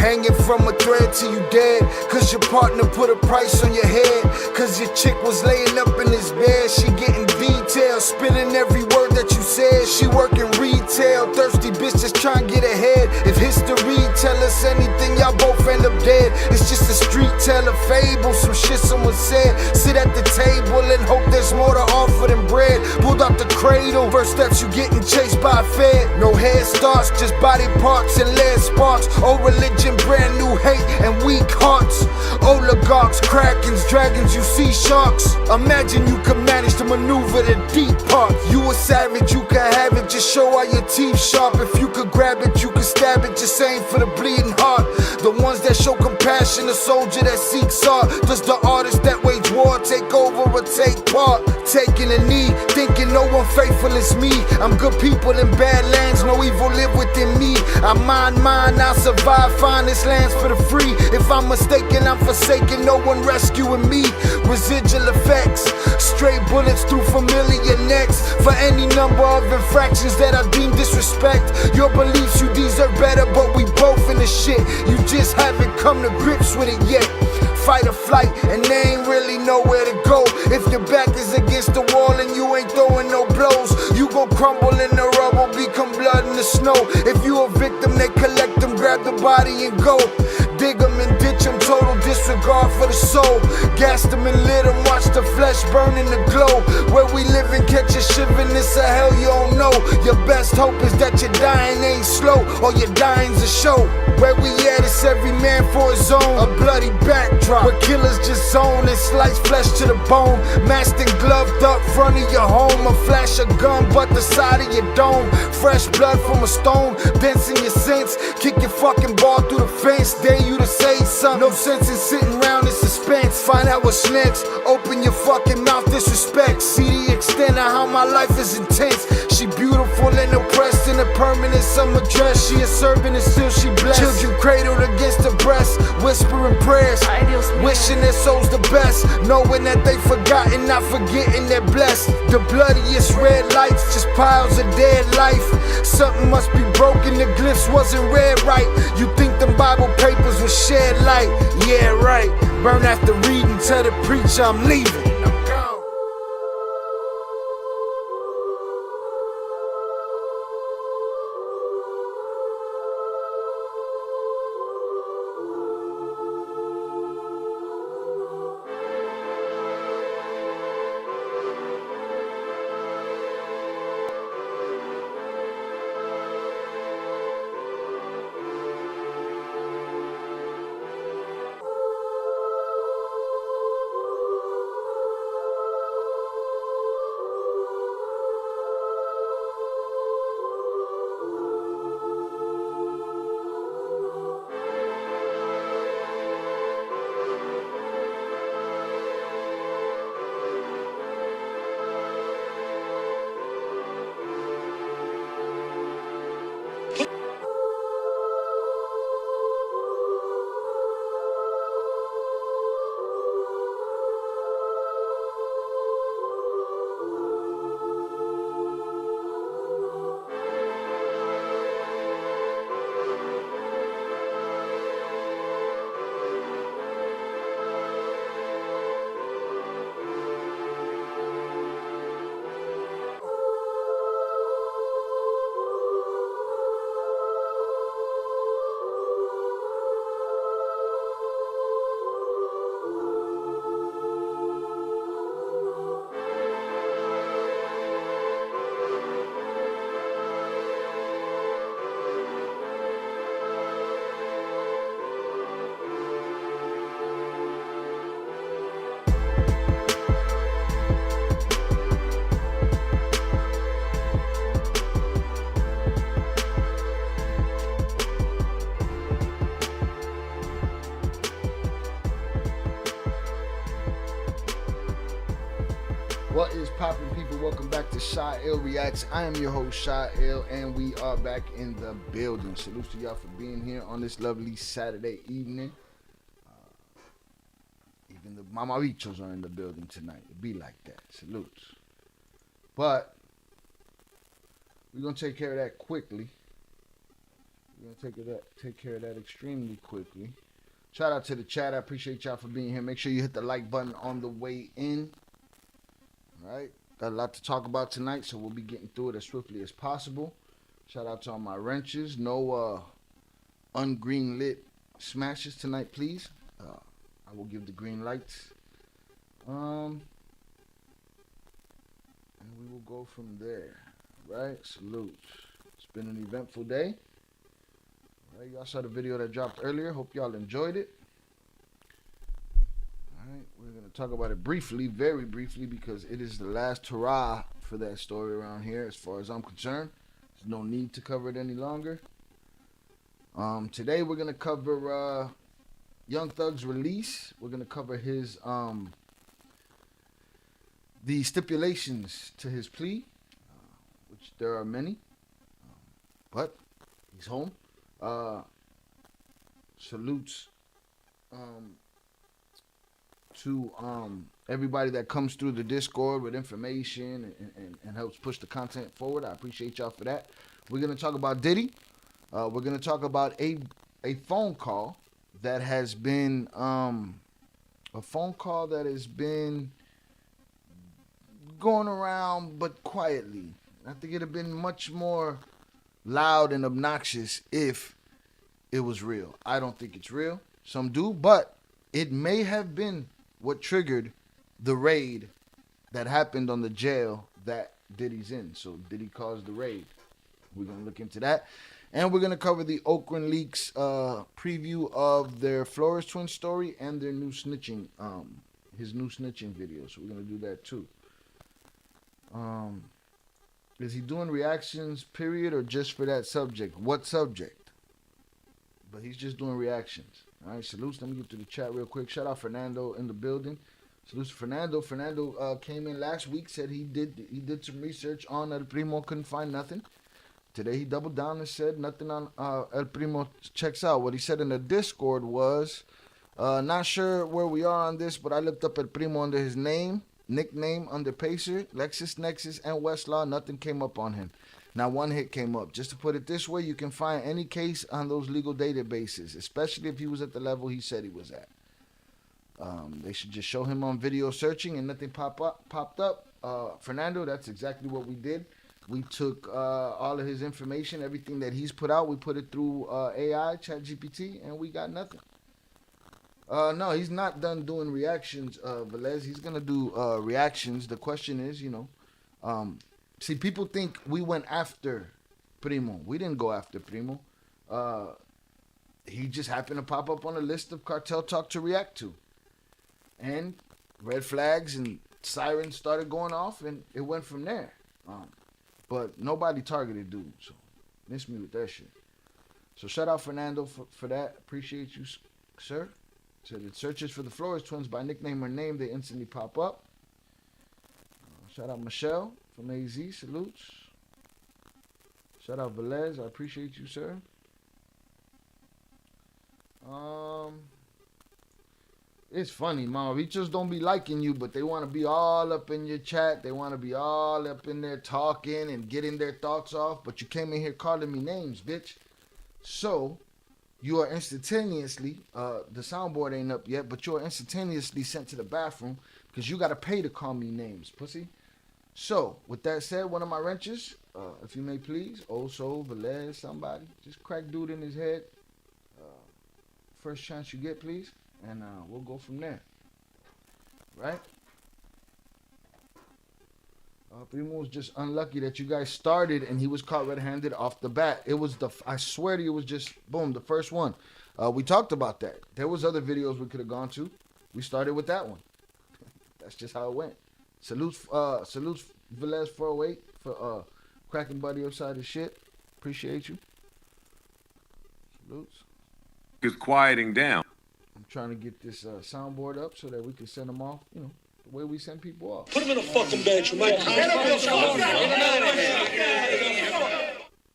hanging from a thread till you dead. Cause your partner put a price on your head. Cause your chick was laying up in his bed. She getting details, spitting every word that you said. She working retail, thirsty bitch just trying to get ahead. If history tell us anything, y'all both end up dead. It's just a street tale, a fable, some shit someone said. Sit at the table and hope there's more to offer than bread. Pulled out the cradle, first steps you getting chased by a fed. No head starts, just body parts and lead sparks. Old religion, brand new hate and weak hearts. Oligarchs, krakens, dragons, you see sharks. Imagine you could manage to maneuver the deep parts. You a savage, you can have it, just show all your teeth sharp. If you could grab it, you could stab it, just aim for the bleeding heart. The ones that show compassion, the soldier that seeks art. Does the artist that wage war take over or take part? Taking a knee, thinking no one faithful is me. I'm good people in bad lands, no evil live within me. I mind mine, I'll survive, find this lands for the free. If I'm mistaken, I'm forsaken, no one rescuing me. Residual effects, stray bullets through familiar necks. For any number of infractions that I deem disrespect. Your beliefs, you deserve better, but we both in the shit. You just haven't come to grips with it yet. Fight or flight, and they ain't really nowhere to go. If your back is against the wall and you ain't throwing no blows, you gon' crumble in the rubble, become blood in the snow. If you a victim, they collect them, grab the body and go. Dig them and ditch them, total disregard for the soul. Gas them and lit them, watch the flesh burn in the glow. Where we live and catch a shivering, it's a hell you don't know. Your best hope is that your dying ain't slow, or your dying's a show. Where we at, it's every man for his own. A bloody backdrop, where killers just zone and slice flesh to the bone. Masked and gloved up front of your home. A flash of gun, but the side of your dome. Fresh blood from a stone, dents in your sense. Kick your fucking ball through the fence, dare you to say something. No sense in sitting around in suspense. Find out what's next, open your fucking mouth, disrespect. See the extent of how my life is intense. She beautiful and oppressed in a permanent summer dress. She a servant and still she blessed. Children cradled against her breast, whispering prayers, wishing their souls the best, knowing that they forgotten, not forgetting they're blessed. The bloodiest red lights, just piles of dead life. Something must be broken, the glyphs wasn't read right. You think them Bible papers will shed light? Yeah, right. Burn after reading, tell the preacher I'm leaving. I'm gone. What is poppin', people? Welcome back to Shy L Reacts. I am your host, Shy L, and we are back in the building. Salutes to y'all for being here on this lovely Saturday evening. Even the mamabichos are in the building tonight. It be like that. Salutes. But we're going to take care of that quickly. We're gonna take care of that extremely quickly. Shout out to the chat. I appreciate y'all for being here. Make sure you hit the like button on the way in. All right. Got a lot to talk about tonight, so we'll be getting through it as swiftly as possible. Shout out to all my wrenches. No ungreen lit smashes tonight, please. I will give the green lights. And we will go from there. Right? Salute. It's been an eventful day. Right, y'all saw the video that dropped earlier. Hope y'all enjoyed it. Alright, we're going to talk about it briefly, very briefly, because it is the last hurrah for that story around here as far as I'm concerned. There's no need to cover it any longer. Today we're going to cover Young Thug's release. We're going to cover his the stipulations to his plea, which there are many, but he's home. Salutes to everybody that comes through the Discord with information and helps push the content forward. I appreciate y'all for that. We're going to talk about Diddy. We're going to talk about a phone call that has been going around, but quietly. I think it'd have been much more loud and obnoxious if it was real. I don't think it's real. Some do, but it may have been what triggered the raid that happened on the jail that Diddy's in. So Diddy caused the raid. We're going to look into that. And we're going to cover the Ocran leaks preview of their Flores twin story and their new snitching, his new snitching video. So we're going to do that too. Is he doing reactions, period, or just for that subject? What subject? But he's just doing reactions. All right, salutes. Let me get to the chat real quick. Shout out Fernando in the building. Salutes to Fernando. Fernando came in last week, said he did some research on El Primo, couldn't find nothing. Today he doubled down and said nothing on El Primo checks out. What he said in the Discord was, not sure where we are on this, but I looked up El Primo under his name. Nickname under Pacer, LexisNexis, and Westlaw. Nothing came up on him. Not one hit came up. Just to put it this way, you can find any case on those legal databases, especially if he was at the level he said he was at. They should just show him on video searching and nothing popped up. Fernando, that's exactly what we did. We took all of his information, everything that he's put out, we put it through AI, ChatGPT, and we got nothing. No, he's not done doing reactions, Velez. He's going to do reactions. The question is, see, people think we went after Primo. We didn't go after Primo. He just happened to pop up on a list of Cartel talk to react to. And red flags and sirens started going off, and it went from there. But nobody targeted dude, so miss me with that shit. So shout out Fernando for that. Appreciate you, sir. Said it searches for the Flores twins by nickname or name, they instantly pop up. Shout out Michelle from AZ, salutes. Shout out Velez, I appreciate you, sir. It's funny, man. We just don't be liking you, but they want to be all up in your chat. They want to be all up in there talking and getting their thoughts off. But you came in here calling me names, bitch. So you are instantaneously, the soundboard ain't up yet, but you are instantaneously sent to the bathroom because you got to pay to call me names, pussy. So, with that said, one of my wrenches, if you may please, also, Velez, somebody, just crack dude in his head. First chance you get, please, and we'll go from there. Right? Primo was just unlucky that you guys started and he was caught red-handed off the bat. It was I swear to you, it was just, boom, the first one. We talked about that. There was other videos we could have gone to. We started with that one. That's just how it went. Salutes Velez 408 for cracking buddy upside his shit. Appreciate you. Salutes. Is quieting down. I'm trying to get this soundboard up so that we can send them off, the way we send people off. Put him in a fucking bench, you might.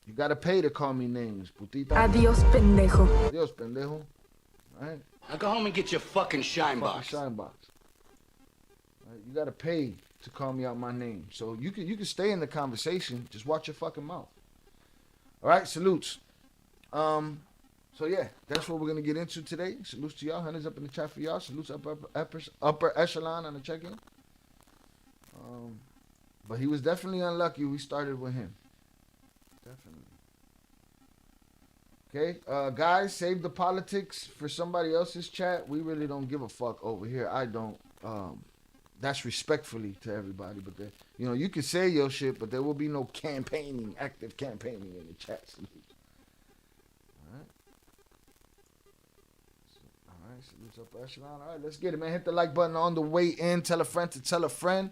You gotta pay to call me names, putita. Adios, pendejo. Adios, pendejo. All right. Now go home and get your fucking shine box. Shine box. All right. You gotta pay to call me out my name. So you can stay in the conversation. Just watch your fucking mouth. All right. Salutes. So yeah, that's what we're gonna get into today. Salutes to y'all. Hunters up in the chat for y'all. Salutes upper echelon on the check-in. But he was definitely unlucky. We started with him. Definitely. Okay, guys, save the politics for somebody else's chat. We really don't give a fuck over here. I don't. That's respectfully to everybody, but you can say your shit, but there will be no active campaigning in the chat. All right, salutes up echelon. All right, let's get it, man. Hit the like button on the way in. Tell a friend to tell a friend.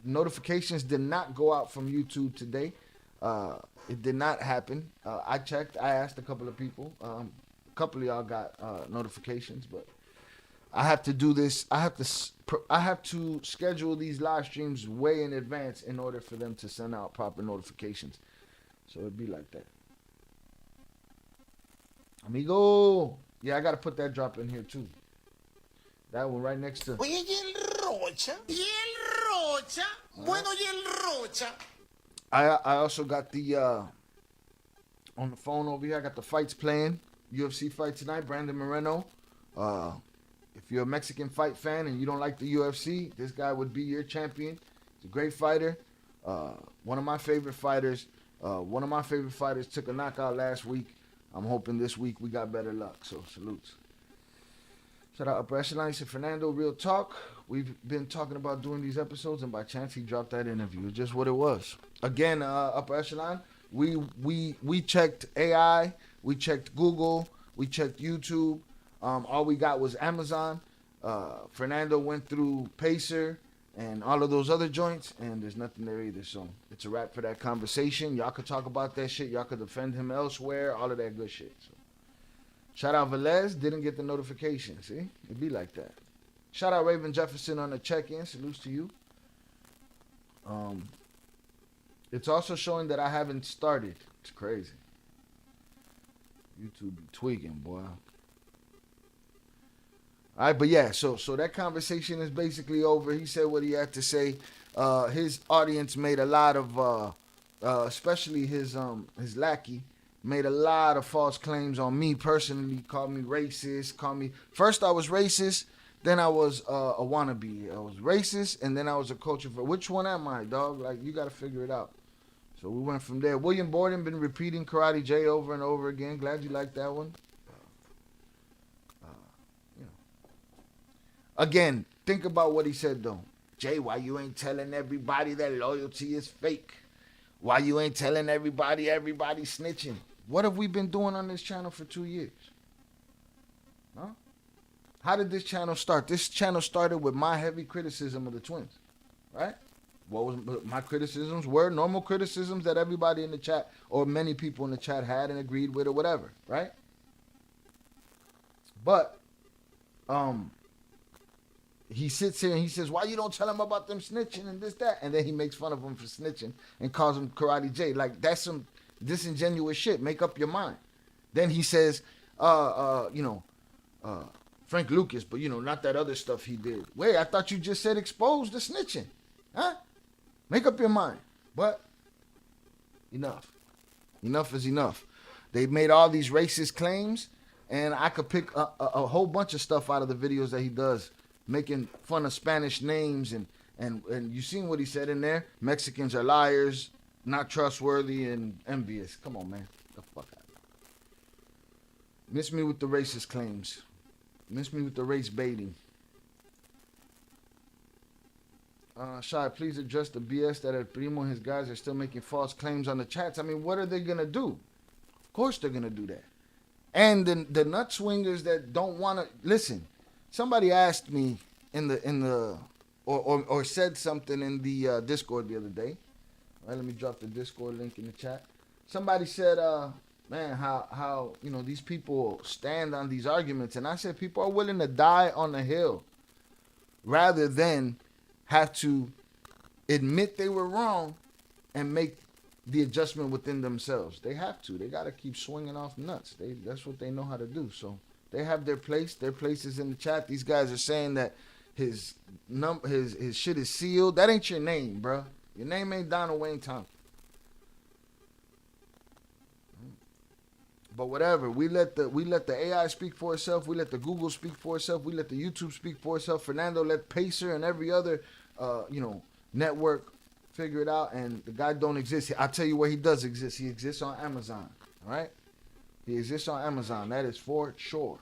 Notifications did not go out from YouTube today. It did not happen. I checked. I asked a couple of people. A couple of y'all got notifications, but I have to do this. I have to schedule these live streams way in advance in order for them to send out proper notifications. So it'd be like that. Amigo. Yeah, I got to put that drop in here too. That one right next to. Oye, y el Rocha. Y el Rocha. Bueno, y el Rocha. I also got the on the phone over here. I got the fights playing. UFC fight tonight. Brandon Moreno. If you're a Mexican fight fan and you don't like the UFC, this guy would be your champion. He's a great fighter. One of my favorite fighters. One of my favorite fighters took a knockout last week. I'm hoping this week we got better luck. So salutes. Shout out Upper Echelon. He said, Fernando, real talk. We've been talking about doing these episodes, and by chance he dropped that interview. Just what it was. Again, Upper Echelon, we checked AI, we checked Google, we checked YouTube. All we got was Amazon. Fernando went through Pacer and all of those other joints, and there's nothing there either. So it's a wrap for that conversation. Y'all could talk about that shit. Y'all could defend him elsewhere. All of that good shit. So. Shout out Velez, didn't get the notification. See? It'd be like that. Shout out Raven Jefferson on the check-in. Salutes to you. It's also showing that I haven't started. It's crazy. YouTube be tweaking, boy. All right, but yeah, so that conversation is basically over. He said what he had to say. His audience made a lot of, especially his lackey, made a lot of false claims on me personally. Called me racist. First I was racist, then I was a wannabe. I was racist, and then I was a culture for. Which one am I, dog? Like, you got to figure it out. So we went from there. William Borden been repeating Karate J over and over again. Glad you liked that one. Again, think about what he said, though. Jay, why you ain't telling everybody that loyalty is fake? Why you ain't telling everybody snitching? What have we been doing on this channel for 2 years? Huh? How did this channel start? This channel started with my heavy criticism of the twins, right? What was my criticisms were normal criticisms that everybody in the chat or many people in the chat had and agreed with or whatever, right? But, he sits here and he says, why you don't tell him about them snitching and this, that? And then he makes fun of him for snitching and calls him Karate J. Like, that's some disingenuous shit. Make up your mind. Then he says, Frank Lucas, but, not that other stuff he did. Wait, I thought you just said expose the snitching. Huh? Make up your mind. But enough. Enough is enough. They've made all these racist claims, and I could pick a whole bunch of stuff out of the videos that he does, making fun of Spanish names, and you seen what he said in there? Mexicans are liars, not trustworthy, and envious. Come on, man. Get the fuck out. Miss me with the racist claims. Miss me with the race baiting. Shai, please address the BS that El Primo and his guys are still making false claims on the chats. I mean, what are they going to do? Of course they're going to do that. And the nut swingers that don't want to... Listen, somebody asked me or said something in the Discord the other day. All right, let me drop the Discord link in the chat. Somebody said, man, how these people stand on these arguments. And I said people are willing to die on the hill rather than have to admit they were wrong and make the adjustment within themselves. They have to. They got to keep swinging off nuts. That's what they know how to do. So they have their place. Their place is in the chat. These guys are saying that his shit is sealed. That ain't your name, bro. Your name ain't Donald Wayne Thompson. But whatever, we let the AI speak for itself. We let the Google speak for itself. We let the YouTube speak for itself. Fernando let Pacer and every other, network figure it out. And the guy don't exist. I'll tell you where he does exist. He exists on Amazon. All right, he exists on Amazon. That is for sure.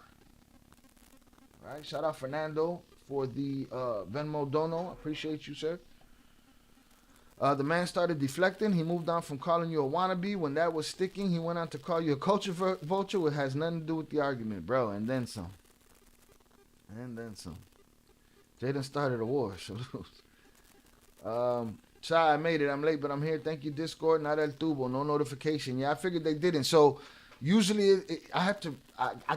All right, shout out Fernando for the Venmo dono. Appreciate you, sir. The man started deflecting. He moved on from calling you a wannabe. When that was sticking, he went on to call you a culture vulture, which has nothing to do with the argument, bro. And then some. Jaden started a war. Shy, I made it. I'm late, but I'm here. Thank you, Discord. Not El Tubo. No notification. Yeah, I figured they didn't. So usually I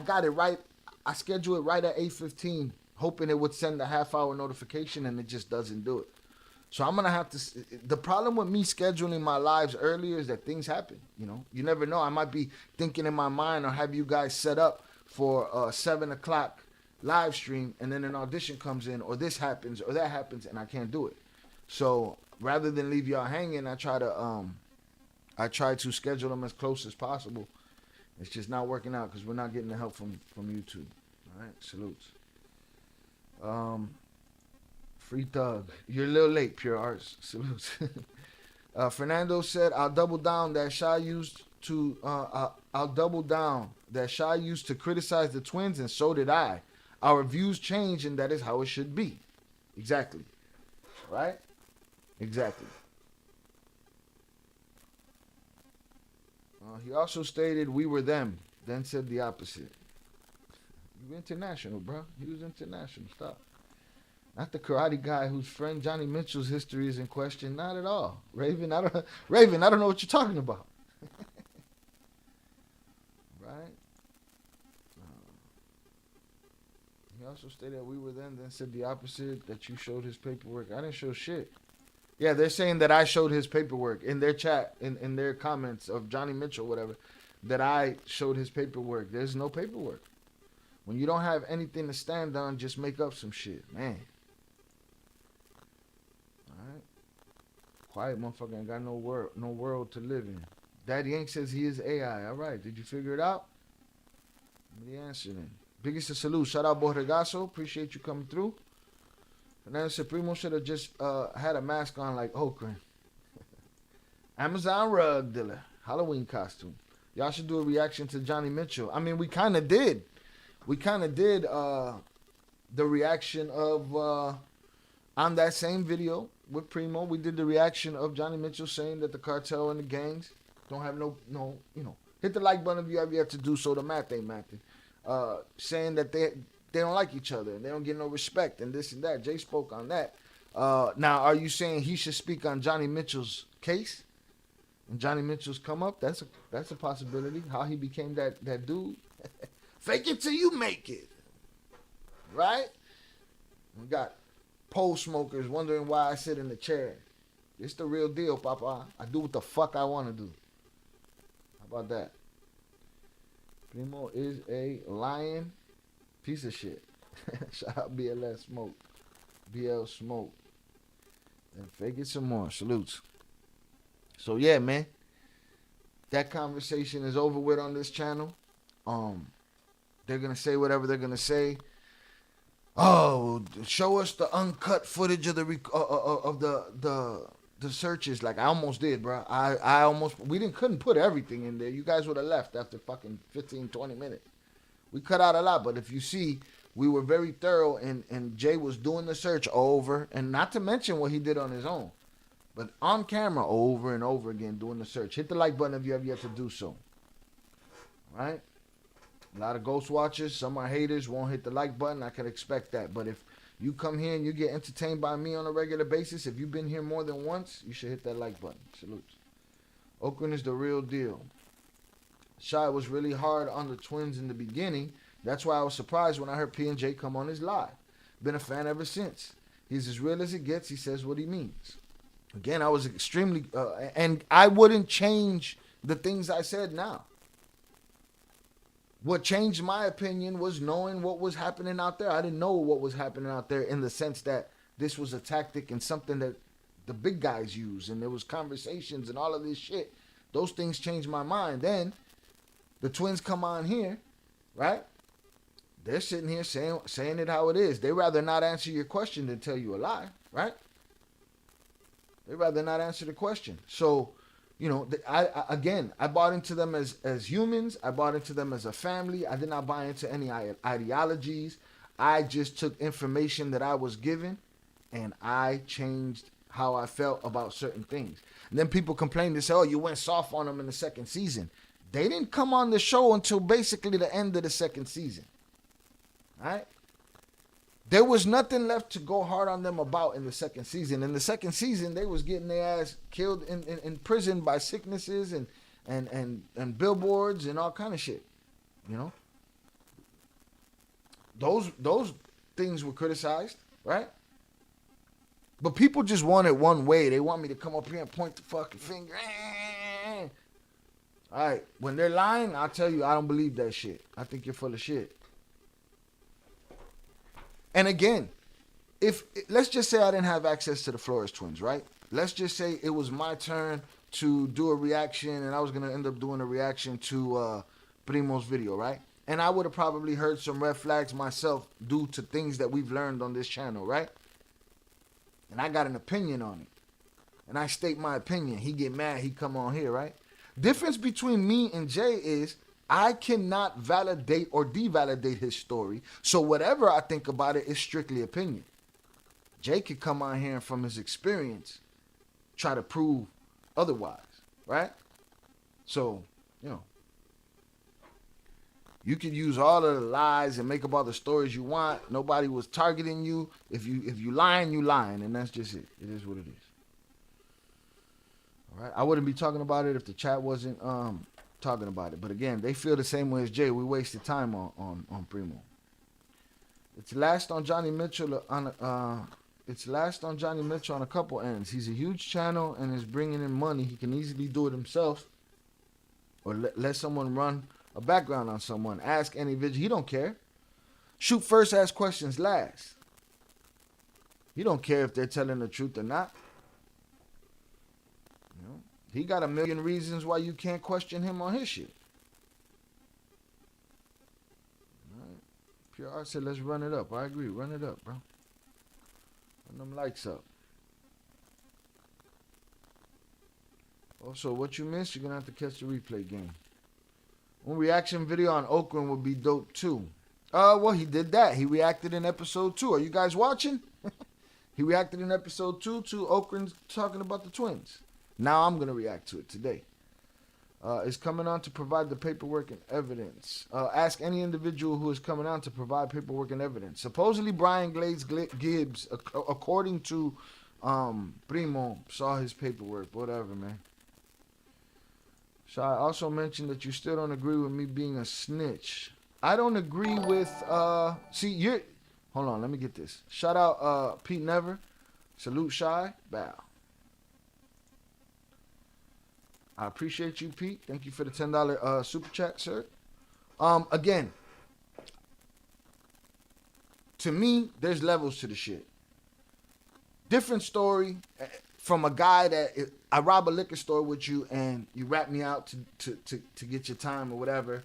got it right. I schedule it right at 8:15, hoping it would send a half-hour notification, and it just doesn't do it. So I'm going to have to... The problem with me scheduling my lives earlier is that things happen, You never know. I might be thinking in my mind or have you guys set up for a 7 o'clock live stream, and then an audition comes in, or this happens, or that happens, and I can't do it. So rather than leave y'all hanging, I try to schedule them as close as possible. It's just not working out because we're not getting the help from YouTube. All right, salutes. Free Thug. You're a little late, Pure Arts. Salutes. Fernando said, I'll double down that Shy used to criticize the twins, and so did I. Our views change, and that is how it should be. Exactly. Right? Exactly. He also stated, we were them, then said the opposite. You international, bro. He was international. Stop. Not the karate guy whose friend Johnny Mitchell's history is in question. Not at all. Raven, I don't know what you're talking about. Right? He also stated we were them, then said the opposite, that you showed his paperwork. I didn't show shit. Yeah, they're saying that I showed his paperwork in their chat, in their comments of Johnny Mitchell, whatever, that I showed his paperwork. There's no paperwork. When you don't have anything to stand on, just make up some shit, man. Alright. Quiet motherfucker ain't got no world to live in. Daddy Yank says he is AI. Alright, did you figure it out? Give me the answer then. Biggest of salute. Shout out Borregazo. Appreciate you coming through. Fernando Supremo should have just had a mask on like Ocran. Amazon rug dealer. Halloween costume. Y'all should do a reaction to Johnny Mitchell. I mean, we kind of did. We kind of did the reaction of, on that same video with Primo, we did the reaction of Johnny Mitchell saying that the cartel and the gangs don't have no, hit the like button if you have yet to do so. The math ain't mathing. Saying that they don't like each other and they don't get no respect and this and that. Jay spoke on that. Now, are you saying he should speak on Johnny Mitchell's case and Johnny Mitchell's come up? That's a possibility. How he became that dude. Fake it till you make it. Right? We got pole smokers wondering why I sit in the chair. It's the real deal, Papa. I do what the fuck I want to do. How about that? Primo is a lying piece of shit. Shout out BLS Smoke. BL Smoke. And fake it some more. Salutes. So yeah, man. That conversation is over with on this channel. They're gonna say whatever they're gonna say. Oh, show us the uncut footage of the searches. Like I almost did, bro. We couldn't put everything in there. You guys would have left after fucking 15, 20 minutes. We cut out a lot, but if you see, we were very thorough, and Jay was doing the search over, and not to mention what he did on his own, but on camera over and over again doing the search. Hit the like button if you have yet to do so. Right? A lot of ghost watchers, some are haters, won't hit the like button. I can expect that. But if you come here and you get entertained by me on a regular basis, if you've been here more than once, you should hit that like button. Salutes. Ocran is the real deal. Shy was really hard on the twins in the beginning. That's why I was surprised when I heard P&J come on his live. Been a fan ever since. He's as real as it gets. He says what he means. Again, I was extremely... and I wouldn't change the things I said now. What changed my opinion was knowing what was happening out there. I didn't know what was happening out there in the sense that this was a tactic and something that the big guys use. And there was conversations and all of this shit. Those things changed my mind. Then the twins come on here, right? They're sitting here saying it how it is. They rather not answer your question than tell you a lie, right? They rather not answer the question. So, you know, I bought into them as humans. I bought into them as a family. I did not buy into any ideologies. I just took information that I was given, and I changed how I felt about certain things. And then people complain, they say, oh, you went soft on them in the second season. They didn't come on the show until basically the end of the second season. All right? There was nothing left to go hard on them about in the second season. In the second season, they was getting their ass killed in prison by sicknesses and billboards and all kind of shit. You know? Those things were criticized, right? But people just want it one way. They want me to come up here and point the fucking finger. All right. When they're lying, I'll tell you, I don't believe that shit. I think you're full of shit. And again, let's just say I didn't have access to the Flores twins, right? Let's just say it was my turn to do a reaction, and I was going to end up doing a reaction to Primo's video, right? And I would have probably heard some red flags myself due to things that we've learned on this channel, right? And I got an opinion on it. And I state my opinion. He get mad, he come on here, right? Difference between me and Jay is I cannot validate or devalidate his story. So whatever I think about it is strictly opinion. Jay could come on here and from his experience try to prove otherwise, right? So, you know, you can use all of the lies and make up all the stories you want. Nobody was targeting you. If you lying, you lying, and that's just it. It is what it is. All right. I wouldn't be talking about it if the chat wasn't talking about it. But again, they feel the same way as Jay. We wasted time on Primo. It's last on Johnny Mitchell on it's last on Johnny Mitchell on a couple ends. He's a huge channel and is bringing in money. He can easily do it himself, or let someone run a background on someone. Ask any video. He don't care. Shoot first, ask questions last. He don't care if they're telling the truth or not. You know, he got a million reasons why you can't question him on his shit. All right. Pure Art said, let's run it up. I agree. Run it up, bro. Run them likes up. Also, what you missed, you're going to have to catch the replay game. One reaction video on Ocran would be dope too. Well, he did that. He reacted in episode 2. Are you guys watching? He reacted in episode 2 to Ocran talking about the twins. Now I'm going to react to it today. Is coming on to provide the paperwork and evidence. Ask any individual who is coming on to provide paperwork and evidence. Supposedly Brian Glaze Gibbs, according to Primo, saw his paperwork. Whatever, man. So I also mentioned that you still don't agree with me being a snitch. I don't agree with, hold on, let me get this. Shout out Pete Never. Salute Shy. Bow. I appreciate you, Pete. Thank you for the $10 super chat, sir. Again, to me, there's levels to the shit. Different story from a guy that I rob a liquor store with you and you rat me out to get your time or whatever,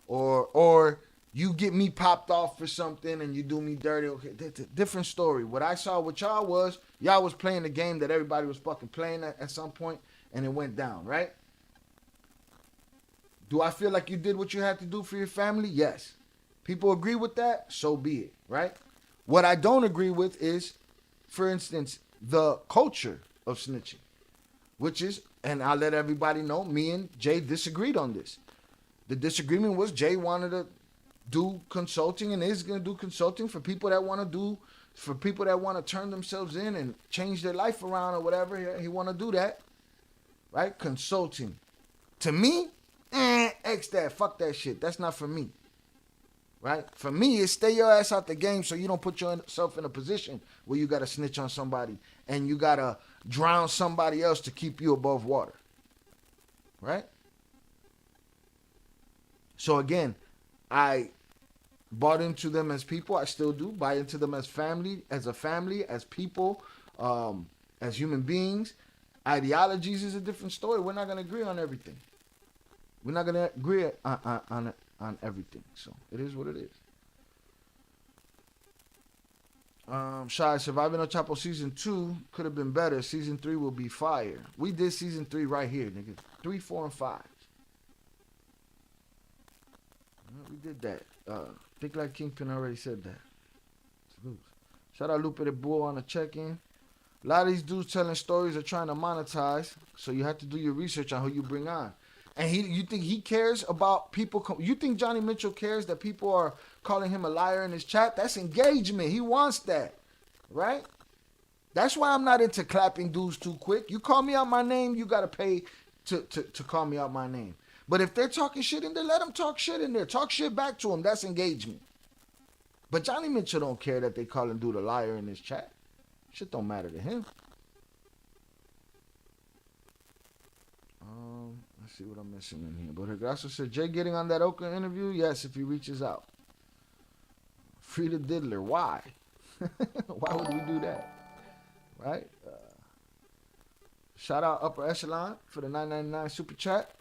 or you get me popped off for something and you do me dirty. Okay, different story. What I saw with y'all was playing the game that everybody was fucking playing at some point, and it went down, right? Do I feel like you did what you had to do for your family? Yes. People agree with that, so be it, right? What I don't agree with is, for instance, the culture of snitching, which is, and I'll let everybody know, me and Jay disagreed on this. The disagreement was Jay wanted to do consulting and is going to do consulting for people that want to turn themselves in and change their life around or whatever. He want to do that, right? Consulting. To me, X that, fuck that shit. That's not for me, right? For me, it's stay your ass out the game so you don't put yourself in a position where you got to snitch on somebody and you got to drown somebody else to keep you above water, right? So again, I bought into them as people. I still do buy into them as family, as people, as human beings. Ideologies is a different story. We're not going to agree on everything. We're not gonna agree on everything. So it is what it is. Shy, Surviving El Chapo season 2 could have been better. Season 3 will be fire. We did season 3 right here, nigga. 3, 4, and 5. We did that. Think Like Kingpin already said that. Salute. Shout out Lupe the Bull on the check-in. A lot of these dudes telling stories are trying to monetize, so you have to do your research on who you bring on. And you think he cares about people? You think Johnny Mitchell cares that people are calling him a liar in his chat? That's engagement. He wants that, right? That's why I'm not into clapping dudes too quick. You call me out my name, you gotta pay to call me out my name. But if they're talking shit in there, let them talk shit in there. Talk shit back to him. That's engagement. But Johnny Mitchell don't care that they calling dude a liar in his chat. Shit don't matter to him. Let's see what I'm missing in here. But Grasso said, Jay getting on that Ocran interview? Yes, if he reaches out. Free the diddler. Why? Why would we do that? Right? Shout out Upper Echelon for the $9.99 super chat.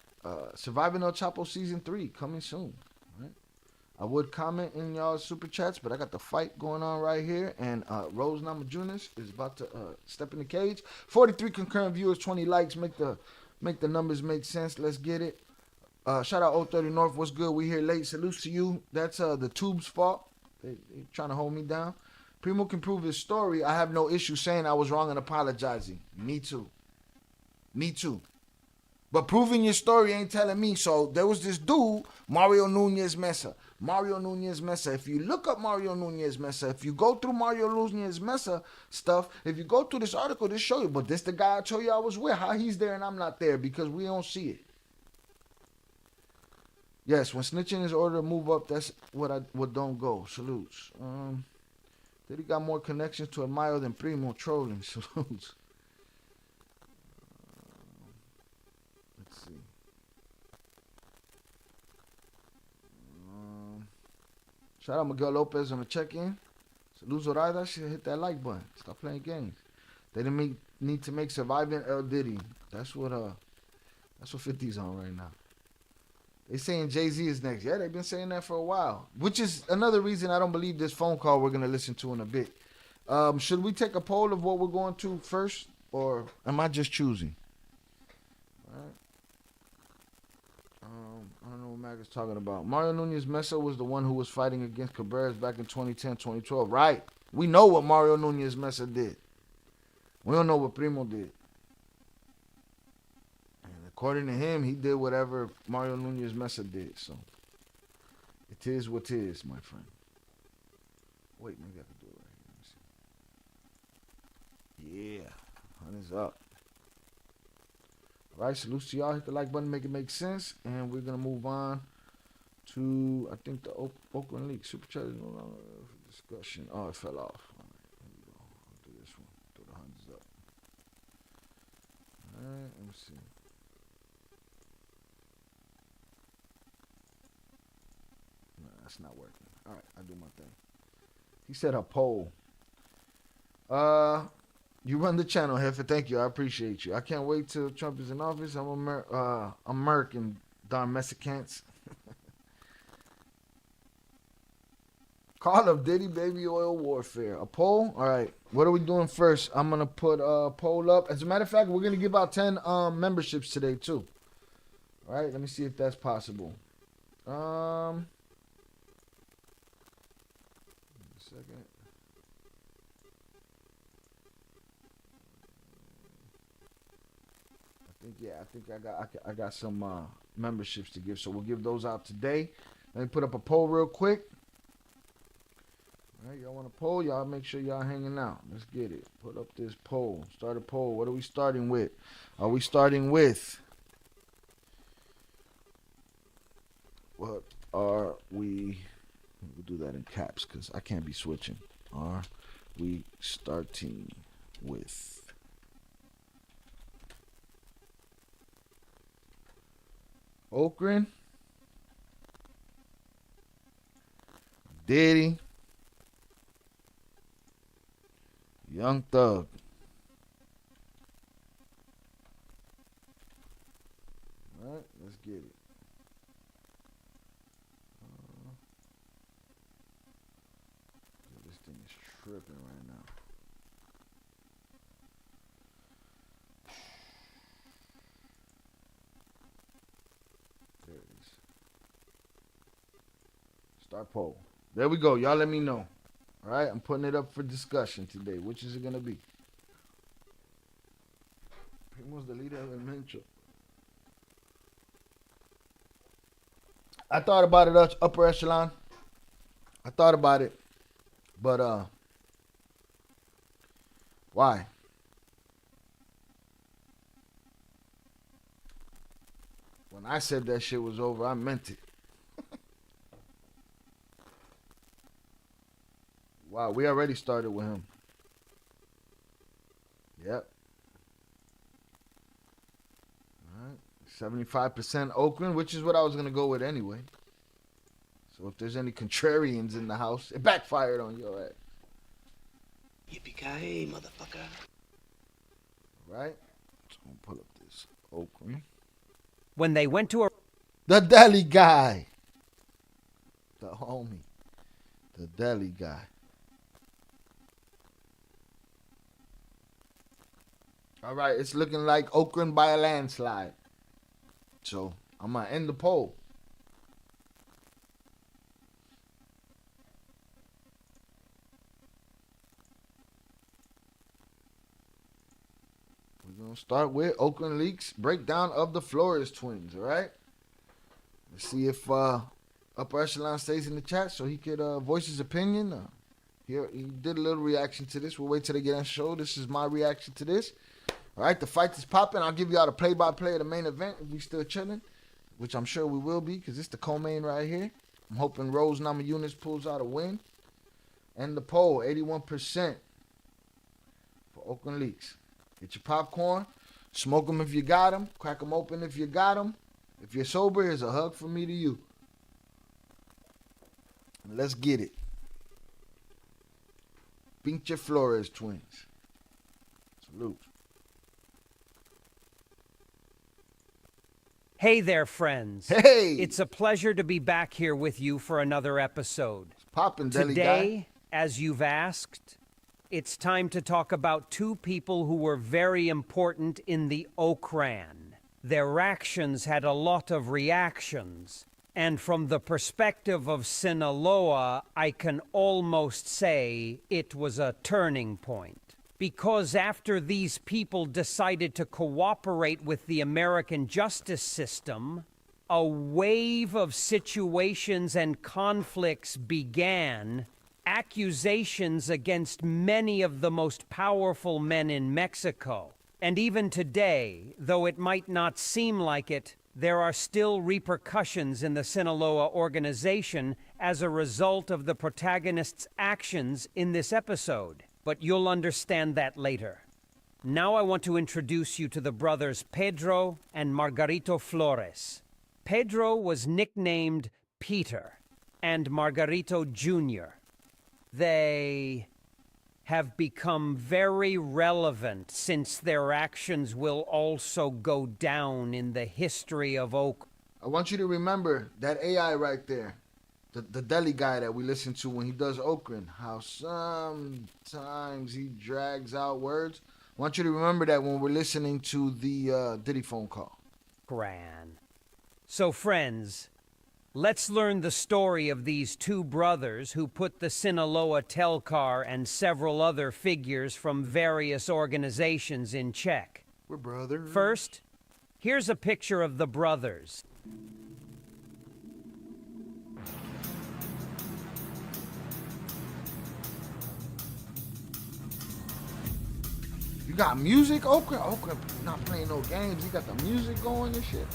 Surviving El Chapo season 3 coming soon. Right? I would comment in y'all's super chats, but I got the fight going on right here, and Rose Namajunas is about to step in the cage. 43 concurrent viewers, 20 likes. Make the numbers make sense. Let's get it. Shout out 030 North. What's good? We here late. Salutes to you. That's the Tube's fault. They trying to hold me down. Primo can prove his story. I have no issue saying I was wrong and apologizing. Me too. Me too. But proving your story ain't telling me. So there was this dude, Mario Nunez Mesa. Mario Nunez Mesa. If you look up Mario Nunez Mesa, if you go through Mario Nunez Mesa stuff, if you go through this article, this show you. But this the guy I told you I was with. How he's there and I'm not there because we don't see it. Yes, when snitching is order to move up, that's what don't go. Salutes. Diddy got more connections to admire than Primo trolling. Salutes. Let's see. Shout out Miguel Lopez on the check-in. Salute Zoraida. Should hit that like button. Stop playing games. They didn't need to make Surviving El Diddy. That's what 50's on right now. They saying Jay-Z is next. Yeah, they've been saying that for a while. Which is another reason I don't believe this phone call we're going to listen to in a bit. Should we take a poll of what we're going to first? Or am I just choosing? All right. I don't know what Mac is talking about. Mario Nunez Mesa was the one who was fighting against Cabrera's back in 2010, 2012. Right. We know what Mario Nunez Mesa did. We don't know what Primo did. And according to him, he did whatever Mario Nunez Mesa did. So it is what it is, my friend. Wait, maybe I can do it right here. Yeah. Honey's up. All right, salutes to y'all. Hit the like button, make it make sense. And we're going to move on to, I think, the Ocran League. Super chat is no longer for discussion. Oh, it fell off. All right, here we go. I'll do this one. Throw the hundreds up. All right, let me see. No, that's not working. All right, I'll do my thing. He said a poll. You run the channel, Heifer. Thank you. I appreciate you. I can't wait till Trump is in office. I'm American, darn Mexicans. Call of Diddy Baby Oil Warfare. A poll? All right. What are we doing first? I'm going to put a poll up. As a matter of fact, we're going to give out 10 memberships today, too. All right. Let me see if that's possible. A second. I think I got some memberships to give, so we'll give those out today. Let me put up a poll real quick. All right, y'all want a poll? Y'all make sure y'all hanging out. Let's get it. Put up this poll. Start a poll. What are we starting with? Are we starting with? What are we? We'll do that in caps because I can't be switching. Are we starting with? Ocran, Diddy, Young Thug. All right, let's get it. tripping right now. There it is. Start poll. There we go. Y'all let me know. All right, I'm putting it up for discussion today. Which is it gonna be? Primo's the leader of Elemental. I thought about it, upper echelon. I thought about it, but why? When I said that shit was over, I meant it. Wow, we already started with him. Yep. All right. 75% Ocran, which is what I was going to go with anyway. So if there's any contrarians in the house, it backfired on your ass. Yippee-ki-yay, motherfucker. Right? So I'm going to pull up this Ocran. When they went to a... The deli guy. The homie. The deli guy. All right, it's looking like Ocran by a landslide. So I'm going to end the poll. We're going to start with Ocran Leaks breakdown of the Flores twins, all right? Let's see if Upper Echelon stays in the chat so he could voice his opinion. He did a little reaction to this. We'll wait till they get on the show. This is my reaction to this. All right, the fight is popping. I'll give you all the play-by-play of the main event if we still chilling, which I'm sure we will be because it's the co-main right here. I'm hoping Rose Namajunas pulls out a win. And the poll, 81% for Ocran Leaks. Get your popcorn. Smoke them if you got them. Crack them open if you got them. If you're sober, here's a hug from me to you. Let's get it. Pinche Flores twins. Salute. Hey there, friends. Hey! It's a pleasure to be back here with you for another episode. Poppin' deli guy. Today, as you've asked, it's time to talk about two people who were very important in the Ocran. Their actions had a lot of reactions. And from the perspective of Sinaloa, I can almost say it was a turning point. Because after these people decided to cooperate with the American justice system, a wave of situations and conflicts began, accusations against many of the most powerful men in Mexico. And even today, though it might not seem like it, there are still repercussions in the Sinaloa organization as a result of the protagonist's actions in this episode. But you'll understand that later. Now I want to introduce you to the brothers Pedro and Margarito Flores. Pedro was nicknamed Peter and Margarito Jr. They have become very relevant since their actions will also go down in the history of Oak. I want you to remember that AI right there. The deli guy that we listen to when he does Ocran, how sometimes he drags out words. I want you to remember that when we're listening to the Diddy phone call. Ocran. So friends, let's learn the story of these two brothers who put the Sinaloa Telcar and several other figures from various organizations in check. We're brothers. First, here's a picture of the brothers. You got music, Ocran? Ocran not playing no games. You got the music going and shit.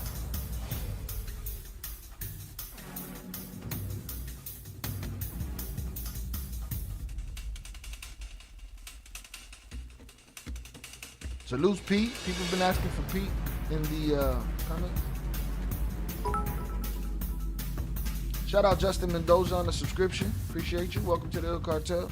Salute Pete. People been asking for Pete in the comments. Shout out Justin Mendoza on the subscription. Appreciate you. Welcome to the Cartel.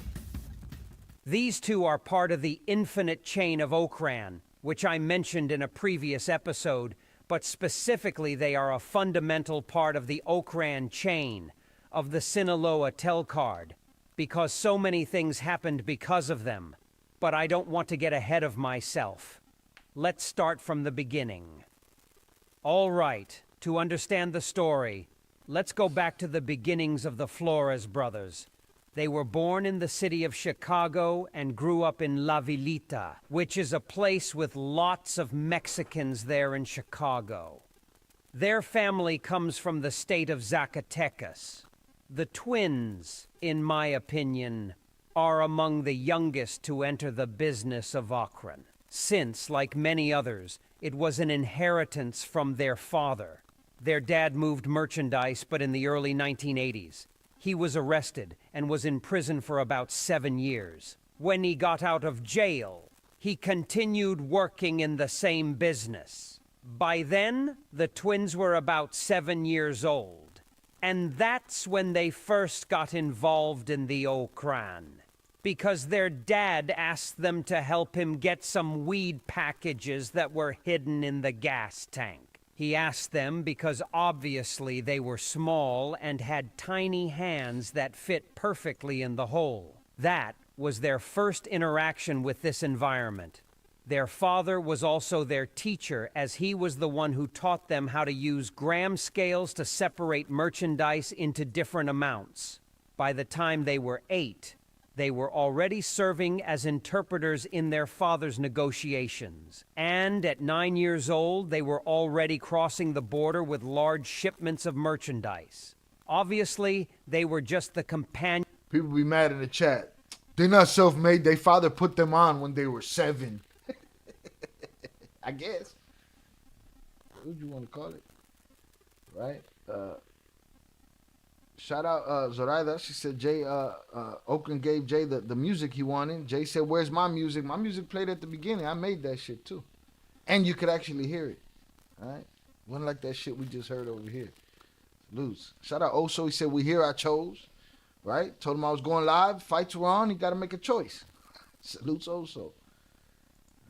These two are part of the infinite chain of Ocran, which I mentioned in a previous episode, but specifically they are a fundamental part of the Ocran chain of the Sinaloa Telcard. because so many things happened because of them. But I don't want to get ahead of myself. Let's start from the beginning. All right, to understand the story, let's go back to the beginnings of the Flores brothers. They were born in the city of Chicago and grew up in La Vilita, which is a place with lots of Mexicans there in Chicago. Their family comes from the state of Zacatecas. The twins, in my opinion, are among the youngest to enter the business of Ocran, since, like many others, it was an inheritance from their father. Their dad moved merchandise, but in the early 1980s. He was arrested and was in prison for about 7 years. When he got out of jail, he continued working in the same business. By then, the twins were about 7 years old, and that's when they first got involved in the Ocran, because their dad asked them to help him get some weed packages that were hidden in the gas tank. He asked them because obviously they were small and had tiny hands that fit perfectly in the hole. That was their first interaction with this environment. Their father was also their teacher, as he was the one who taught them how to use gram scales to separate merchandise into different amounts. By the time they were 8, they were already serving as interpreters in their father's negotiations. And at 9 years old, they were already crossing the border with large shipments of merchandise. Obviously, they were just the companion. People be mad in the chat. They're not self-made. Their father put them on when they were 7. I guess. What would you want to call it? Right? Shout out Zoraida. She said Jay Ocran gave Jay the music he wanted. Jay said, "Where's my music?" My music played at the beginning. I made that shit too. And you could actually hear it. Alright? Wasn't like that shit we just heard over here. Loose. Shout out Oso. He said, "We here I chose." Right? Told him I was going live. Fights were on. He got to make a choice. Salutes Oso.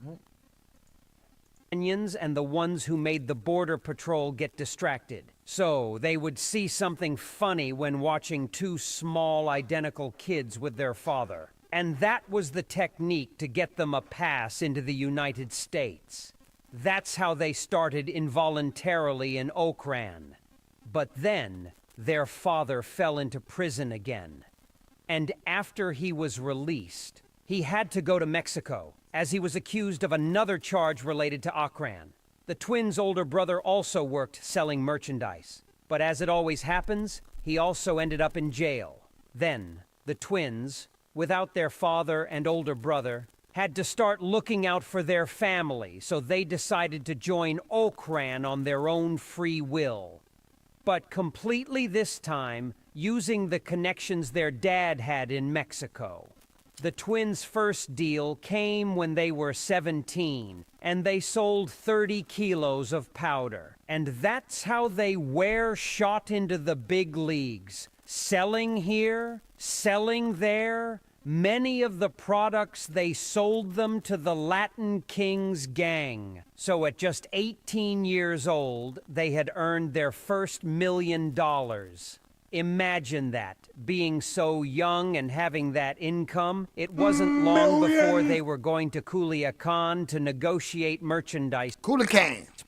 Right? And the ones who made the border patrol get distracted. So they would see something funny when watching 2 small identical kids with their father. And that was the technique to get them a pass into the United States. That's how they started involuntarily in Ocran. But then their father fell into prison again. And after he was released, he had to go to Mexico, as he was accused of another charge related to Ocran. The twins' older brother also worked selling merchandise. But as it always happens, he also ended up in jail. Then, the twins, without their father and older brother, had to start looking out for their family, so they decided to join Ocran on their own free will. But completely this time, using the connections their dad had in Mexico. The twins' first deal came when they were 17, and they sold 30 kilos of powder. And that's how they shot into the big leagues. Selling here, selling there. Many of the products they sold them to the Latin Kings gang. So at just 18 years old, they had earned their first $1 million. Imagine that, being so young and having that income. It wasn't long before they were going to Culiacan to negotiate merchandise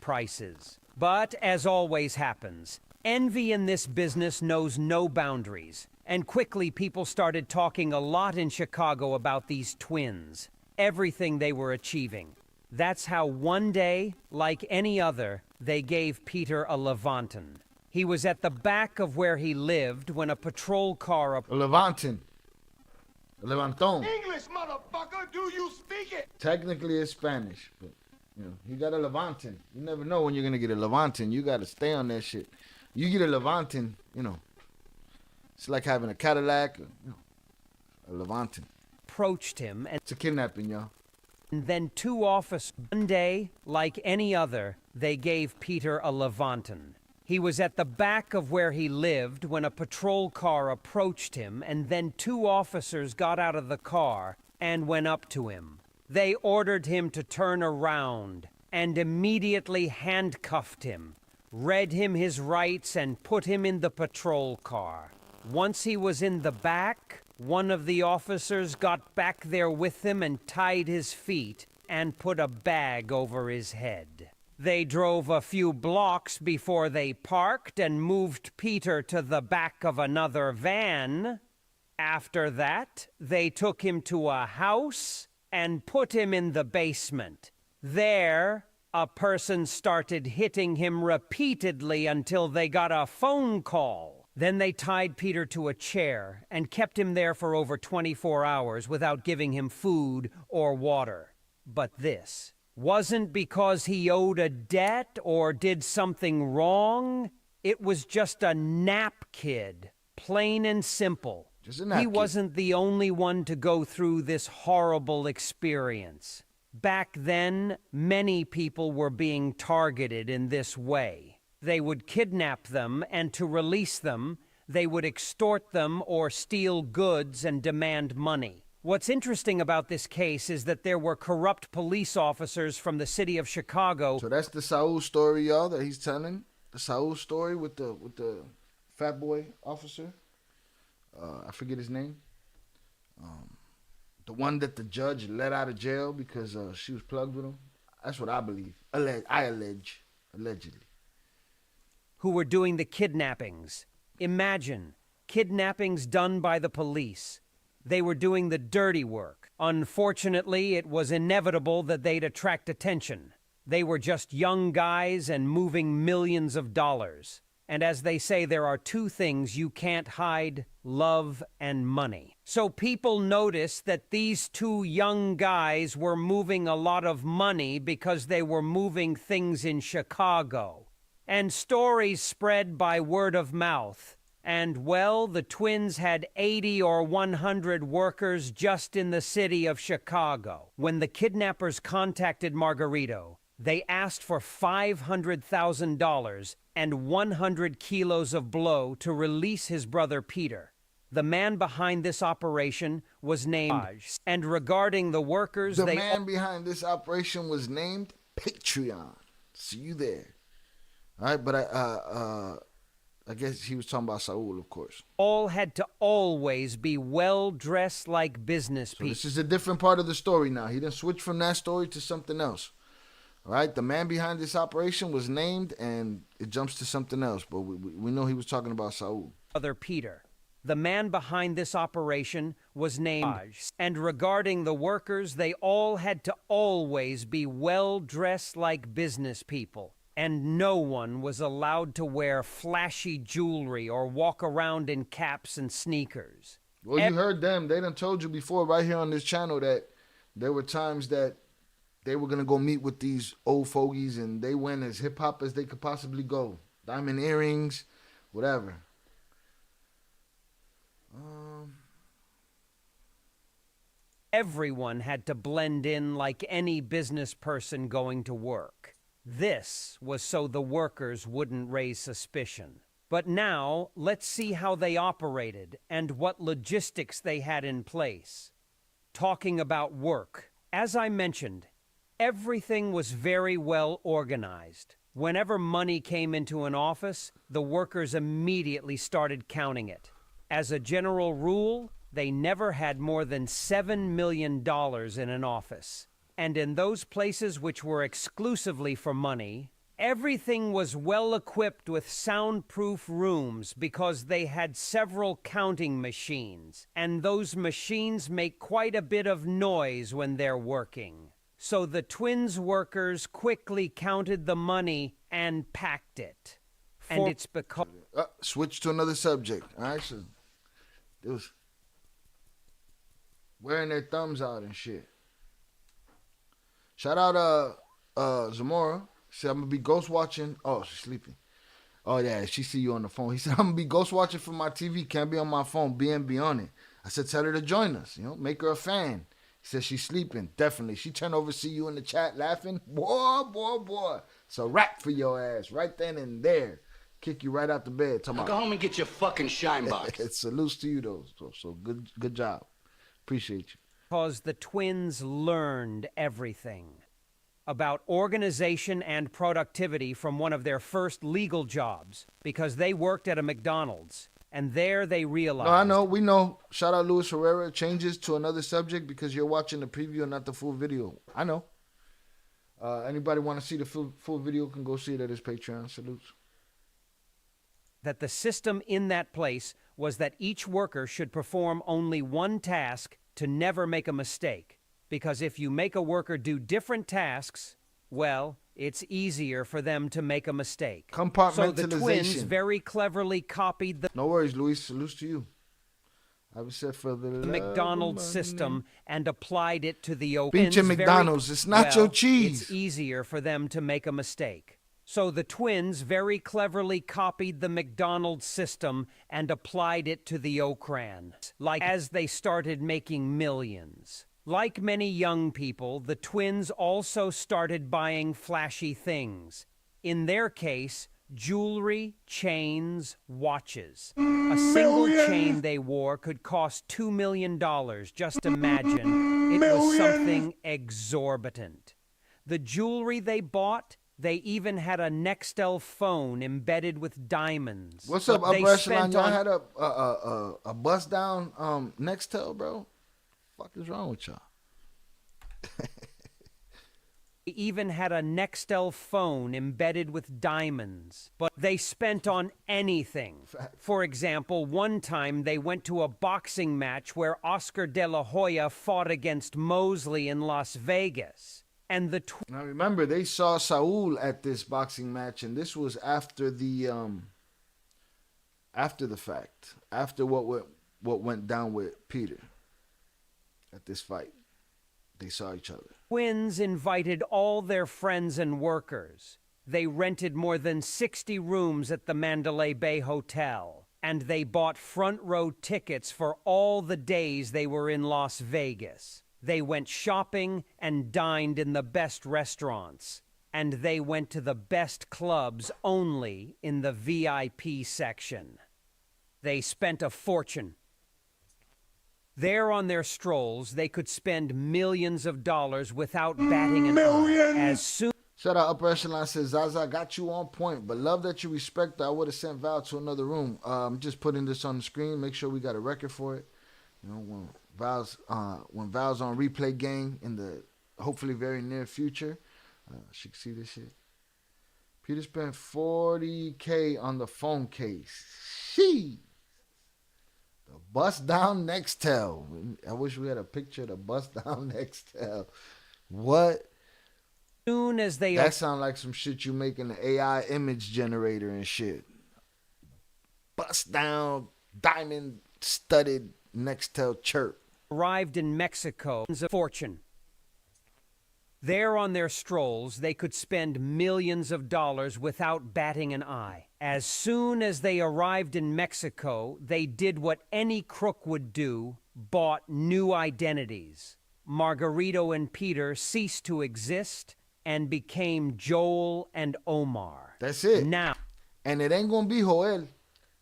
prices. But as always happens, envy in this business knows no boundaries. And quickly people started talking a lot in Chicago about these twins, everything they were achieving. That's how one day, like any other, they gave Peter a Levantin. He was at the back of where he lived when a patrol car... A Levantin. A Levanton. English, motherfucker, do you speak it? Technically it's Spanish, but you know, he got a Levantin. You never know when you're gonna get a Levantin. You gotta stay on that shit. You get a Levantin, you know, it's like having a Cadillac, or, you know, a Levantin. Approached him and... It's a kidnapping, y'all. And then 2 officers... One day, like any other, they gave Peter a Levantin. He was at the back of where he lived when a patrol car approached him, and then 2 officers got out of the car and went up to him. They ordered him to turn around and immediately handcuffed him, read him his rights, and put him in the patrol car. Once he was in the back, One of the officers got back there with him and tied his feet and put a bag over his head. They drove a few blocks before they parked and moved Peter to the back of another van. After that, they took him to a house and put him in the basement. There, a person started hitting him repeatedly until they got a phone call. Then they tied Peter to a chair and kept him there for over 24 hours without giving him food or water. But this wasn't because he owed a debt or did something wrong. It was just a nap kid, plain and simple. Just a nap He kid. wasn't the only one to go through this horrible experience. Back then, many people were being targeted in this way. They would kidnap them, and to release them, they would extort them or steal goods and demand money. What's interesting about this case is that there were corrupt police officers from the city of Chicago. So that's the Saul story, y'all, that he's telling. The Saul story with the fat boy officer. I forget his name. The one that the judge let out of jail because she was plugged with him. That's what I believe. Allegedly. Who were doing the kidnappings. Imagine, kidnappings done by the police. They were doing the dirty work. Unfortunately, it was inevitable that they'd attract attention. They were just young guys and moving millions of dollars. And as they say, there are two things you can't hide: love and money. So people noticed that these two young guys were moving a lot of money because they were moving things in Chicago. And stories spread by word of mouth. And, well, the twins had 80 or 100 workers just in the city of Chicago. When the kidnappers contacted Margarito, they asked for $500,000 and 100 kilos of blow to release his brother Peter. The man behind this operation was named, and regarding the workers, The man behind this operation was named Patreon. See you there. All right, but I guess he was talking about Saul, of course. all had to always be well-dressed like business So people. this is a different part of the story now. He didn't switch from that story to something else. All right, the man behind this operation was named, and it jumps to something else. But we know he was talking about Saul. Brother Peter. The man behind this operation was named, and regarding the workers, they all had to always be well-dressed like business people. And no one was allowed to wear flashy jewelry or walk around in caps and sneakers. Well, you heard them. They done told you before right here on this channel that there were times that they were going to go meet with these old fogies, and they went as hip-hop as they could possibly go. Diamond earrings, whatever. Everyone had to blend in like any business person going to work. This was so the workers wouldn't raise suspicion. But now, let's see how they operated and what logistics they had in place. Talking about work, as I mentioned, everything was very well organized. Whenever money came into an office, the workers immediately started counting it. As a general rule, they never had more than $7 million in an office. And in those places which were exclusively for money, everything was well equipped with soundproof rooms because they had several counting machines, and those machines make quite a bit of noise when they're working. So the twins' workers quickly counted the money and packed it. And it's because... Switch to another subject. All right, so it was wearing their thumbs out and shit. Shout out Zamora. She said, I'm going to be ghost watching. Oh, she's sleeping. Oh, yeah, she see you on the phone. He said, I'm going to be ghost watching from my TV. Can't be on my phone. BNB on it. I said, tell her to join us. Make her a fan. He said, she's sleeping. Definitely. She turned over, see you in the chat laughing. Boy. It's a wrap for your ass right then and there. Kick you right out the bed. Go home and get your fucking shine box. It salutes to you, though. So good job. Appreciate you. Because the twins learned everything about organization and productivity from one of their first legal jobs, because they worked at a McDonald's And there they realized... No, I know. We know. Shout out Luis Herrera. Changes to another subject because you're watching the preview and not the full video. I know. Anybody want to see the full video can go see it at his Patreon. Salutes. That the system in that place was that each worker should perform only one task to never make a mistake. Because if you make a worker do different tasks, well, it's easier for them to make a mistake. Compartmentalization. So the twins very cleverly copied the... No worries, Luis. Salutes to you. I was said for the McDonald's system and applied it to the Pinche McDonald's. It's nacho cheese. It's easier for them to make a mistake. So the twins very cleverly copied the McDonald's system and applied it to the Ocran. Like as they started making millions. Like many young people, the twins also started buying flashy things. In their case, jewelry, chains, watches. A single chain they wore could cost $2 million. Just imagine. It was something exorbitant. The jewelry they bought, they even had a Nextel phone embedded with diamonds. What's up, Upper Echelon? Y'all had a bust down Nextel, bro? What the fuck is wrong with y'all? They even had a Nextel phone embedded with diamonds, but they spent on anything. For example, one time they went to a boxing match where Oscar De La Hoya fought against Mosley in Las Vegas. And the now remember, they saw Saul at this boxing match, and this was after the fact, after what went down with Peter at this fight. They saw each other. Twins invited all their friends and workers. They rented more than 60 rooms at the Mandalay Bay Hotel, and they bought front row tickets for all the days they were in Las Vegas. They went shopping and dined in the best restaurants, and they went to the best clubs only in the VIP section. They spent a fortune. There on their strolls, they could spend millions of dollars without batting an eye. As soon... Shout out Upper Echelon says, Zaza, got you on point, but love that you respect. I would have sent Val to another room. I'm just putting this on the screen. Make sure we got a record for it. You know, when Val's on replay gang in the hopefully very near future, she can see this shit. Peter spent $40K on the phone case. She. The bust down Nextel. I wish we had a picture of the bust down Nextel. What? Soon as they... That sound like some shit you make in the AI image generator and shit. Bust down, diamond studded Nextel chirp. Arrived in Mexico, a fortune. There on their strolls, they could spend millions of dollars without batting an eye. As soon as they arrived in Mexico, they did what any crook would do, bought new identities. Margarito and Peter ceased to exist and became Joel and Omar. That's it. Now. And it ain't gonna be Joel.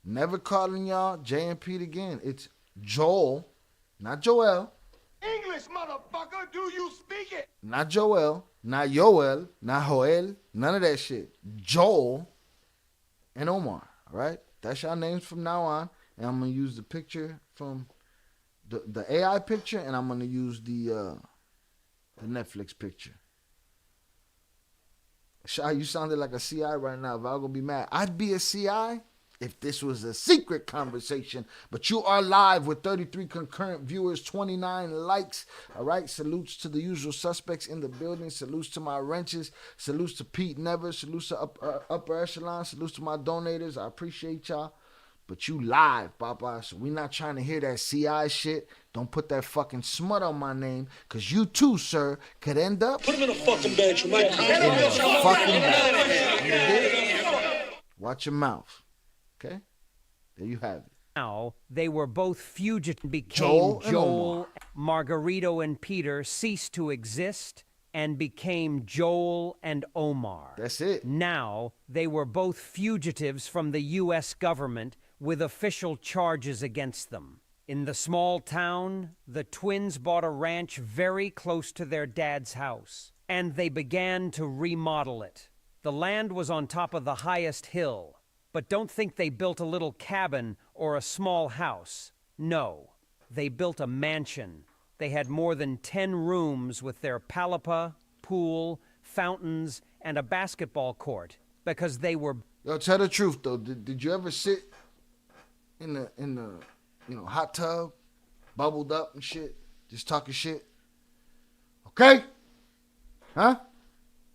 Never calling y'all J and Pete again. It's Joel, not Joel. English, motherfucker, do you speak it? Not Joel, not Yoel, not Joel, none of that shit. Joel and Omar, all right? That's y'all names from now on. And I'm going to use the picture from the AI picture, and I'm going to use the Netflix picture. Shy, you sounded like a CI right now. Val going to be mad. I'd be a CI if this was a secret conversation, but you are live with 33 concurrent viewers, 29 likes. All right, salutes to the usual suspects in the building. Salutes to my wrenches. Salutes to Pete Never. Salutes to upper Echelon. Salutes to my donators. I appreciate y'all. But you live, Papa. So we not trying to hear that CI shit. Don't put that fucking smut on my name, because you too, sir, could end up... Put him in a fucking bed, you might... Watch your mouth. Okay? There you have it. Now, they were both fugitives, became Joel. Margarito and Peter ceased to exist and became Joel and Omar. That's it. Now, they were both fugitives from the U.S. government with official charges against them. In the small town, the twins bought a ranch very close to their dad's house, and they began to remodel it. The land was on top of the highest hill, But don't think they built a little cabin or a small house. No, they built a mansion. They had more than 10 rooms with their palapa, pool, fountains, and a basketball court because they were... Yo, tell the truth though. Did you ever sit in the hot tub, bubbled up and shit, just talking shit? Okay? Huh?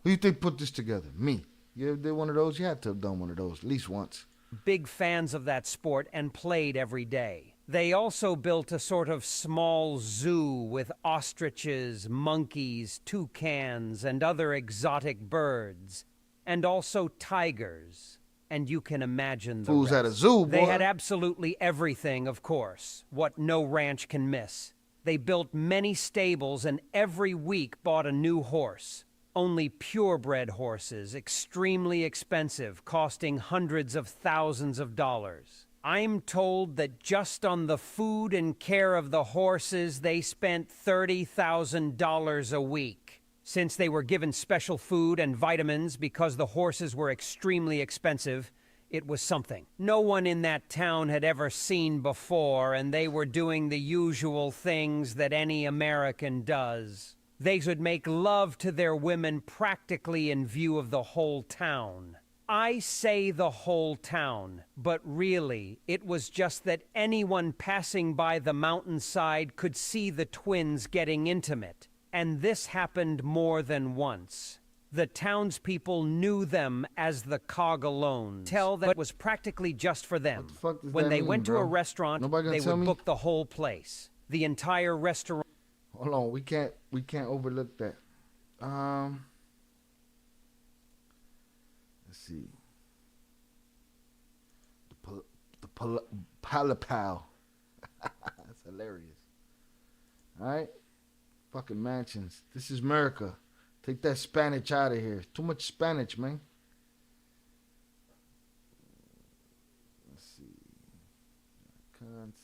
Who you think put this together? Me. You ever did one of those? You had to have done one of those at least once. big fans of that sport and played every day. They also built a sort of small zoo with ostriches, monkeys, toucans, and other exotic birds, and also tigers. And you can imagine the Fools rest. at a zoo, boy. They had absolutely everything, of course, what no ranch can miss. They built many stables and every week bought a new horse. Only purebred horses, extremely expensive, costing hundreds of thousands of dollars. I'm told that just on the food and care of the horses, they spent $30,000 a week. Since they were given special food and vitamins because the horses were extremely expensive, it was something no one in that town had ever seen before, and they were doing the usual things that any American does. They would make love to their women practically in view of the whole town. I say the whole town, but really, it was just that anyone passing by the mountainside could see the twins getting intimate. And this happened more than once. The townspeople knew them as the Cogalones. Tell that it was practically just for them. What the fuck does When that they mean, went to bro? a restaurant, Nobody gonna they tell would me? book the whole place. The entire restaurant. Hold on, we can't overlook that. Let's see. The Palapal. That's hilarious. All right, fucking mansions. This is America. Take that Spanish out of here. Too much Spanish, man. Let's see. Cons.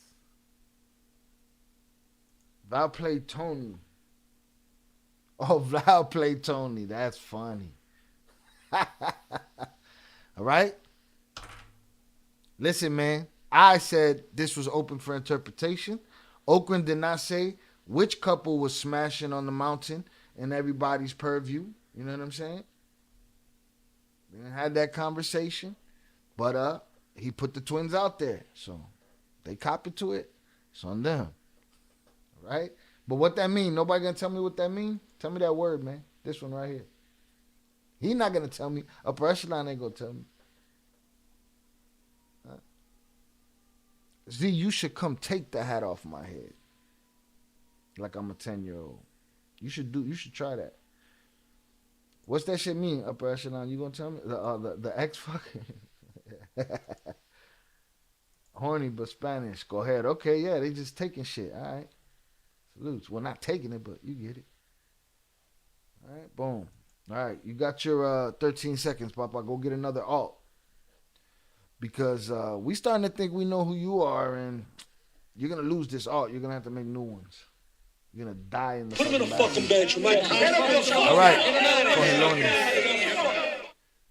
Val played Tony. Oh, Val played Tony. That's funny. All right? Listen, man. I said this was open for interpretation. Ocran did not say which couple was smashing on the mountain in everybody's purview. You know what I'm saying? We didn't have that conversation. But he put the twins out there. So they copied to it. It's on them. Right? But what that mean? Nobody gonna tell me what that mean? Tell me that word, man. This one right here. He not gonna tell me. Upper echelon ain't gonna tell me. Z, you should come take the hat off my head. Like I'm a 10-year-old. You should try that. What's that shit mean, upper echelon? You gonna tell me? The X fucking horny but Spanish. Go ahead. Okay, yeah, they just taking shit. All right. Salutes. Well, not taking it, but you get it. All right, boom. All right, you got your 13 seconds, Papa. Go get another alt. Because we starting to think we know who you are, and you're going to lose this alt. You're going to have to make new ones. You're going to die in the Put him in the fucking bathroom. bench, you might. All right.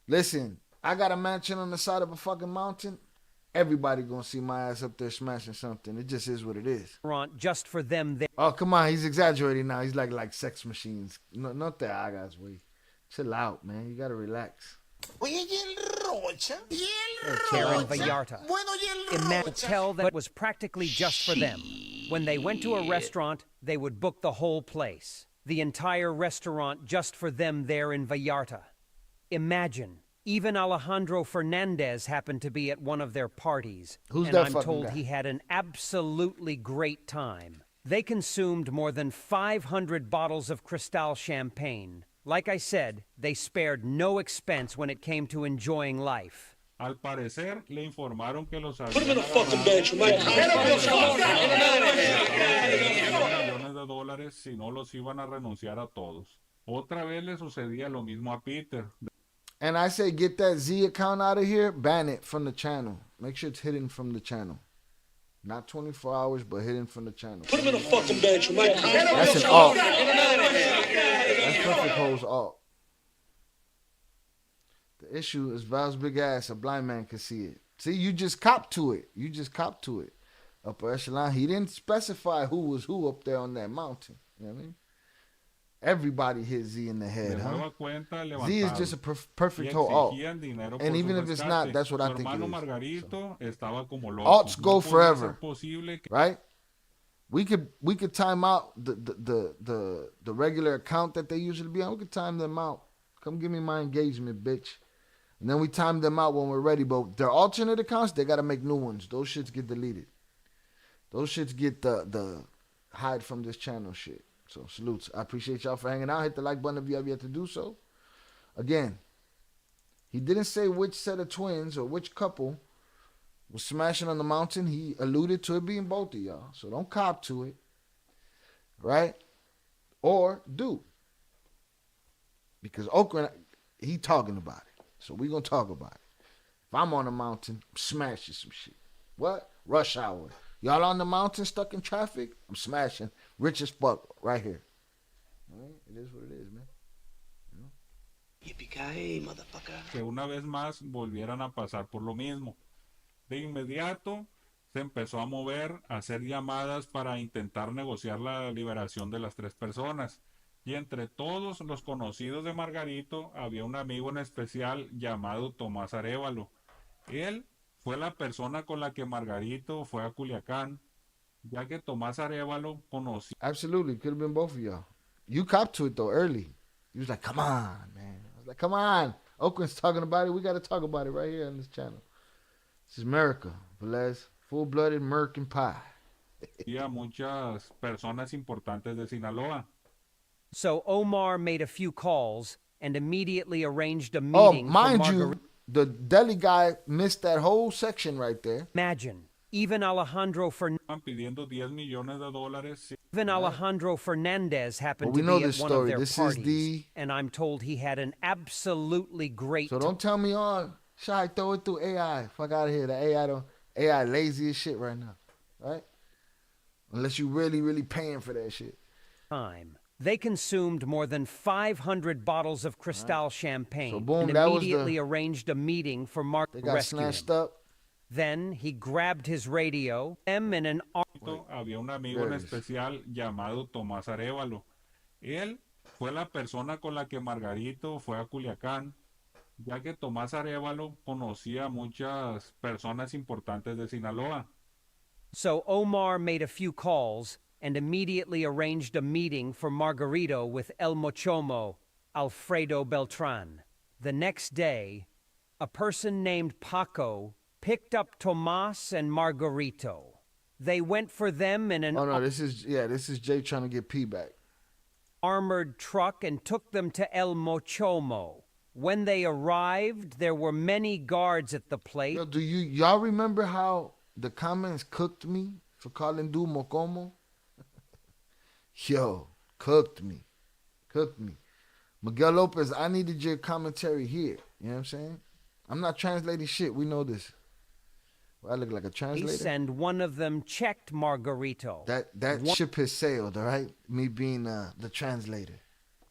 Listen, I got a mansion on the side of a fucking mountain. Everybody going to see my ass up there smashing something. It just is what it is. Just for them there. Oh, come on. He's exaggerating now. He's like sex machines. No, not that I got way. Chill out, man. You got to relax. Oye, y el Rocha. Y el There in Rocha. Vallarta. Bueno, y el Imagine Rocha. tell that it was practically just for them. When they went to a restaurant, they would book the whole place. The entire restaurant just for them there in Vallarta. Imagine, even Alejandro Fernandez happened to be at one of their parties. Who's and that I'm fucking told guy? he had an absolutely great time. They consumed more than 500 bottles of Cristal champagne. Like I said, they spared no expense when it came to enjoying life. Al parecer, le informaron que los Put him in habían the fucking agarrado bench, you might. millones de dólares si no los iban a renunciar a todos. Otra vez le sucedía lo mismo a Peter. And I say get that Z account out of here. Ban it from the channel. Make sure it's hidden from the channel. Not 24 hours, but hidden from the channel. Put him in the fucking bench, you might. That's an alt. That's perfect hoes alt. The issue is Val's big ass. A blind man can see it. See, you just copped to it. Upper echelon. He didn't specify who was who up there on that mountain. You know what I mean? Everybody hit Z in the head, De huh? nueva cuenta, Z is just a levantados. perfect Y whole alt. exigían dinero por And su even if it's not, rescate. that's what I Su think it hermano is. Margarito estaba como loco. Alts go No podía forever. ser posible que Right? We could time out the regular account that they usually be on. We could time them out. Come give me my engagement, bitch. And then we time them out when we're ready. But their alternate accounts, they gotta make new ones. Those shits get deleted. Those shits get the hide from this channel shit. So salutes. I appreciate y'all for hanging out. Hit the like button if you have yet to do so. Again, he didn't say which set of twins or which couple was smashing on the mountain. He alluded to it being both of y'all. So don't cop to it. Right? Or do. Because Ocran, he talking about it. So we gonna talk about it. If I'm on the mountain, I'm smashing some shit. What? Rush hour. Y'all on the mountain stuck in traffic? I'm smashing. Rich as fuck right here. All right? It is what it is, man. Yippee-ki-yay, motherfucker. que una vez más volvieran a pasar por lo mismo. De inmediato se empezó a mover, a hacer llamadas para intentar negociar la liberación de las 3 personas. Y entre todos los conocidos de Margarito había un amigo en especial llamado Tomás Arévalo. Él fue la persona con la que Margarito fue a Culiacán, ya que Tomás Arévalo conocía Absolutely. Could have been both of y'all. You copped to it, though, early. You was like, come on, man. I was like, come on. Oakland's talking about it. We got to talk about it right here on this channel. This is America, Flores. Full-blooded American pie. a muchas personas importantes de Sinaloa. So Omar made a few calls and immediately arranged a Oh, meeting for mind Margarito. you, the deli guy missed that whole section right there. Imagine, even Alejandro Estaban pidiendo $10 millones. Fernandez happened Well, we to know be at this one story. of their This is parties, the- and I'm told he had an absolutely great So don't tell me on. Shy, throw it through AI. Fuck out of here. The AI lazy as shit right now. Right? Unless you really paying for that shit. time. They consumed more than 500 bottles of Cristal champagne So boom, and that was immediately arranged a meeting for Mark They to got rescue him. snatched up. Then he grabbed his radio, them in an Había un amigo en There it is. especial llamado Tomás Arévalo. Él fue la persona con la que Margarito fue a Culiacán, ya que Tomás Arévalo conocía a muchas personas importantes de Sinaloa. So Omar made a few calls and immediately arranged a meeting for Margarito with El Mochomo, Alfredo Beltran. The next day, a person named Paco picked up Tomas and Margarito. They went for them in an Oh no, this is Jay trying to get P back. armored truck and took them to El Mochomo. When they arrived, there were many guards at the place. Yo, y'all remember how the comments cooked me for calling dude Mocomo? Yo, cooked me. Miguel Lopez, I needed your commentary here. You know what I'm saying? I'm not translating shit. We know this. Well, I look like a translator. And one of them checked Margarito. That ship has sailed, all right? Me being the translator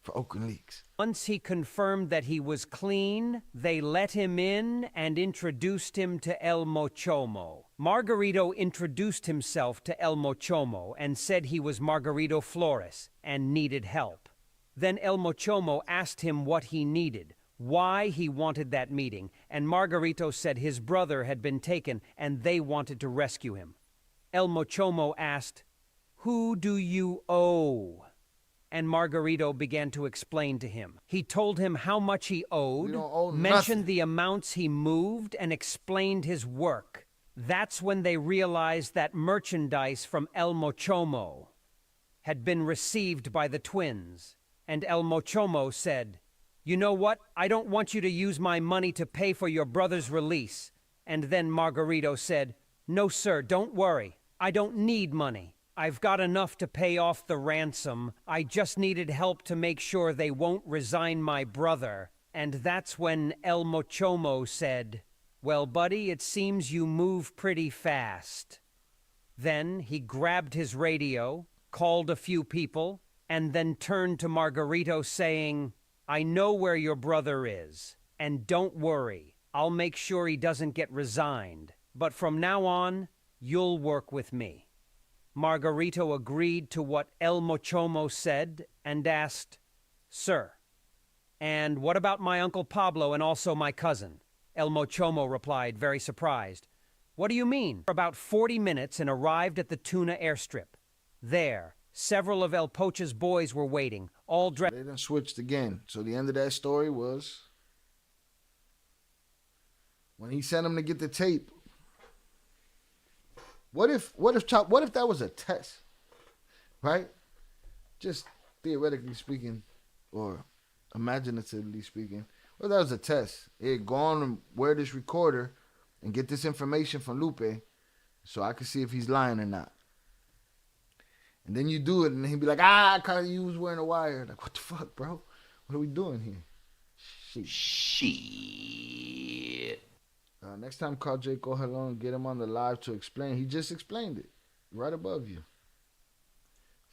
for Oakland Leaks. Once he confirmed that he was clean, they let him in and introduced him to El Mochomo. Margarito introduced himself to El Mochomo and said he was Margarito Flores and needed help. Then El Mochomo asked him what he needed, why he wanted that meeting, and Margarito said his brother had been taken and they wanted to rescue him. El Mochomo asked, "Who do you owe?" And Margarito began to explain to him. He told him how much he owed, We don't owe mentioned nothing. the amounts he moved, and explained his work. That's when they realized that merchandise from El Mochomo had been received by the twins. And El Mochomo said, "You know what? I don't want you to use my money to pay for your brother's release." And then Margarito said, "No, sir, don't worry. I don't need money. I've got enough to pay off the ransom. I just needed help to make sure they won't resign my brother." And that's when El Mochomo said, "Well, buddy, it seems you move pretty fast." Then he grabbed his radio, called a few people, and then turned to Margarito saying, "I know where your brother is. And don't worry, I'll make sure he doesn't get resigned. But from now on, you'll work with me. Margarito agreed to what El Mochomo said and asked, Sir, and what about my Uncle Pablo and also my cousin? El Mochomo replied, very surprised. What do you mean? For about 40 minutes and arrived at the Tuna airstrip. There, several of El Pocha's boys were waiting, all dressed. They done switched again. So the end of that story was when he sent him to get the tape. What if that was a test, right? Just theoretically speaking, or imaginatively speaking, what if that was a test? Hey, go on and wear this recorder and get this information from Lupe so I can see if he's lying or not. And then you do it, and he'd be like, cause you was wearing a wire. Like, what the fuck, bro? What are we doing here? Shit. Next time, call Jake Ojalon and get him on the live to explain. He just explained it right above you.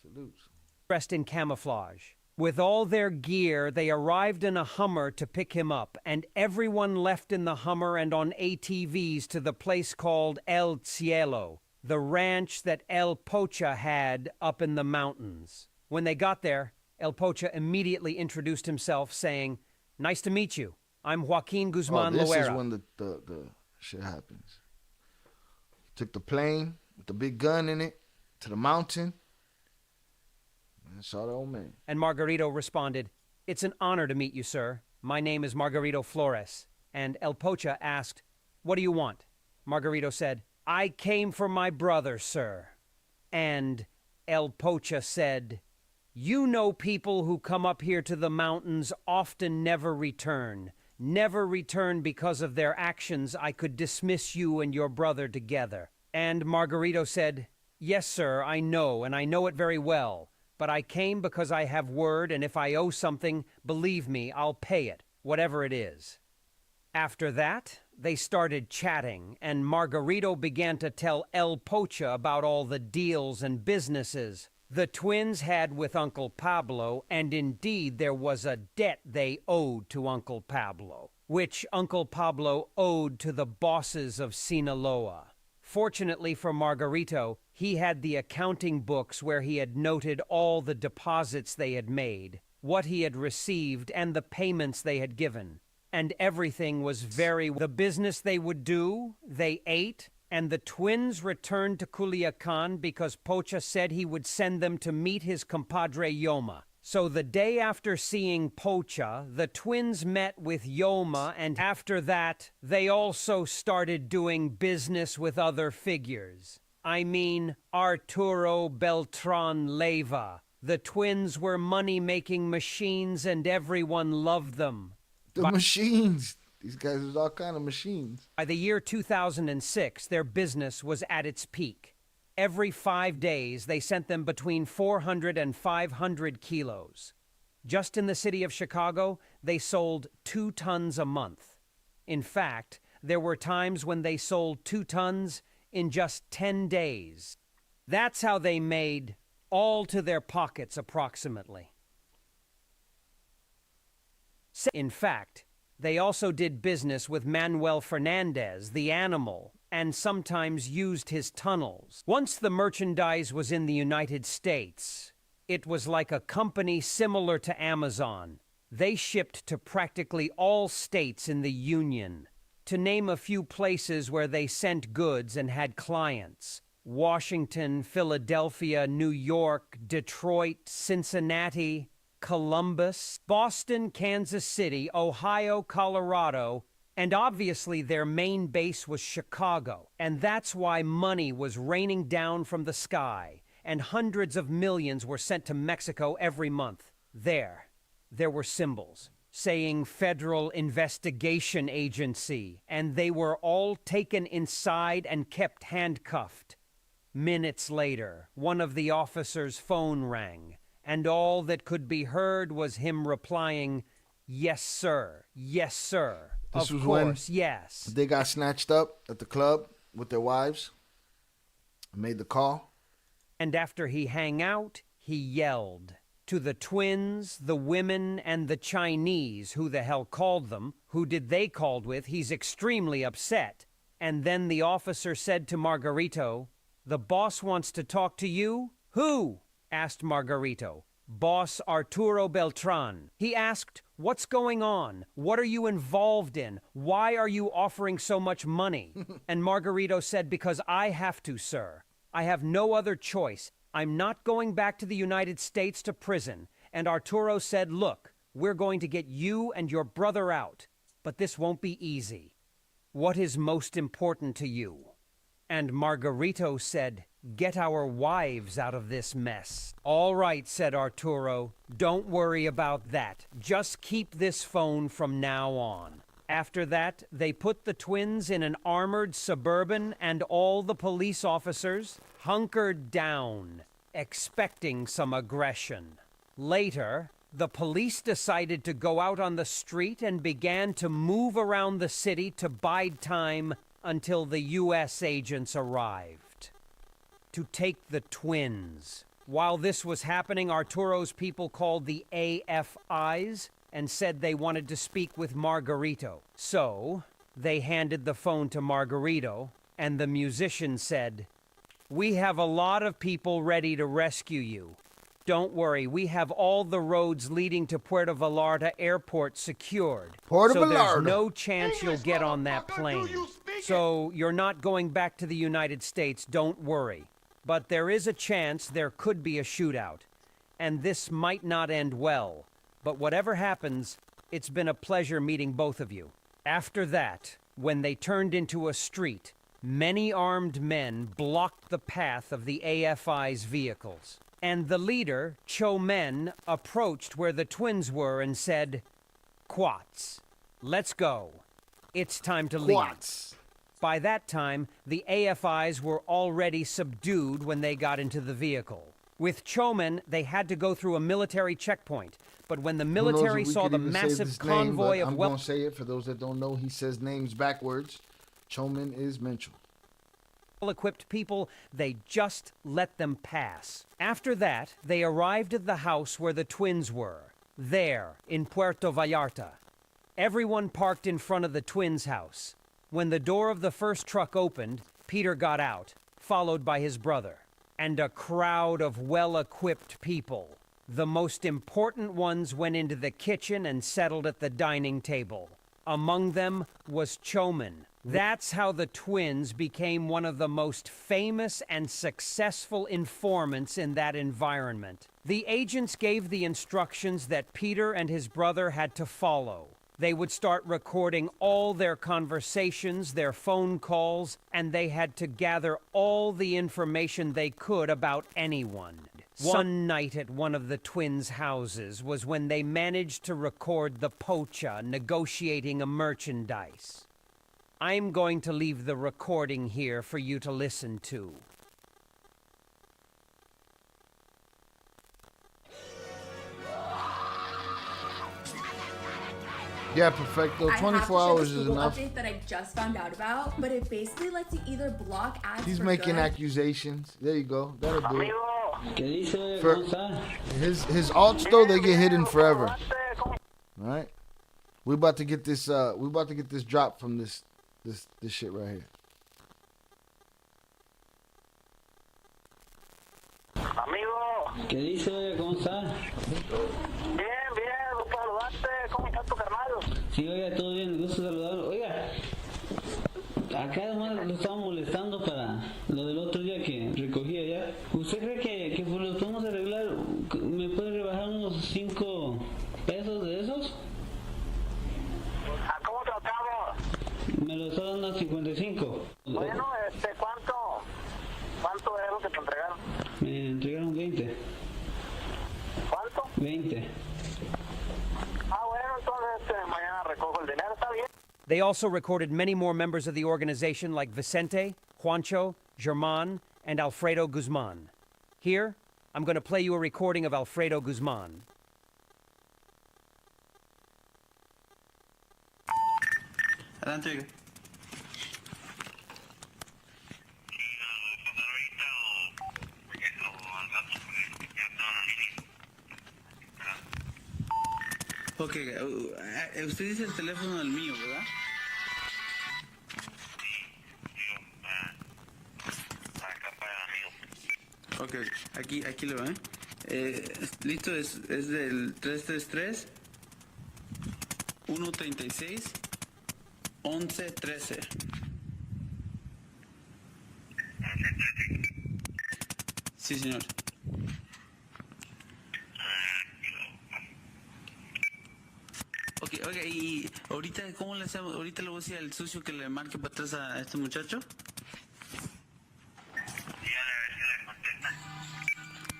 Salutes. Dressed in camouflage. With all their gear, they arrived in a Hummer to pick him up, and everyone left in the Hummer and on ATVs to the place called El Cielo, the ranch that El Pocha had up in the mountains. When they got there, El Pocha immediately introduced himself, saying, Nice to meet you. I'm Joaquin Guzman This Loera. is when the shit happens. Took the plane with the big gun in it to the mountain and saw the old man. And Margarito responded, It's an honor to meet you, sir. My name is Margarito Flores. And El Pocha asked, What do you want? Margarito said, I came for my brother, sir. And El Pocha said, You know people who come up here to the mountains often never return. Never return because of their actions. I could dismiss you and your brother together. And Margarito said, Yes, sir, I know, and I know it very well. But I came because I have word, and if I owe something, believe me, I'll pay it, whatever it is. After that, they started chatting, and Margarito began to tell El Pocha about all the deals and businesses the twins had with Uncle Pablo, and indeed there was a debt they owed to Uncle Pablo, which Uncle Pablo owed to the bosses of Sinaloa. Fortunately for Margarito, he had the accounting books where he had noted all the deposits they had made, what he had received, and the payments they had given. And everything was the business they would do, they ate, and the twins returned to Culiacan because Pocha said he would send them to meet his compadre Yoma. So the day after seeing Pocha, the twins met with Yoma, and after that, they also started doing business with other figures. I mean, Arturo Beltran Leyva. The twins were money-making machines, and everyone loved them. The machines. These guys was all kind of machines. By the year 2006, their business was at its peak. Every 5 days, they sent them between 400 and 500 kilos. Just in the city of Chicago, they sold 2 tons a month. In fact, there were times when they sold 2 tons in just 10 days. That's how they made all to their pockets, approximately. In fact, they also did business with Manuel Fernandez, the animal, and sometimes used his tunnels. Once the merchandise was in the United States, it was like a company similar to Amazon. They shipped to practically all states in the Union. To name a few places where they sent goods and had clients: Washington, Philadelphia, New York, Detroit, Cincinnati, Columbus, Boston, Kansas City, Ohio, Colorado, and obviously their main base was Chicago. And that's why money was raining down from the sky, and hundreds of millions were sent to Mexico every month. There were symbols saying Federal Investigation Agency, and they were all taken inside and kept handcuffed. Minutes later, one of the officers' phone rang, and all that could be heard was him replying, "Yes, sir. Yes, sir. This of was course, when yes." they got snatched up at the club with their wives. Made the call. And after he hung out, he yelled to the twins, the women, and the Chinese, who the hell called them, who did they called with, he's extremely upset. And then the officer said to Margarito, "The boss wants to talk to you?" "Who?" asked Margarito. "Boss Arturo Beltran." He asked, "What's going on? What are you involved in? Why are you offering so much money?" And Margarito said, "Because I have to, sir. I have no other choice. I'm not going back to the United States to prison." And Arturo said, "Look, we're going to get you and your brother out, but this won't be easy. What is most important to you?" And Margarito said, "Get our wives out of this mess." "All right," said Arturo. "Don't worry about that. Just keep this phone from now on." After that, they put the twins in an armored Suburban, and all the police officers hunkered down, expecting some aggression. Later, the police decided to go out on the street and began to move around the city to bide time until the U.S. agents arrived to take the twins. While this was happening, Arturo's people called the AFIs and said they wanted to speak with Margarito. So they handed the phone to Margarito, and the musician said, "We have a lot of people ready to rescue you. Don't worry, we have all the roads leading to Puerto Vallarta Airport secured. Puerto so there's Vallarta. no chance you'll get on that plane. So you're not going back to the United States, don't worry. But there is a chance there could be a shootout. And this might not end well. But whatever happens, it's been a pleasure meeting both of you." After that, when they turned into a street, many armed men blocked the path of the AFI's vehicles. And the leader, Cho Men, approached where the twins were and said, "Quats, let's go. It's time to leave." Quats. By that time, the AFIs were already subdued when they got into the vehicle. With Chomen, they had to go through a military checkpoint. But when the Who knows if military we saw could the even say massive this name, convoy but of I'm going to say it for those that don't know. He says names backwards. Choman is Menchel. well-equipped people, they just let them pass. After that, they arrived at the house where the twins were, there in Puerto Vallarta. Everyone parked in front of the twins' house. When the door of the first truck opened, Peter got out, followed by his brother, and a crowd of well-equipped people. The most important ones went into the kitchen and settled at the dining table. Among them was Choman. That's how the twins became one of the most famous and successful informants in that environment. The agents gave the instructions that Peter and his brother had to follow. They would start recording all their conversations, their phone calls, and they had to gather all the information they could about anyone. One night at one of the twins' houses was when they managed to record the pocha negotiating a merchandise. I'm going to leave the recording here for you to listen to. Yeah, perfecto. 24 hours is enough. Update that I just found out about, but it basically lets you either block ads. He's for making good. accusations. There you go. That'll do it. ¿Qué dice? For ¿Cómo está? his alts though, they get hidden forever. All right. We about to get this. We about to get this drop from this shit right here. Amigo. ¿Qué dice? ¿Cómo está? Bien, gusto saludarte. ¿Cómo está tu carnal? Sí, oiga, todo bien, gusto saludarlo. Oiga, acá además lo estaba molestando para lo del otro día que recogí allá. ¿Usted cree que pues lo podemos arreglar? ¿Me puede rebajar unos 5 pesos de esos? ¿A cómo tratamos? Me lo está dando a 55. Bueno, ¿cuánto es lo que te entregaron? Me entregaron 20. ¿Cuánto? 20. Ah, bueno, entonces mañana recojo el dinero, ¿está bien? They also recorded many more members of the organization like Vicente, Juancho, German, and Alfredo Guzman. Here, I'm going to play you a recording of Alfredo Guzman. Adelante. Ok, usted dice el teléfono del mío, ¿verdad? Ok, aquí lo ven. Listo, es del 333 136 1113. Sí, señor. Ok, y ahorita, ¿cómo le hacemos? Ahorita le voy a decir al sucio que le marque para atrás a este muchacho.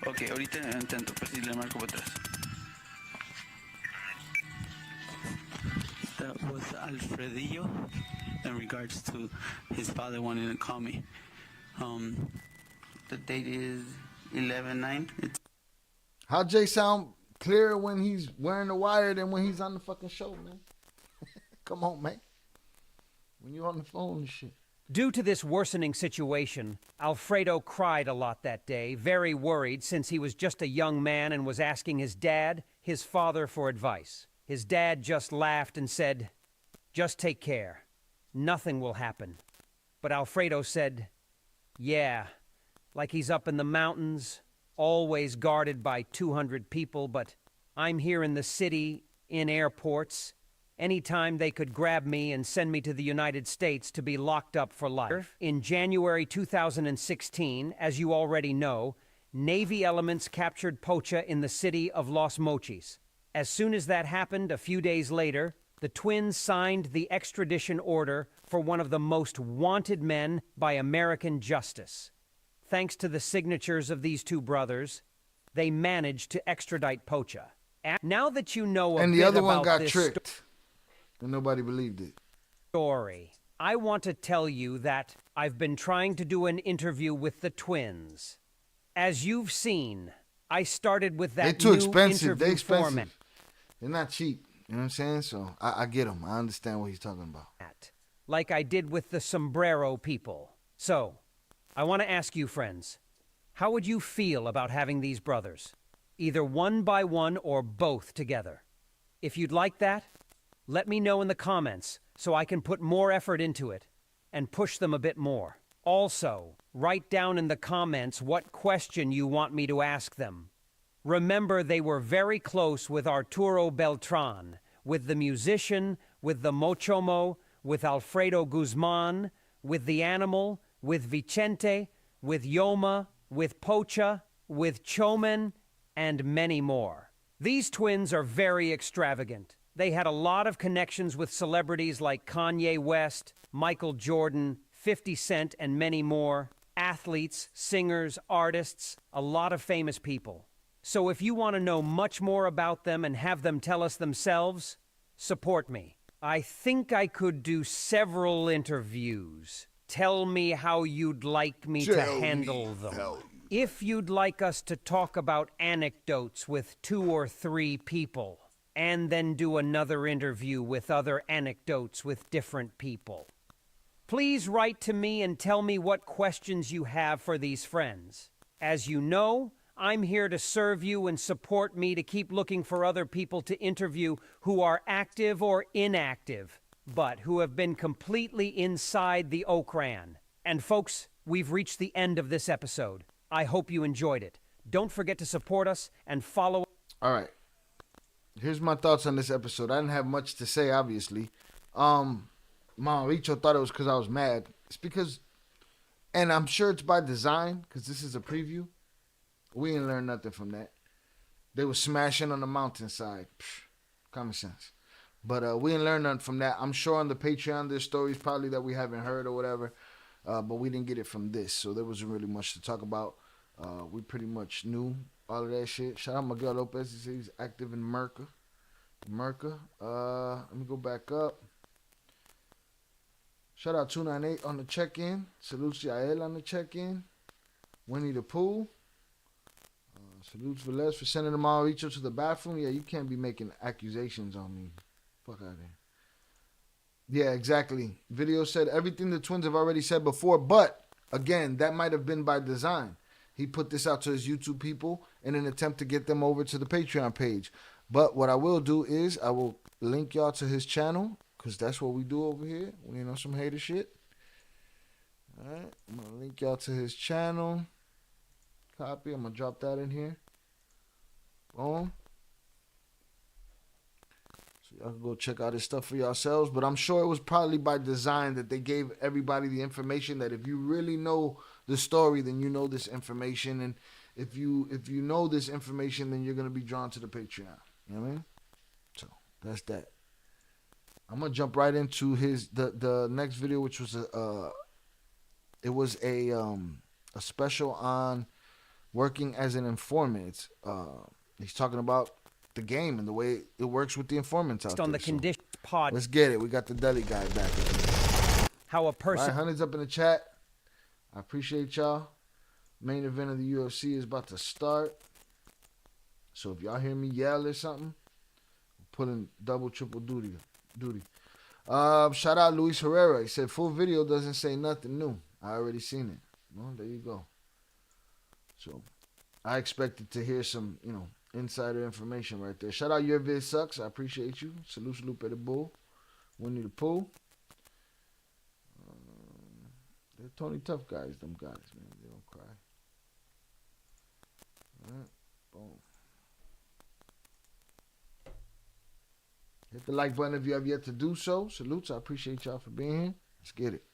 Ok, ahorita intento, pues si le marco para atrás. That was Alfredillo in regards to his father wanting to call me. The date is 11/9. How Jay sound clearer when he's wearing the wire than when he's on the fucking show, man? Come on, man. When you're on the phone and shit. Due to this worsening situation, Alfredo cried a lot that day, very worried since he was just a young man and was asking his dad, his father, for advice. His dad just laughed and said, "Just take care. Nothing will happen." But Alfredo said, "Yeah, like he's up in the mountains, always guarded by 200 people, but I'm here in the city, in airports. Anytime they could grab me and send me to the United States to be locked up for life." In January 2016, as you already know, Navy elements captured Pocha in the city of Los Mochis. As soon as that happened, a few days later, the twins signed the extradition order for one of the most wanted men by American justice. Thanks to the signatures of these two brothers, they managed to extradite Pocha. Now that you know a And the bit other one about got this tricked. And nobody believed it. story, I want to tell you that I've been trying to do an interview with the twins. As you've seen, I started with They're that too new expensive. interview They're expensive. format. They're not cheap. You know what I'm saying? So I get him. I understand what he's talking about. Like I did with the sombrero people. So, I want to ask you, friends, how would you feel about having these brothers? Either one by one or both together. If you'd like that, let me know in the comments so I can put more effort into it and push them a bit more. Also, write down in the comments what question you want me to ask them. Remember, they were very close with Arturo Beltran, with the musician, with the Mochomo, with Alfredo Guzman, with the animal, with Vicente, with Yoma, with Pocha, with Chomen, and many more. These twins are very extravagant. They had a lot of connections with celebrities like Kanye West, Michael Jordan, 50 Cent, and many more. Athletes, singers, artists, a lot of famous people. So if you want to know much more about them and have them tell us themselves, support me. I think I could do several interviews. Tell me how you'd like me to handle them. If you'd like us to talk about anecdotes with 2 or 3 people, and then do another interview with other anecdotes with different people, please write to me and tell me what questions you have for these friends. As you know, I'm here to serve you and support me to keep looking for other people to interview who are active or inactive, but who have been completely inside the Ocran. And folks, we've reached the end of this episode. I hope you enjoyed it. Don't forget to support us and follow. All right. Here's my thoughts on this episode. I didn't have much to say, obviously. Mauricio thought it was because I was mad. It's because, and I'm sure it's by design, because this is a preview. We didn't learn nothing from that. They were smashing on the mountainside. Common sense. But we didn't learn nothing from that. I'm sure on the Patreon there's stories probably that we haven't heard or whatever. But we didn't get it from this. So there wasn't really much to talk about. We pretty much knew all of that shit. Shout out Miguel Lopez. He says he's active in Merca. Let me go back up. Shout out 298 on the check-in. Salutes Yael on the check-in. Winnie the Pooh. Salutes Velez for sending them all each other to the bathroom. Yeah, you can't be making accusations on me. Fuck out of there. Yeah, exactly. Video said everything the twins have already said before, but again, that might have been by design. He put this out to his YouTube people in an attempt to get them over to the Patreon page. But what I will do is I will link y'all to his channel, because that's what we do over here. We ain't on some hater shit. All right, I'm going to link y'all to his channel. Copy. I'm going to drop that in here. Boom. So y'all can go check out his stuff for yourselves. But I'm sure it was probably by design that they gave everybody the information that if you really know the story, then you know this information. And if you know this information, then you're going to be drawn to the Patreon. You know what I mean? So that's that. I'm going to jump right into the next video, which was a special on working as an informant. He's talking about the game and the way it works with the informants out there. On the condition pod. Let's get it. We got the deli guy back. How a person. All right, hundreds up in the chat. I appreciate y'all. Main event of the UFC is about to start. So if y'all hear me yell or something, I'm putting double, triple duty. Shout out Luis Herrera. He said full video doesn't say nothing new. I already seen it. Well, there you go. So I expected to hear some, insider information right there. Shout out Your Vid Sucks. I appreciate you. Salute Lupe the Bull. Winnie the Pooh. They're Tony Tough guys, them guys, man. They don't cry. All right. Boom. Hit the like button if you have yet to do so. Salutes. I appreciate y'all for being here. Let's get it.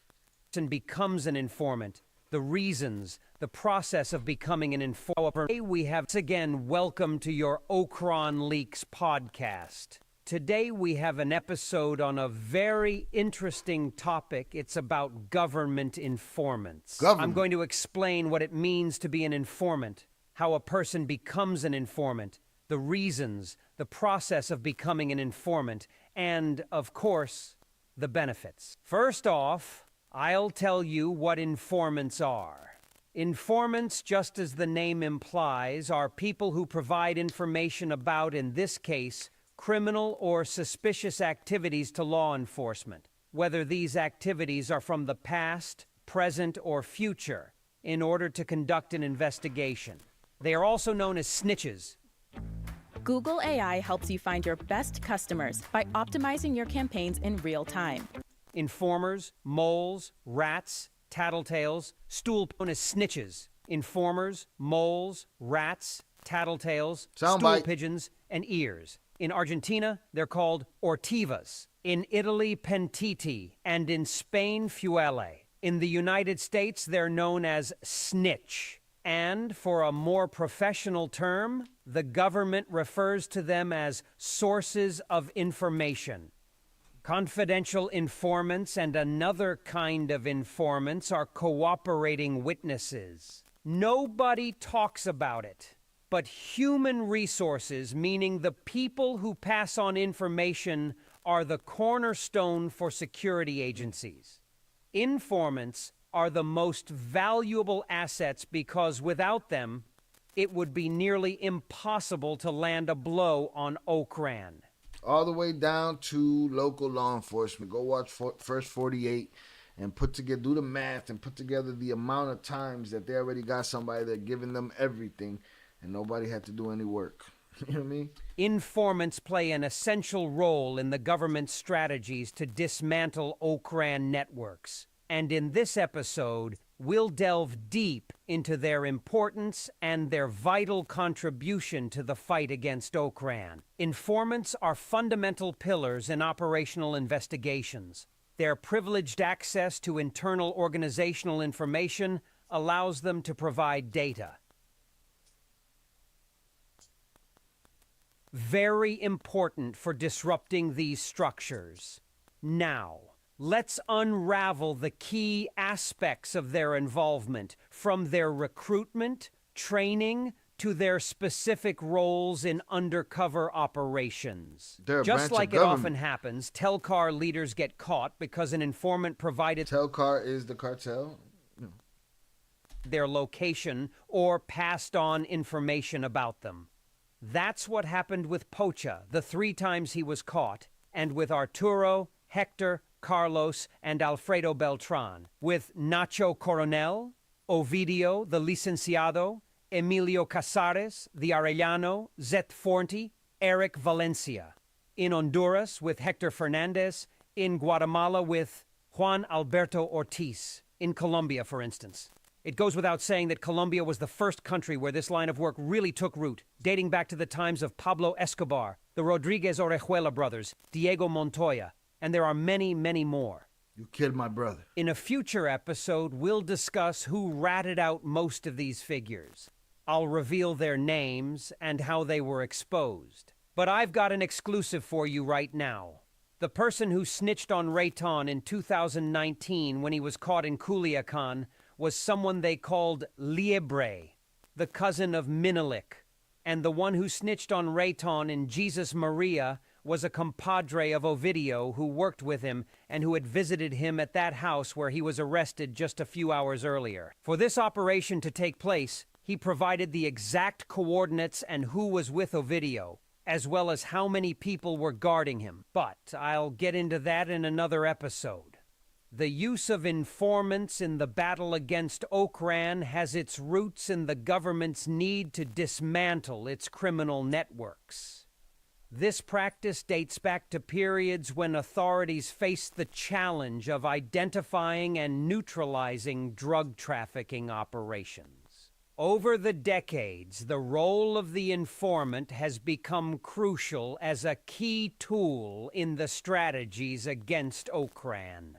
And becomes an informant. The reasons, the process of becoming an informant. Today we have, once again, welcome to your Ocran Leaks podcast. Today we have an episode on a very interesting topic. It's about government informants. I'm going to explain what it means to be an informant, how a person becomes an informant, the reasons, the process of becoming an informant, and, of course, the benefits. First off, I'll tell you what informants are. Informants, just as the name implies, are people who provide information about, in this case, criminal or suspicious activities to law enforcement, whether these activities are from the past, present, or future, in order to conduct an investigation. They are also known as snitches. Google AI helps you find your best customers by optimizing your campaigns in real time. Informers, moles, rats, tattletales, stool known as snitches. Informers, moles, rats, tattletales, stool pigeons, and ears. In Argentina, they're called ortivas. In Italy, pentiti. And in Spain, fuele. In the United States, they're known as snitch. And for a more professional term, the government refers to them as sources of information. Confidential informants and another kind of informants are cooperating witnesses. Nobody talks about it, but human resources, meaning the people who pass on information, are the cornerstone for security agencies. Informants are the most valuable assets because without them, it would be nearly impossible to land a blow on Ocran. All the way down to local law enforcement. Go watch First 48 and do the math and put together the amount of times that they already got somebody that giving them everything and nobody had to do any work. You know what I mean? Informants play an essential role in the government's strategies to dismantle Ocran networks. And in this episode, we'll delve deep into their importance and their vital contribution to the fight against Ocran. Informants are fundamental pillars in operational investigations. Their privileged access to internal organizational information allows them to provide data. Very important for disrupting these structures. Now, let's unravel the key aspects of their involvement, from their recruitment, training, to their specific roles in undercover operations. Just like it often happens, Telcar leaders get caught because an informant provided Telcar is the cartel. Their location or passed on information about them. That's what happened with Pocha the 3 times he was caught, and with Arturo, Hector, Carlos, and Alfredo Beltran, with Nacho Coronel, Ovidio, the Licenciado, Emilio Casares, the Arellano, Zet Forti, Eric Valencia. In Honduras with Hector Fernandez. In Guatemala with Juan Alberto Ortiz. In Colombia, for instance. It goes without saying that Colombia was the first country where this line of work really took root, dating back to the times of Pablo Escobar, the Rodriguez Orejuela brothers, Diego Montoya, and there are many, many more. You killed my brother. In a future episode, we'll discuss who ratted out most of these figures. I'll reveal their names and how they were exposed. But I've got an exclusive for you right now. The person who snitched on Rayton in 2019 when he was caught in Culiacan was someone they called Liebre, the cousin of Minelik. And the one who snitched on Rayton in Jesus Maria was a compadre of Ovidio who worked with him and who had visited him at that house where he was arrested just a few hours earlier. For this operation to take place, he provided the exact coordinates and who was with Ovidio, as well as how many people were guarding him. But I'll get into that in another episode. The use of informants in the battle against Ocran has its roots in the government's need to dismantle its criminal networks. This practice dates back to periods when authorities faced the challenge of identifying and neutralizing drug trafficking operations. Over the decades, the role of the informant has become crucial as a key tool in the strategies against Ocran.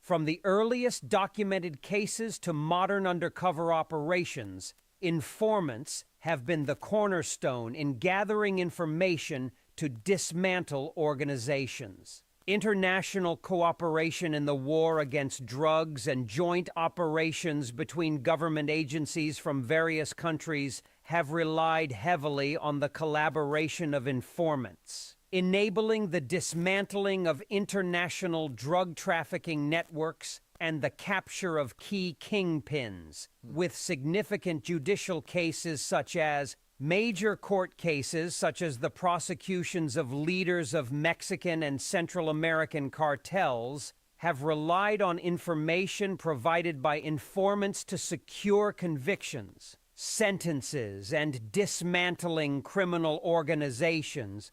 From the earliest documented cases to modern undercover operations, informants have been the cornerstone in gathering information to dismantle organizations. International cooperation in the war against drugs and joint operations between government agencies from various countries have relied heavily on the collaboration of informants, enabling the dismantling of international drug trafficking networks and the capture of key kingpins, with significant judicial cases such as major court cases such as the prosecutions of leaders of Mexican and Central American cartels have relied on information provided by informants to secure convictions, sentences, and dismantling criminal organizations.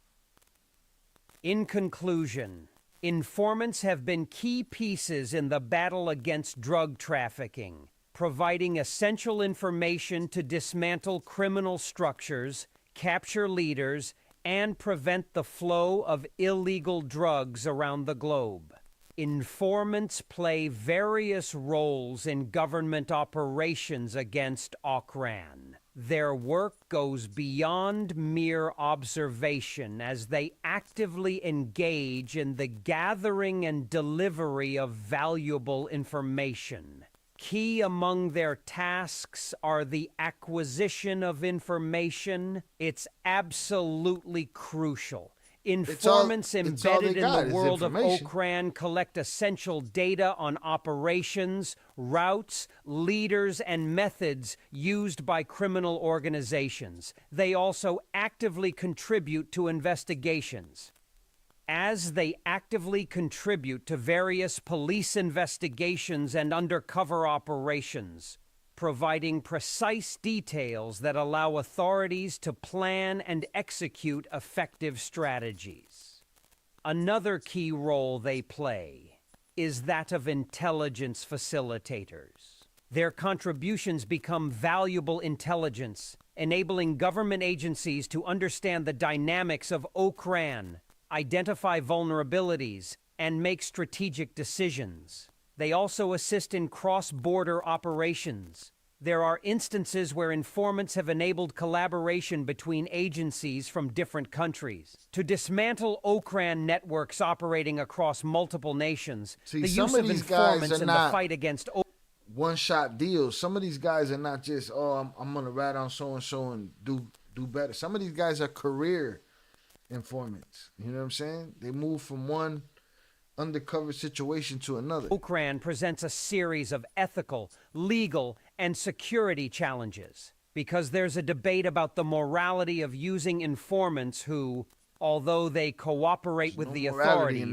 In conclusion, informants have been key pieces in the battle against drug trafficking, providing essential information to dismantle criminal structures, capture leaders, and prevent the flow of illegal drugs around the globe. Informants play various roles in government operations against Ocran. Their work goes beyond mere observation as they actively engage in the gathering and delivery of valuable information. Key among their tasks are the acquisition of information. It's absolutely crucial. Informants embedded in the world of Ocran collect essential data on operations, routes, leaders, and methods used by criminal organizations. They also actively contribute to investigations. As they actively contribute to various police investigations and undercover operations, providing precise details that allow authorities to plan and execute effective strategies. Another key role they play is that of intelligence facilitators. Their contributions become valuable intelligence, enabling government agencies to understand the dynamics of Ocran, identify vulnerabilities, and make strategic decisions. They also assist in cross-border operations. There are instances where informants have enabled collaboration between agencies from different countries. To dismantle Ocran networks operating across multiple nations, the use of informants in the fight against one-shot deals. Some of these guys are not just, oh, I'm going to rat on so-and-so and do better. Some of these guys are career informants. You know what I'm saying? They move from one undercover situation to another. Ocran presents a series of ethical, legal, and security challenges because there's a debate about the morality of using informants who, although they cooperate with the authorities,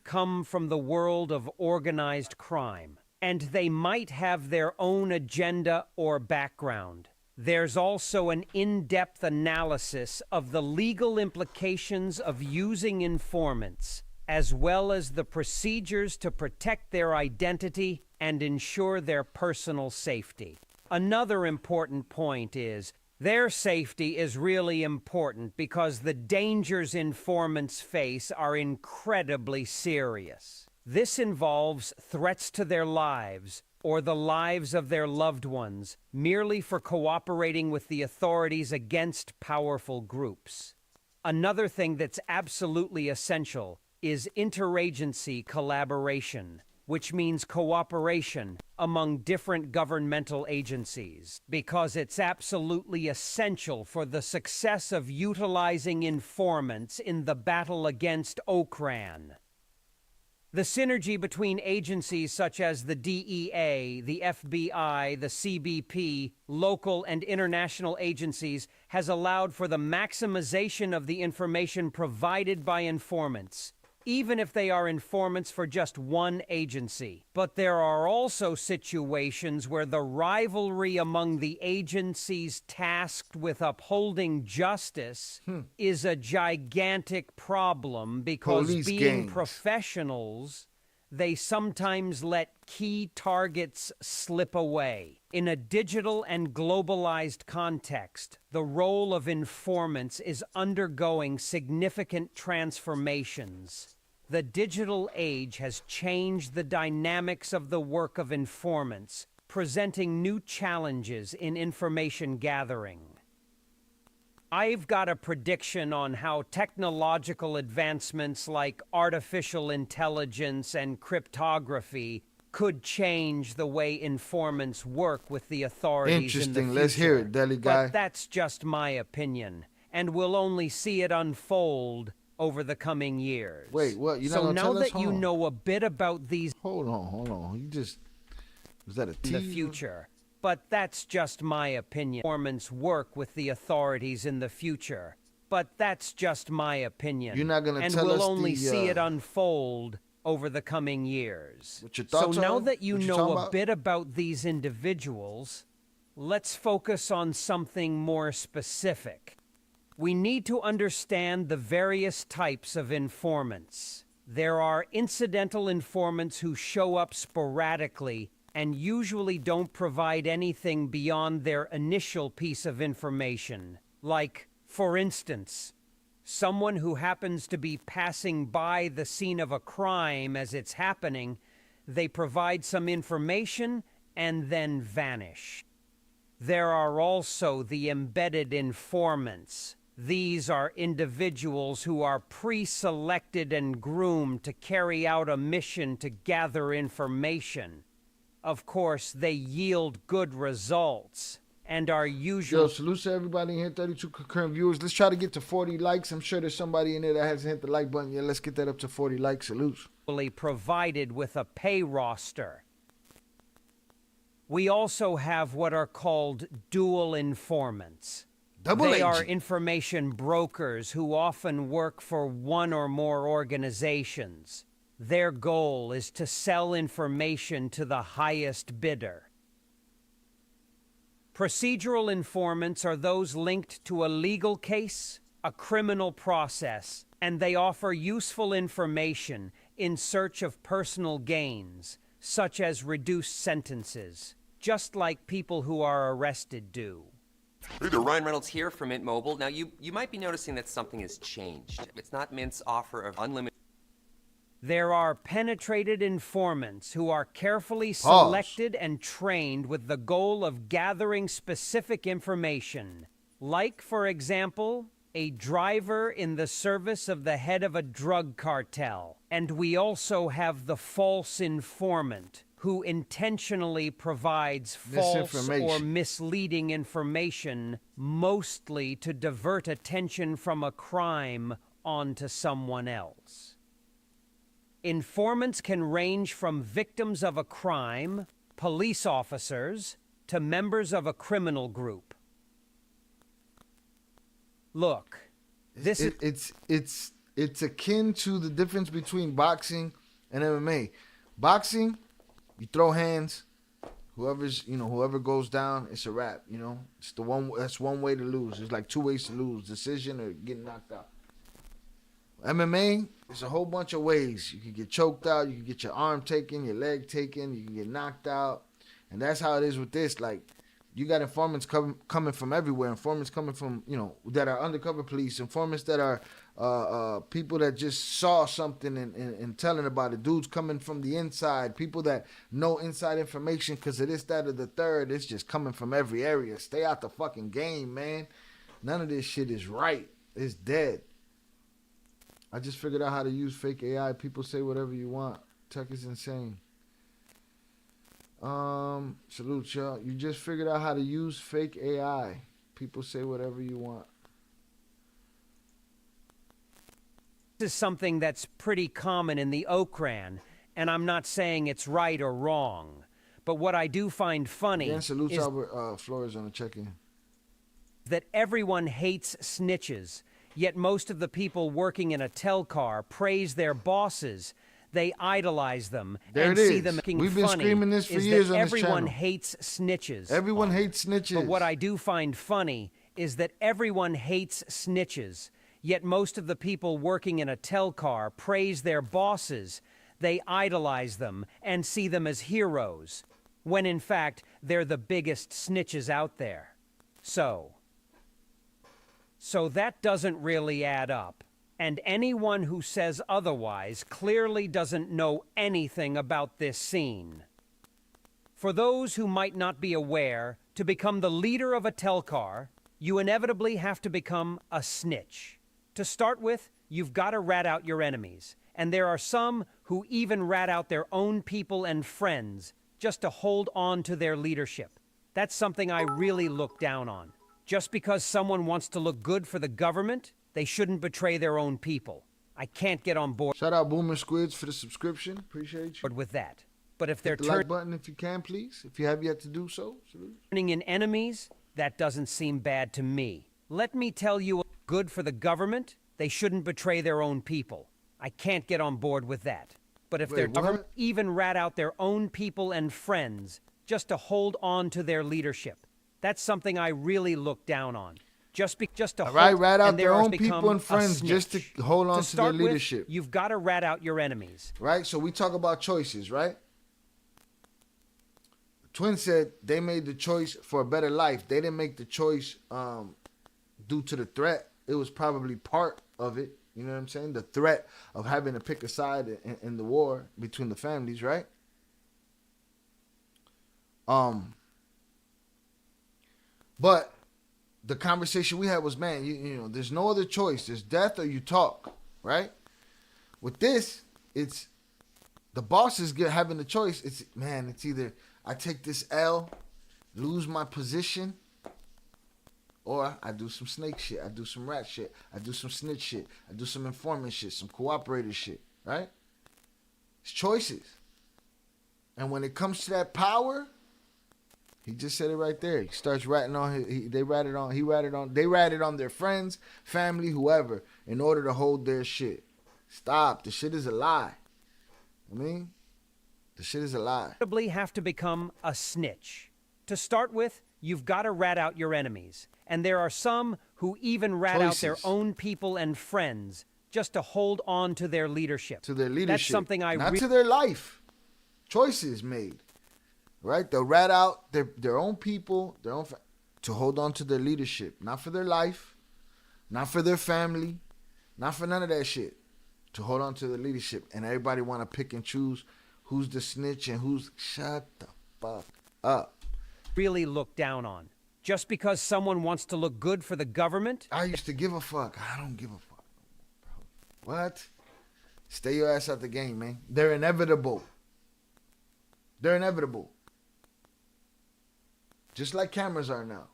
come from the world of organized crime, and they might have their own agenda or background. There's also an in-depth analysis of the legal implications of using informants, as well as the procedures to protect their identity and ensure their personal safety. Another important point is their safety is really important because the dangers informants face are incredibly serious. This involves threats to their lives or the lives of their loved ones merely for cooperating with the authorities against powerful groups. Another thing that's absolutely essential is interagency collaboration, which means cooperation among different governmental agencies, because it's absolutely essential for the success of utilizing informants in the battle against Ocran. The synergy between agencies such as the DEA, the FBI, the CBP, local and international agencies has allowed for the maximization of the information provided by informants, even if they are informants for just one agency. But there are also situations where the rivalry among the agencies tasked with upholding justice is a gigantic problem because Police being gangs. professionals, they sometimes let key targets slip away. In a digital and globalized context, the role of informants is undergoing significant transformations. The digital age has changed the dynamics of the work of informants, presenting new challenges in information gathering. I've got a prediction on how technological advancements like artificial intelligence and cryptography could change the way informants work with the authorities in the future. Interesting. Let's hear it, Deli guy. But that's just my opinion, and we'll only see it unfold over the coming years. Wait, what? You're not So gonna now tell us? that Hold you on. know a bit about these Hold on. You just... Was that a in teaser? the future, but that's just my opinion. Informants work with the authorities in the future, but that's just my opinion. You're not gonna and tell we'll us only the, see it unfold over the coming years. What your So thoughts now are? that you What you know talking a about? bit about these individuals, let's focus on something more specific. We need to understand the various types of informants. There are incidental informants who show up sporadically and usually don't provide anything beyond their initial piece of information. Like, for instance, someone who happens to be passing by the scene of a crime as it's happening, they provide some information and then vanish. There are also the embedded informants. These are individuals who are pre-selected and groomed to carry out a mission to gather information. Of course, they yield good results and are usually... Yo, salute to everybody in here, 32 concurrent viewers. Let's try to get to 40 likes. I'm sure there's somebody in there that hasn't hit the like button yet. Let's get that up to 40 likes. Salutes. provided with a pay roster. We also have what are called dual informants. They are information brokers who often work for one or more organizations. Their goal is to sell information to the highest bidder. Procedural informants are those linked to a legal case, a criminal process, and they offer useful information in search of personal gains, such as reduced sentences, just like people who are arrested do. Hey there, Ryan Reynolds here from Mint Mobile. Now, you might be noticing that something has changed. It's not Mint's offer of unlimited... There are penetrated informants who are carefully selected and trained with the goal of gathering specific information. Like, for example, a driver in the service of the head of a drug cartel. And we also have the false informant, who intentionally provides false or misleading information, mostly to divert attention from a crime onto someone else. Informants can range from victims of a crime, police officers, to members of a criminal group. Look, this it's akin to the difference between boxing and MMA. Boxing, you throw hands, Whoever goes down, it's a wrap. It's that's one way to lose. There's like two ways to lose: decision or getting knocked out. MMA, there's a whole bunch of ways. You can get choked out, you can get your arm taken, your leg taken, you can get knocked out, and that's how it is with this. Like, you got informants coming from everywhere. Informants coming from that are undercover police. Informants that are people that just saw something and telling about it. Dudes coming from the inside. People that know inside information because of this, that, or the third. It's just coming from every area. Stay out the fucking game, man. None of this shit is right. It's dead. I just figured out how to use fake AI. People say whatever you want. Tech is insane. Salute y'all. You just figured out how to use fake AI. People say whatever you want. This is something that's pretty common in the Ocran, and I'm not saying it's right or wrong. But what I do find funny Again, salute is Albert Flores on the check-in. that everyone hates snitches, yet most of the people working in a tel car praise their bosses. They idolize them There and it see is. them making We've been funny. screaming this for is years that on this everyone channel. hates snitches. Everyone hates snitches. But what I do find funny is that everyone hates snitches, yet most of the people working in a tel car praise their bosses. They idolize them and see them as heroes, when in fact they're the biggest snitches out there. So that doesn't really add up. And anyone who says otherwise clearly doesn't know anything about this scene. For those who might not be aware, to become the leader of a tel car, you inevitably have to become a snitch. To start with, you've got to rat out your enemies. And there are some who even rat out their own people and friends just to hold on to their leadership. That's something I really look down on. Just because someone wants to look good for the government, they shouldn't betray their own people. I can't get on board. Shout out Boomer Squids for the subscription. Appreciate you. With that. But if they're Hit the like button if you can, please. If you have yet to do so. Salute. turning in enemies, that doesn't seem bad to me. Let me tell you, good for the government, they shouldn't betray their own people. I can't get on board with that. But if their government even rat out their own people and friends just to hold on to their leadership, that's something I really look down on. Just to All right, hold, rat out and their there own people and friends just to hold on to their leadership. You've got to rat out your enemies. Right? So we talk about choices, right? Twin said they made the choice for a better life. They didn't make the choice due to the threat. It was probably part of it. You know what I'm saying? The threat of having to pick a side in the war between the families, right? But the conversation we had was, man, you know, there's no other choice. There's death or you talk, right? With this, it's the bosses having the choice. It's either I take this L, lose my position, or I do some snake shit. I do some rat shit. I do some snitch shit. I do some informant shit, some cooperator shit, right? It's choices. And when it comes to that power, he just said it right there. He starts ratting on they ratted on their friends, family, whoever, in order to hold their shit. Stop. The shit is a lie. The shit is a lie. You have to become a snitch. To start with, you've got to rat out your enemies. And there are some who even rat out their own people and friends just to hold on to their leadership. To their leadership. That's something not to their life. Choices made. Right? They'll rat out their own people, to hold on to their leadership. Not for their life, not for their family, not for none of that shit. To hold on to their leadership. And everybody want to pick and choose who's the snitch and who's... Shut the fuck up. Really look down on. Just because someone wants to look good for the government? I used to give a fuck. I don't give a fuck. Bro. What? Stay your ass out the game, man. They're inevitable. They're inevitable. Just like cameras are now.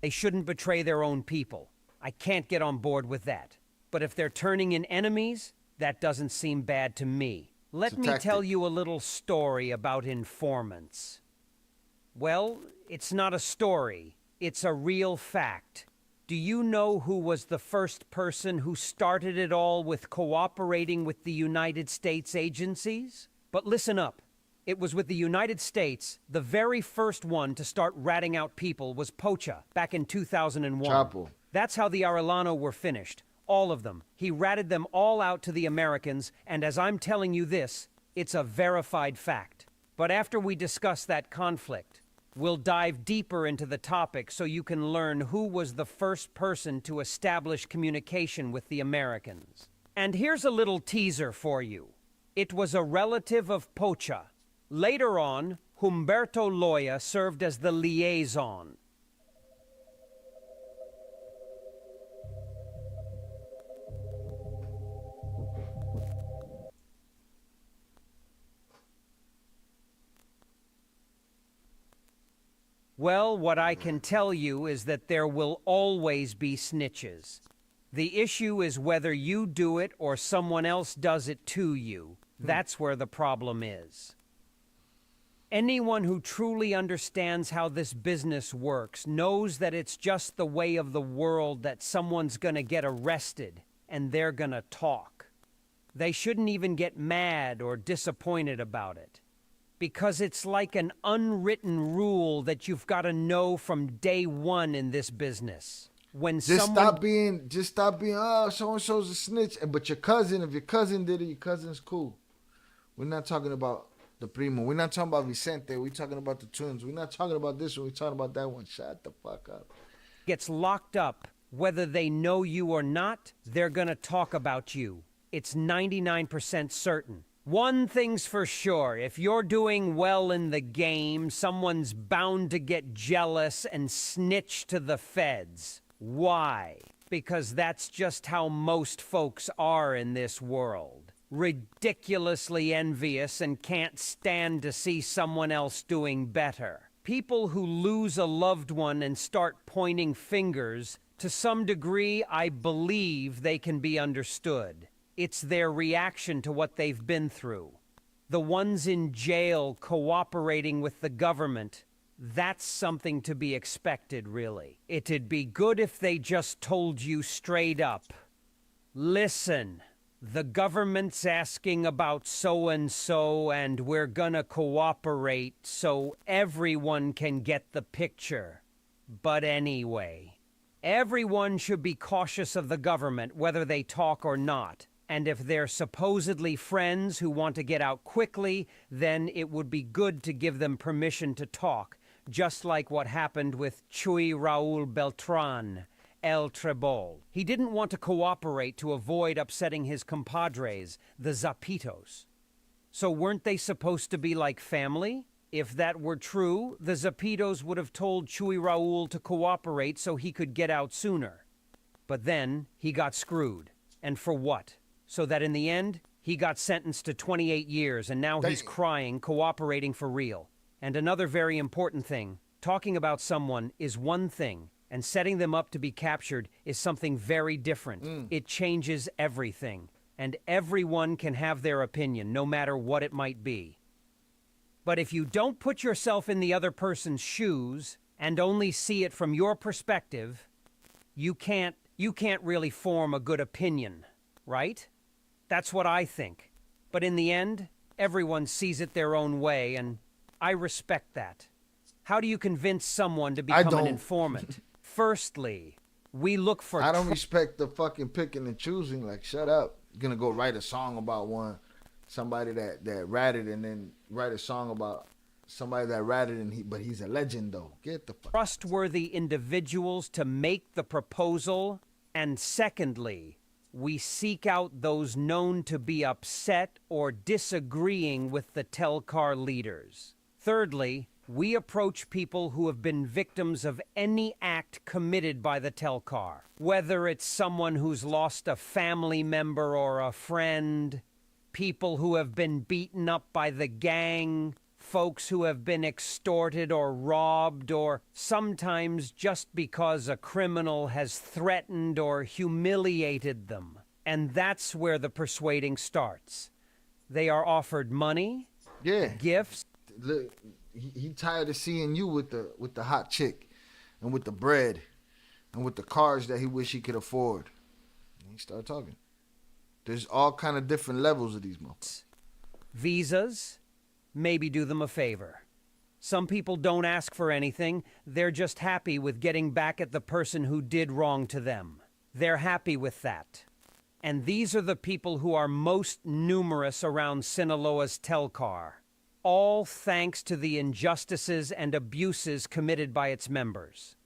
They shouldn't betray their own people. I can't get on board with that. But if they're turning in enemies, that doesn't seem bad to me. Let me tell you a little story about informants. Well, it's not a story. It's a real fact. Do you know who was the first person who started it all with cooperating with the United States agencies? But listen up. It was with the United States, the very first one to start ratting out people was Pocha back in 2001. Chapo. That's how the Arellano were finished. All of them. He ratted them all out to the Americans, and as I'm telling you this, it's a verified fact. But after we discuss that conflict, we'll dive deeper into the topic so you can learn who was the first person to establish communication with the Americans. And here's a little teaser for you. It was a relative of Pocha. Later on, Humberto Loya served as the liaison. Well, what I can tell you is that there will always be snitches. The issue is whether you do it or someone else does it to you. That's where the problem is. Anyone who truly understands how this business works knows that it's just the way of the world that someone's gonna get arrested and they're gonna talk. They shouldn't even get mad or disappointed about it, because it's like an unwritten rule that you've got to know from day one in this business. When Just someone... stop being, oh, so-and-so's a snitch. But your cousin, if your cousin did it, your cousin's cool. We're not talking about the primo. We're not talking about Vicente. We're talking about the twins. We're not talking about this one. We're talking about that one. Shut the fuck up. Gets locked up, whether they know you or not, they're gonna talk about you. It's 99% certain. One thing's for sure, if you're doing well in the game, someone's bound to get jealous and snitch to the feds. Why? Because that's just how most folks are in this world. Ridiculously envious and can't stand to see someone else doing better. People who lose a loved one and start pointing fingers, to some degree, I believe they can be understood. It's their reaction to what they've been through. The ones in jail cooperating with the government, that's something to be expected, really. It'd be good if they just told you straight up, listen, the government's asking about so-and-so and we're gonna cooperate so everyone can get the picture. But anyway, everyone should be cautious of the government, whether they talk or not. And if they're supposedly friends who want to get out quickly, then it would be good to give them permission to talk, just like what happened with Chuy Raul Beltran, El Trebol. He didn't want to cooperate to avoid upsetting his compadres, the Zapitos. So weren't they supposed to be like family? If that were true, the Zapitos would have told Chuy Raul to cooperate so he could get out sooner. But then he got screwed. And for what? So that in the end, he got sentenced to 28 years, and now he's crying, cooperating for real. And another very important thing, talking about someone is one thing, and setting them up to be captured is something very different. It changes everything, and everyone can have their opinion, no matter what it might be. But if you don't put yourself in the other person's shoes, and only see it from your perspective, you can't really form a good opinion, right? That's what I think. But in the end, everyone sees it their own way, and I respect that. How do you convince someone to become an informant? Firstly, we look for... I don't respect the fucking picking and choosing. Like, shut up. You're gonna go write a song about somebody that ratted, and then write a song about somebody that ratted, but he's a legend, though. Get the fuck... Trustworthy individuals to make the proposal, and secondly... we seek out those known to be upset or disagreeing with the Telcar leaders. Thirdly, we approach people who have been victims of any act committed by the Telcar, whether it's someone who's lost a family member or a friend, people who have been beaten up by the gang, folks who have been extorted or robbed, or sometimes just because a criminal has threatened or humiliated them. And that's where the persuading starts. They are offered money, gifts. Look, he tired of seeing you with the hot chick, and with the bread, and with the cars that he wish he could afford. And he started talking. There's all kind of different levels of these months. Visas, maybe do them a favor. Some people don't ask for anything, they're just happy with getting back at the person who did wrong to them. They're happy with that. And these are the people who are most numerous around Sinaloa's Telcar, all thanks to the injustices and abuses committed by its members.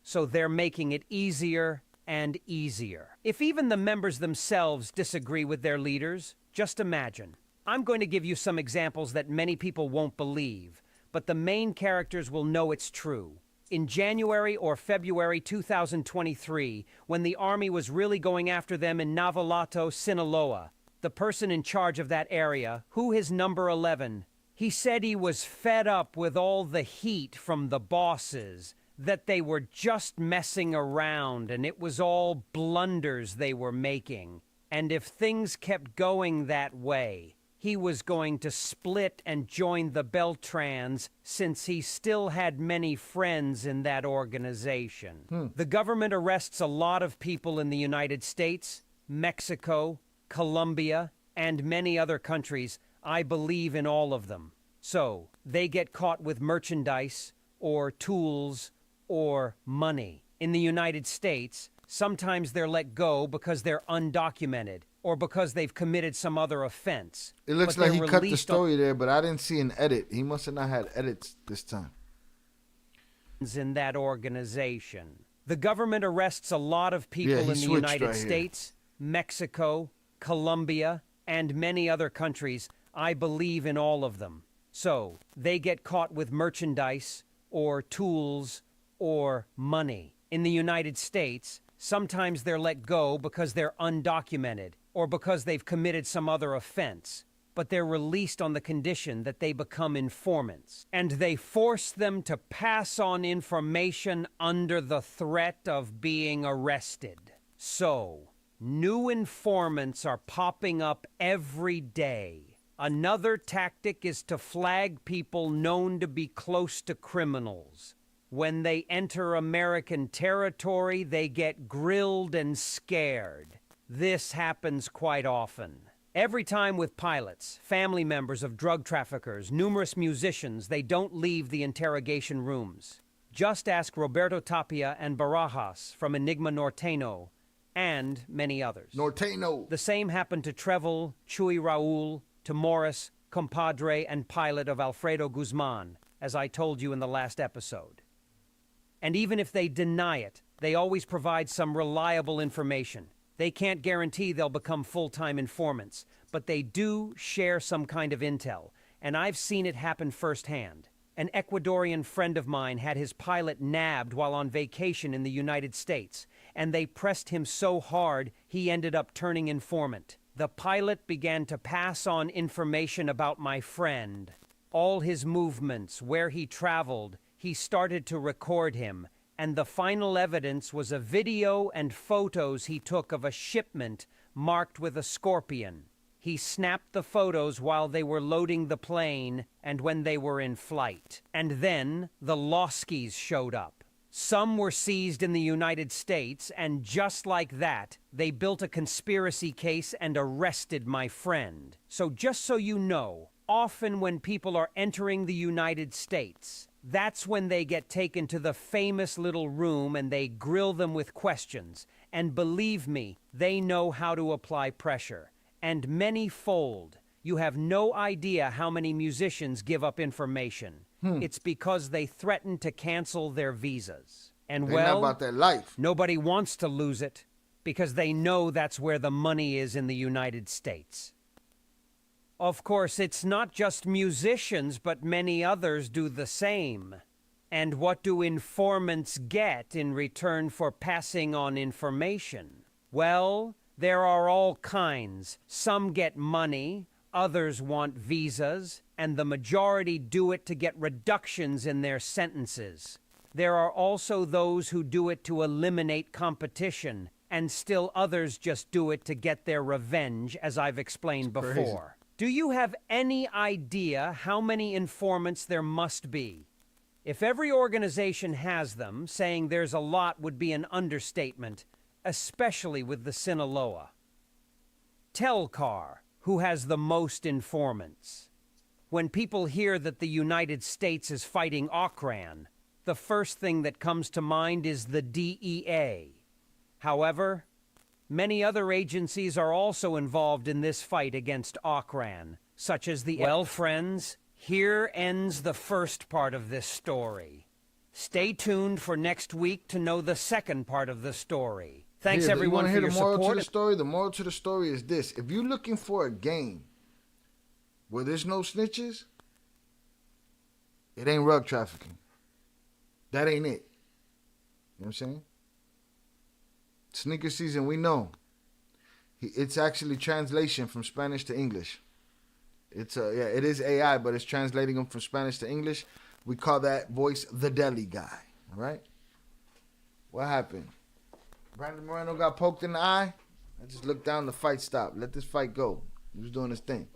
So they're making it easier and easier. If even the members themselves disagree with their leaders, just imagine. I'm going to give you some examples that many people won't believe, but the main characters will know it's true. In January or February 2023, when the army was really going after them in Navolato, Sinaloa, the person in charge of that area, who is number 11, he said he was fed up with all the heat from the bosses, that they were just messing around and it was all blunders they were making. And if things kept going that way, he was going to split and join the Beltrans since he still had many friends in that organization. The government arrests a lot of people in the United States, Mexico, Colombia, and many other countries. I believe in all of them. So, they get caught with merchandise or tools or money. In the United States, sometimes they're let go because they're undocumented or because they've committed some other offense. It looks like he cut the story there, but I didn't see an edit. He must have not had edits this time. In that organization. The government arrests a lot of people in the United States, Mexico, Colombia, and many other countries. I believe in all of them. So, they get caught with merchandise or tools or money. In the United States, sometimes they're let go because they're undocumented or because they've committed some other offense, but they're released on the condition that they become informants. And they force them to pass on information under the threat of being arrested. So, new informants are popping up every day. Another tactic is to flag people known to be close to criminals. When they enter American territory, they get grilled and scared. This happens quite often. Every time with pilots, family members of drug traffickers, numerous musicians, they don't leave the interrogation rooms. Just ask Roberto Tapia and Barajas from Enigma Norteño, and many others. Norteño. The same happened to Trevel, Chuy Raul, to Morris, compadre, and pilot of Alfredo Guzman, as I told you in the last episode. And even if they deny it, they always provide some reliable information. They can't guarantee they'll become full-time informants, but they do share some kind of intel, and I've seen it happen firsthand. An Ecuadorian friend of mine had his pilot nabbed while on vacation in the United States, and they pressed him so hard he ended up turning informant. The pilot began to pass on information about my friend, all his movements, where he traveled. He started to record him, and the final evidence was a video and photos he took of a shipment marked with a scorpion. He snapped the photos while they were loading the plane and when they were in flight. And then the Loskis showed up. Some were seized in the United States, and just like that, they built a conspiracy case and arrested my friend. So just so you know, often when people are entering the United States, that's when they get taken to the famous little room and they grill them with questions. And believe me, they know how to apply pressure. And many fold. You have no idea how many musicians give up information. It's because they threaten to cancel their visas. And They're not about their life. Nobody wants to lose it because they know that's where the money is in the United States. Of course, it's not just musicians, but many others do the same. And what do informants get in return for passing on information? Well, there are all kinds. Some get money, others want visas, and the majority do it to get reductions in their sentences. There are also those who do it to eliminate competition, and still others just do it to get their revenge, as I've explained before. Do you have any idea how many informants there must be? If every organization has them, saying there's a lot would be an understatement, especially with the Sinaloa. Telcar, who has the most informants. When people hear that the United States is fighting Ocran, the first thing that comes to mind is the DEA. However, many other agencies are also involved in this fight against Ocran, such as the... Well, friends, here ends the first part of this story. Stay tuned for next week to know the second part of the story. Thanks, everyone, for your support. The moral to the story? The moral to the story is this. If you're looking for a game where there's no snitches, it ain't rug trafficking. That ain't it. You know what I'm saying? Sneaker season, we know. It's actually translation from Spanish to English. It is AI, but it's translating them from Spanish to English. We call that voice the deli guy. All right? What happened? Brandon Moreno got poked in the eye. I just looked down, the fight stopped. Let this fight go. He was doing his thing.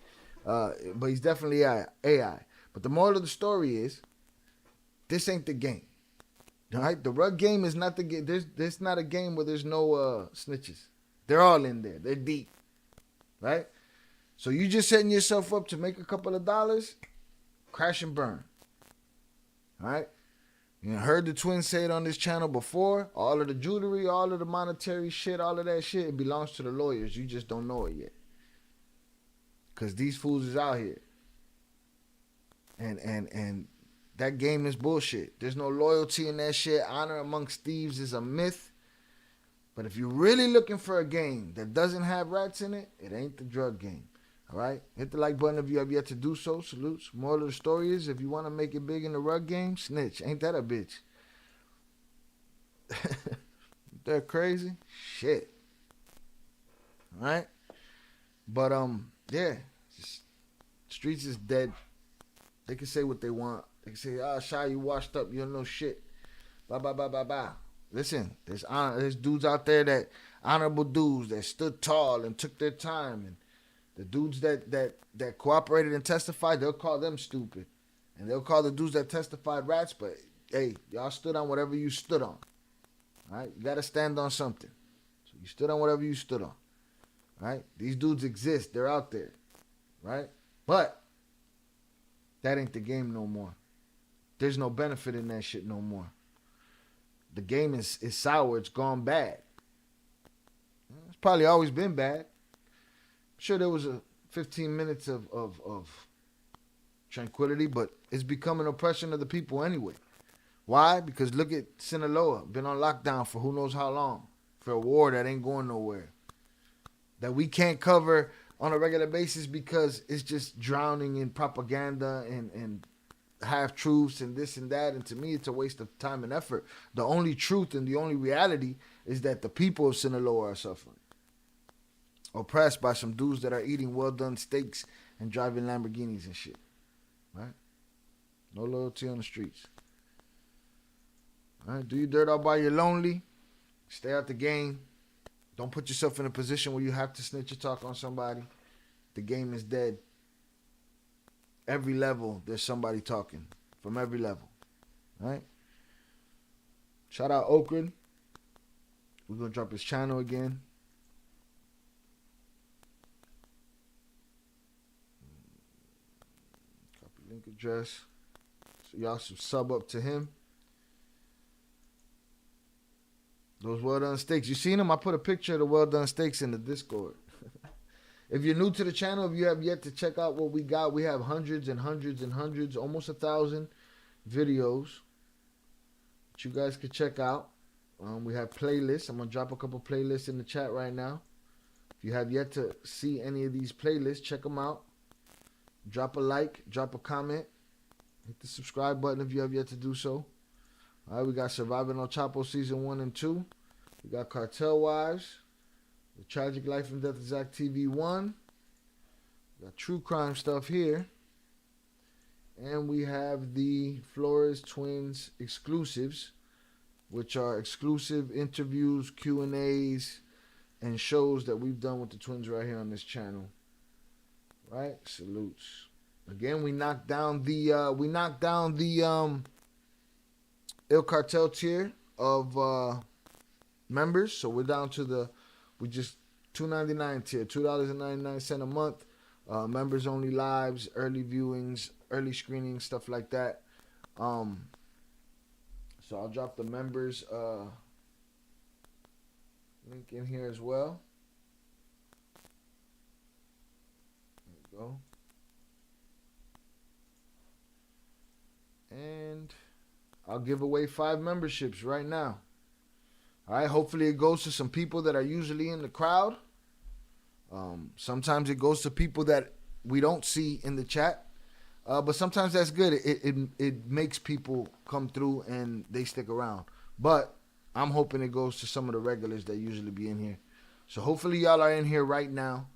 But he's definitely AI. But the moral of the story is, this ain't the game. All right? The rug game is not the game. There's not a game where there's no snitches. They're all in there. They're deep. Right? So you just setting yourself up to make a couple of dollars, crash and burn. All right? You heard the twins say it on this channel before. All of the jewelry, all of the monetary shit, all of that shit, it belongs to the lawyers. You just don't know it yet. Because these fools is out here. And that game is bullshit. There's no loyalty in that shit. Honor amongst thieves is a myth. But if you're really looking for a game that doesn't have rats in it, it ain't the drug game. All right? Hit the like button if you have yet to do so. Salutes. Moral of the story is, if you want to make it big in the rug game, snitch. Ain't that a bitch? They're crazy? Shit. All right? But, yeah. Streets is dead. They can say what they want. They can say, Shy, you washed up. You don't know shit. Blah, blah, blah, blah, blah. Listen, there's dudes out there that, honorable dudes that stood tall and took their time, and the dudes that cooperated and testified, they'll call them stupid. And they'll call the dudes that testified rats, but hey, y'all stood on whatever you stood on. All right? You got to stand on something. So you stood on whatever you stood on. All right? These dudes exist. They're out there. Right? But that ain't the game no more. There's no benefit in that shit no more. The game is sour. It's gone bad. It's probably always been bad. Sure, there was a 15 minutes of tranquility, but it's become an oppression of the people anyway. Why? Because look at Sinaloa, been on lockdown for who knows how long, for a war that ain't going nowhere, that we can't cover on a regular basis because it's just drowning in propaganda and half-truths and this and that, and to me it's a waste of time and effort. The only truth and the only reality is that the people of Sinaloa are suffering. Oppressed by some dudes that are eating well-done steaks and driving Lamborghinis and shit. Right? No loyalty on the streets. All right? Do your dirt all by your lonely. Stay out the game. Don't put yourself in a position where you have to snitch or talk on somebody. The game is dead. Every level, there's somebody talking. From every level. All right? Shout out Ocran. We're going to drop his channel again. Link address. So y'all should sub up to him. Those well done steaks. You seen them? I put a picture of the well done steaks in the Discord. If you're new to the channel, if you have yet to check out what we got, we have hundreds and hundreds and hundreds, almost 1,000 videos that you guys could check out. We have playlists. I'm going to drop a couple playlists in the chat right now. If you have yet to see any of these playlists, check them out. Drop a like, drop a comment, hit the subscribe button if you have yet to do so. All right, we got Surviving El Chapo Season 1 and 2. We got Cartel Wives, The Tragic Life and Death of Zach TV 1. We got true crime stuff here. And we have the Flores Twins exclusives, which are exclusive interviews, Q&As, and shows that we've done with the twins right here on this channel. Right, salutes. Again, we knocked down the Il Cartel tier of members, so we're down to we just $2.99 tier, $2.99 a month. members only lives, early viewings, early screenings, stuff like that. So I'll drop the members link in here as well. There we go. And I'll give away 5 memberships right now. All right, hopefully it goes to some people that are usually in the crowd. Sometimes it goes to people that we don't see in the chat. But sometimes that's good. It makes people come through and they stick around. But I'm hoping it goes to some of the regulars that usually be in here. So hopefully y'all are in here right now.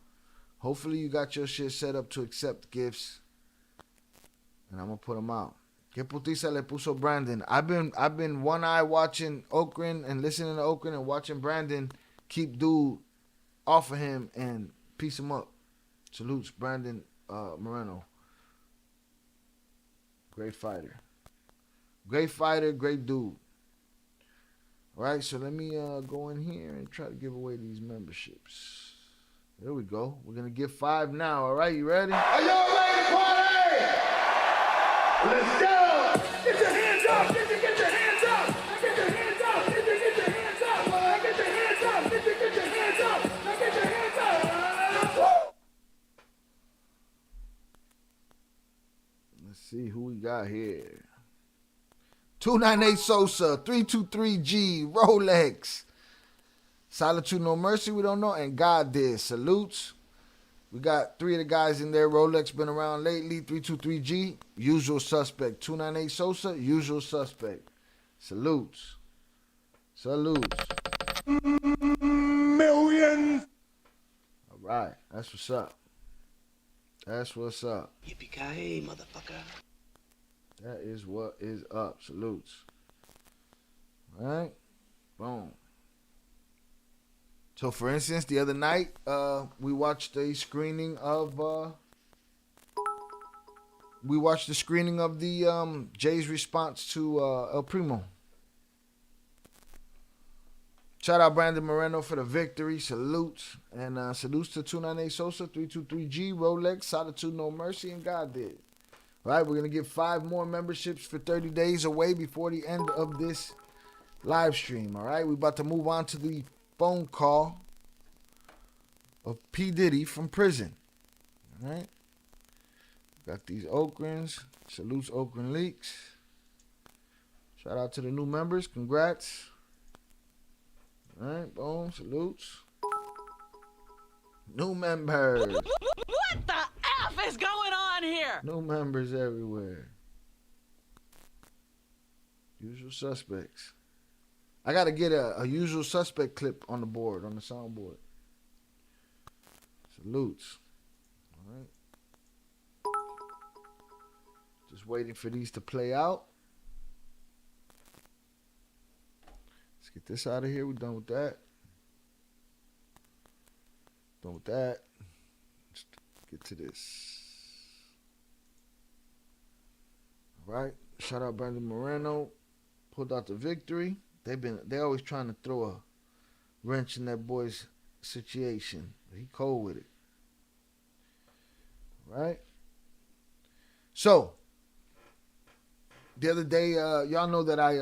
Hopefully you got your shit set up to accept gifts. And I'm going to put them out. ¿Qué putiza le puso Brandon? I've been one eye watching Ocran and listening to Ocran and watching Brandon keep dude off of him and piece him up. Salutes, Brandon Moreno. Great fighter. Great fighter, great dude. All right, so let me go in here and try to give away these memberships. There we go. We're going to give 5 now. All right, you ready? Are y'all ready to party? Let's go! Get your hands up! Get your hands up! Get your hands up! Get your hands up! Get your hands up! Get your hands up! Get your hands up! Let's see who we got here. 298 Sosa, 323G, Rolex. Solitude No Mercy, we don't know, and God did. Salutes. We got 3 of the guys in there. Rolex been around lately. 323G, usual suspect. 298 Sosa, usual suspect. Salutes. Salutes. Millions. All right, that's what's up. That's what's up. Yippee-ki-yay, motherfucker. That is what is up. Salutes. All right. Boom. So, for instance, the other night, we watched a screening of the Jay's response to El Primo. Shout out Brandon Moreno for the victory. Salutes. And salutes to 298 Sosa, 323G, Rolex, Solitude No Mercy, and God did. All right, we're going to give 5 more memberships for 30 days away before the end of this live stream. All right, we're about to move on to the phone call of P. Diddy from prison. All right. Got these Ocrans. Salutes Ocran Leaks. Shout out to the new members. Congrats. All right, boom. Salutes. New members. What the F is going on here? New members everywhere. Usual suspects. I got to get a usual suspect clip on the board, on the soundboard. Salutes. All right. Just waiting for these to play out. Let's get this out of here. We're done with that. Done with that. Let's get to this. All right. Shout out Brandon Moreno. Pulled out the victory. They always trying to throw a wrench in that boy's situation. He cold with it. Right? So, the other day, y'all know that I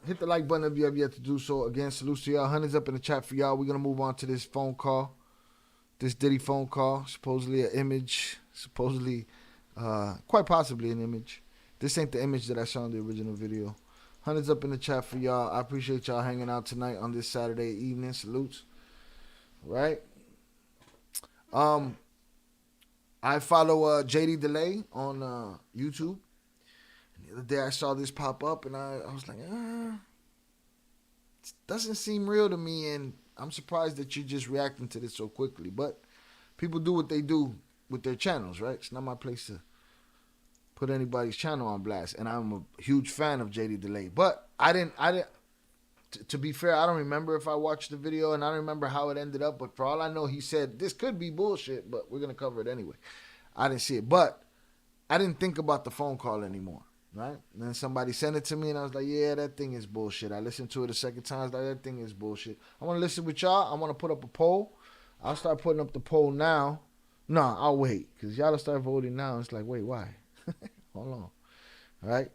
hit the like button if you have yet to do so. Again, salutes to y'all. Hundreds up in the chat for y'all. We're going to move on to this phone call. This Diddy phone call. Supposedly an image. Supposedly, quite possibly an image. This ain't the image that I saw in the original video. Hundreds up in the chat for y'all. I appreciate y'all hanging out tonight on this Saturday evening. Salutes. Right? I follow JD Delay on YouTube. And the other day I saw this pop up and I was like, it doesn't seem real to me, and I'm surprised that you're just reacting to this so quickly. But people do what they do with their channels, right? It's not my place to put anybody's channel on blast, and I'm a huge fan of JD Delay. But I didn't. To be fair, I don't remember if I watched the video, and I don't remember how it ended up. But for all I know, he said this could be bullshit, but we're gonna cover it anyway. I didn't see it, but I didn't think about the phone call anymore, right? And then somebody sent it to me, and I was like, yeah, that thing is bullshit. I listened to it a second time. I was like, that thing is bullshit. I want to listen with y'all. I want to put up a poll. I'll start putting up the poll now. No, I'll wait. Because y'all start voting now. It's like, wait, why? Hold on. All right?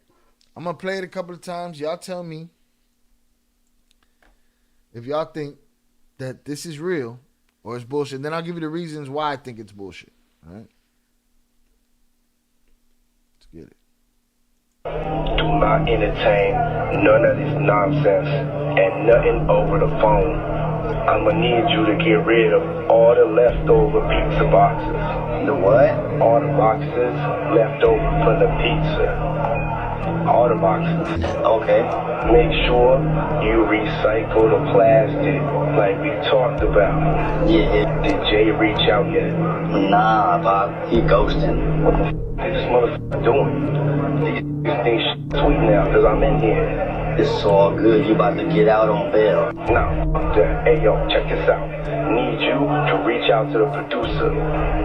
I'm going to play it a couple of times. Y'all tell me if y'all think that this is real or it's bullshit. Then I'll give you the reasons why I think it's bullshit. All right? Let's get it. Do not entertain none of this nonsense and nothing over the phone. I'm gonna need you to get rid of all the leftover pizza boxes. The what? All the boxes left over from the pizza. All the boxes. Okay. Make sure you recycle the plastic like we talked about. Yeah. Did Jay reach out yet? Nah, Bob. He ghosting. What the f is this motherfucker doing? These things sweet now because I'm in here. It's all good. You about to get out on bail. No. Hey, yo, check this out. Need you to reach out to the producer.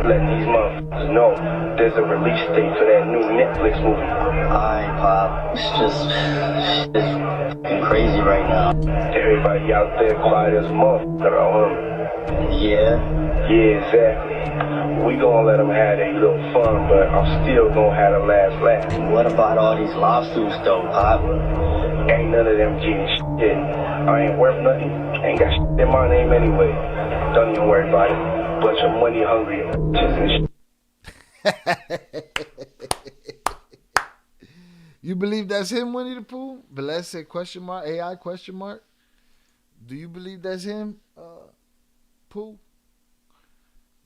Let these motherfuckers know there's a release date for that new Netflix movie. Alright, Pop. It's fucking crazy right now. Everybody out there quiet as a motherfucker, huh? Yeah. Yeah, exactly. We gonna let them have their little fun, but I'm still gonna have the last laugh. What about all these lawsuits, though, Pop? Ain't none of them getting shit. I ain't worth nothing. Ain't got shit in my name anyway. Don't even worry about it. Bunch of money hungry bitches and shit. You believe that's him, Winnie the Pooh? Velez said question mark, AI question mark. Do you believe that's him, Pooh?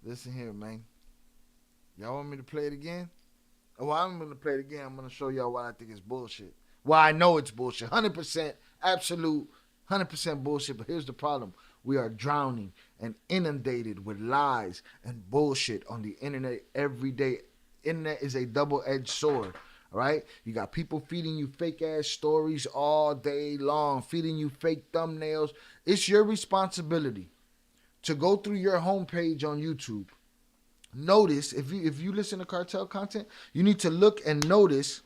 Listen here, man. Y'all want me to play it again? Oh, I'm going to play it again. I'm going to show y'all why I think it's bullshit. Why I know it's bullshit. 100%, absolute, 100% bullshit. But here's the problem. We are drowning and inundated with lies and bullshit on the internet every day. Internet is a double-edged sword. All right? You got people feeding you fake-ass stories all day long, feeding you fake thumbnails. It's your responsibility to go through your homepage on YouTube. Notice, if you listen to Cartel content, you need to look and notice,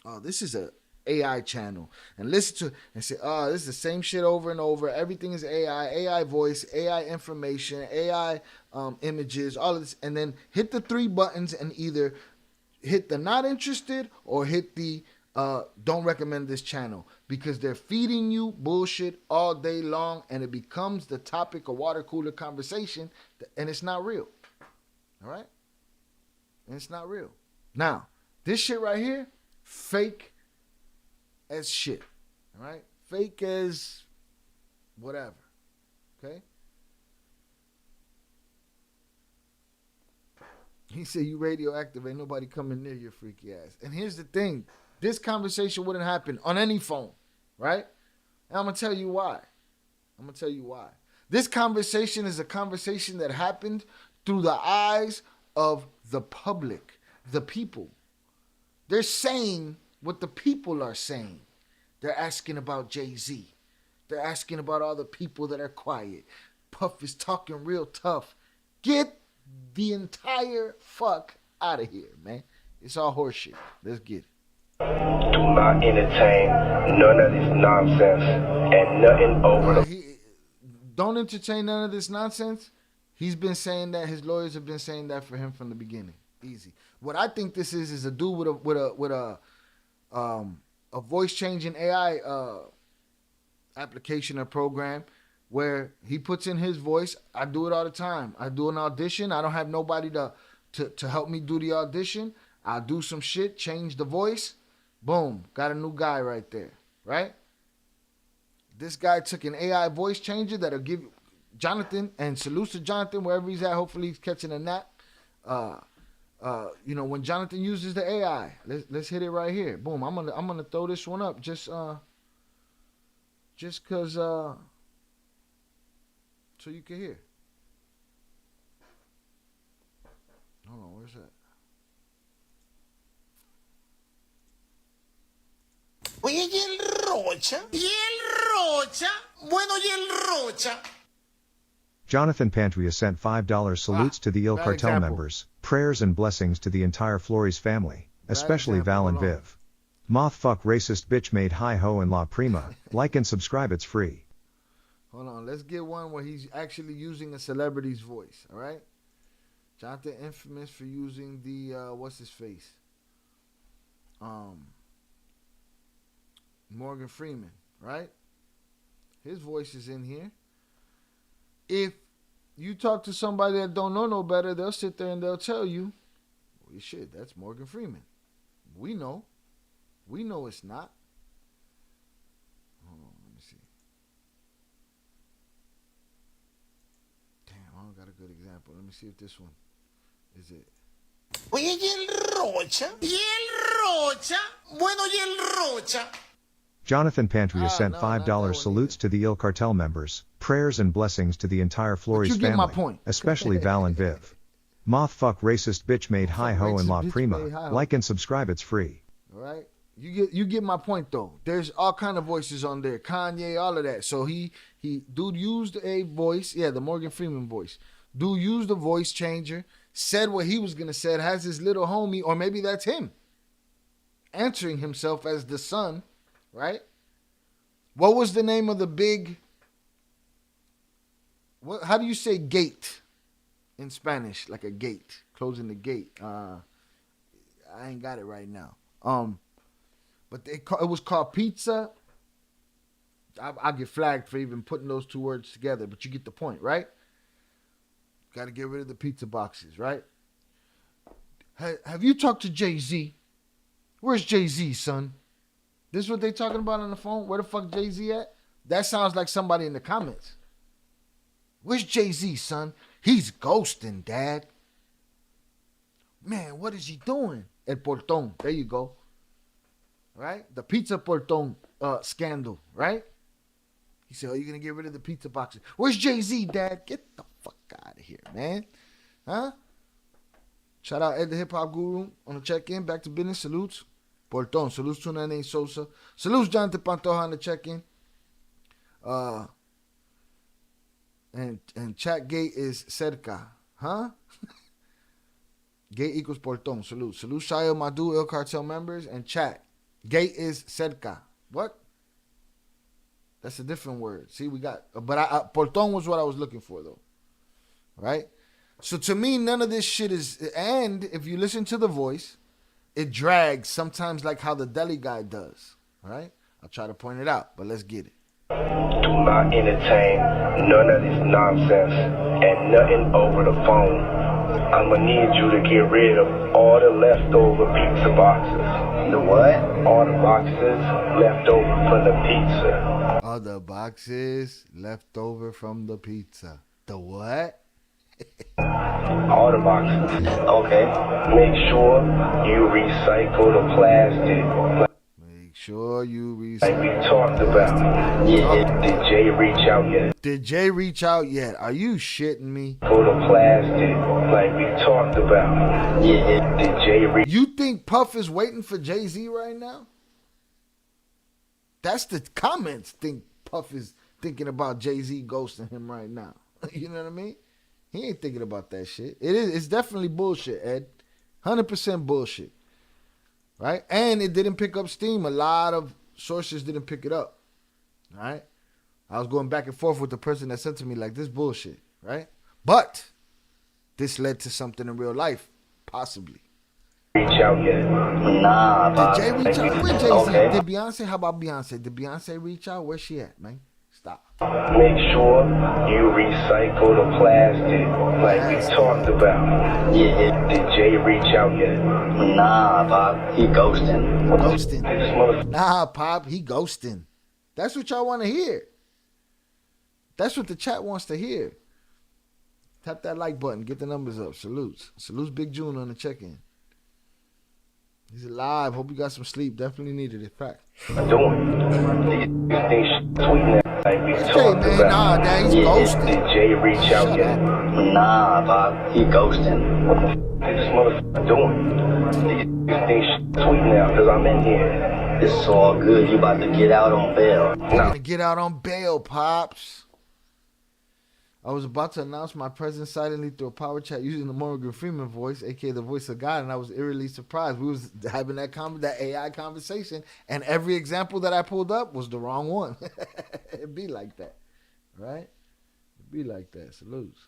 oh, this is a AI channel. And listen to and say, oh, this is the same shit over and over. Everything is AI voice, AI information, AI images, all of this. And then hit the 3 buttons and either hit the not interested or hit the don't recommend this channel, because they're feeding you bullshit all day long and it becomes the topic of water cooler conversation and it's not real. All right? And it's not real. Now, this shit right here, fake as shit. All right? Fake as whatever. Okay? He said, you radioactive, ain't nobody coming near your freaky ass. And here's the thing. This conversation wouldn't happen on any phone, right? And I'm going to tell you why. This conversation is a conversation that happened through the eyes of the public, the people. They're saying what the people are saying. They're asking about Jay-Z. They're asking about all the people that are quiet. Puff is talking real tough. Get the entire fuck out of here, man. It's all horseshit. Let's get it. Do not entertain none of this nonsense and nothing over the... Don't entertain none of this nonsense. He's been saying that. His lawyers have been saying that for him from the beginning. Easy. What I think this is a dude with a voice changing AI application or program where he puts in his voice. I do it all the time. I do an audition. I don't have nobody to help me do the audition. I'll do some shit, change the voice. Boom. Got a new guy right there. Right? This guy took an AI voice changer that'll give Jonathan, and salutes to Jonathan wherever he's at. Hopefully he's catching a nap. When Jonathan uses the AI, let's hit it right here. Boom. I'm gonna throw this one up just cause so you can hear. Hold on, where's that? Oye, ¿y el Rocha? ¿Y el Rocha? Bueno, ¿y el Rocha? Jonathan Pantria sent $5 salutes to the Il Cartel members, prayers and blessings to the entire Flores family, especially Val and Viv. Moth fuck racist bitch made hi ho and la prima. Like and subscribe, it's free. Hold on, let's get one where he's actually using a celebrity's voice, all right? Jonathan infamous for using the what's his face? Morgan Freeman, right? His voice is in here. If you talk to somebody that don't know no better, they'll sit there and they'll tell you, well, shit, that's Morgan Freeman. We know. We know it's not. Hold on, let me see. Damn, I don't got a good example. Let me see if this one is it. Oye, ¿y el Rocha? ¿Y el Rocha? Bueno, ¿y el Rocha? Jonathan Pantria sent $5 salutes to the Il Cartel members, prayers and blessings to the entire Flores family, especially Val and Viv. Moth fuck racist bitch made hi ho and la prima. Like and subscribe, it's free. All right, you get my point though. There's all kind of voices on there, Kanye, all of that. So he dude used a voice, yeah, the Morgan Freeman voice. Dude used a voice changer, said what he was gonna say, has his little homie, or maybe that's him, answering himself as the son, right? What was the name of the big? How do you say gate in Spanish? Like a gate, closing the gate. I ain't got it right now. But it was called pizza. I get flagged for even putting those two words together, but you get the point, right? Got to get rid of the pizza boxes, right? Have you talked to Jay-Z? Where's Jay-Z, son? This is what they talking about on the phone? Where the fuck Jay-Z at? That sounds like somebody in the comments. Where's Jay-Z, son? He's ghosting, Dad. Man, what is he doing? El Portón. There you go. Right? The Pizza Portón scandal, right? He said, oh, you're going to get rid of the pizza boxes. Where's Jay-Z, Dad? Get the fuck out of here, man. Huh? Shout out Ed the Hip Hop Guru on the check-in. Back to business. Salutes. Portón. Salutes to Nene Sosa. Salutes Jonathan Pantoja on the check-in. And chat gate is cerca. Huh? Gate equals Portón. Salute. Salute Shayo Madu, El Cartel members, and chat. Gate is cerca. What? That's a different word. See, we got, but Portón was what I was looking for, though. Right? So to me, none of this shit is, and if you listen to the voice, it drags sometimes like how the deli guy does. Right? I'll try to point it out, but let's get it. Do not entertain none of this nonsense and nothing over the phone. I'ma need you to get rid of all the leftover pizza boxes. The what? All the boxes left over from the pizza. All the boxes left over from the pizza. The what? All the boxes. Okay. Make sure you recycle the plastic. Make sure you recycle. Like we talked about. Yeah. Did Jay reach out yet? Did Jay reach out yet? Are you shitting me? For the plastic. Like we talked about. Yeah. Did Jay reach? You think Puff is waiting for Jay-Z right now? That's the comments. Think Puff is thinking about Jay-Z ghosting him right now. You know what I mean? He ain't thinking about that shit. It's definitely bullshit, Ed. 100% bullshit. Right? And it didn't pick up steam. A lot of sources didn't pick it up. All right? I was going back and forth with the person that said to me, like, this bullshit. Right? But this led to something in real life. Possibly. Reach out yet? Nah, Bob. Did Jay reach out? Where Jay-Z? Okay. Did Beyonce? How about Beyonce? Did Beyonce reach out? Where's she at, man? Stop. Make sure you recycle the plastic like we talked about. Yeah. Did Jay reach out yet? Nah, Bob. He ghosting. Ghosting. Nah, Pop. He ghosting. That's what y'all want to hear. That's what the chat wants to hear. Tap that like button. Get the numbers up. Salutes. Salutes Big June on the check-in. He's alive. Hope you got some sleep. Definitely needed it. Fact. Doing. These things sweet now. Like we talked man, about. nah, Dad, he's ghosting. Did Jay reach out yet? Nah, Bob. He ghosting. What this motherfucker doing? These things sweet now because I'm in here. It's all good. You about to get out on bail. I'm gonna get out on bail, Pops. I was about to announce my presence silently through a power chat using the Morgan Freeman voice, aka the voice of God, and I was eerily surprised. We was having that AI conversation, and every example that I pulled up was the wrong one. It'd be like that, right? It'd be like that. Salutes.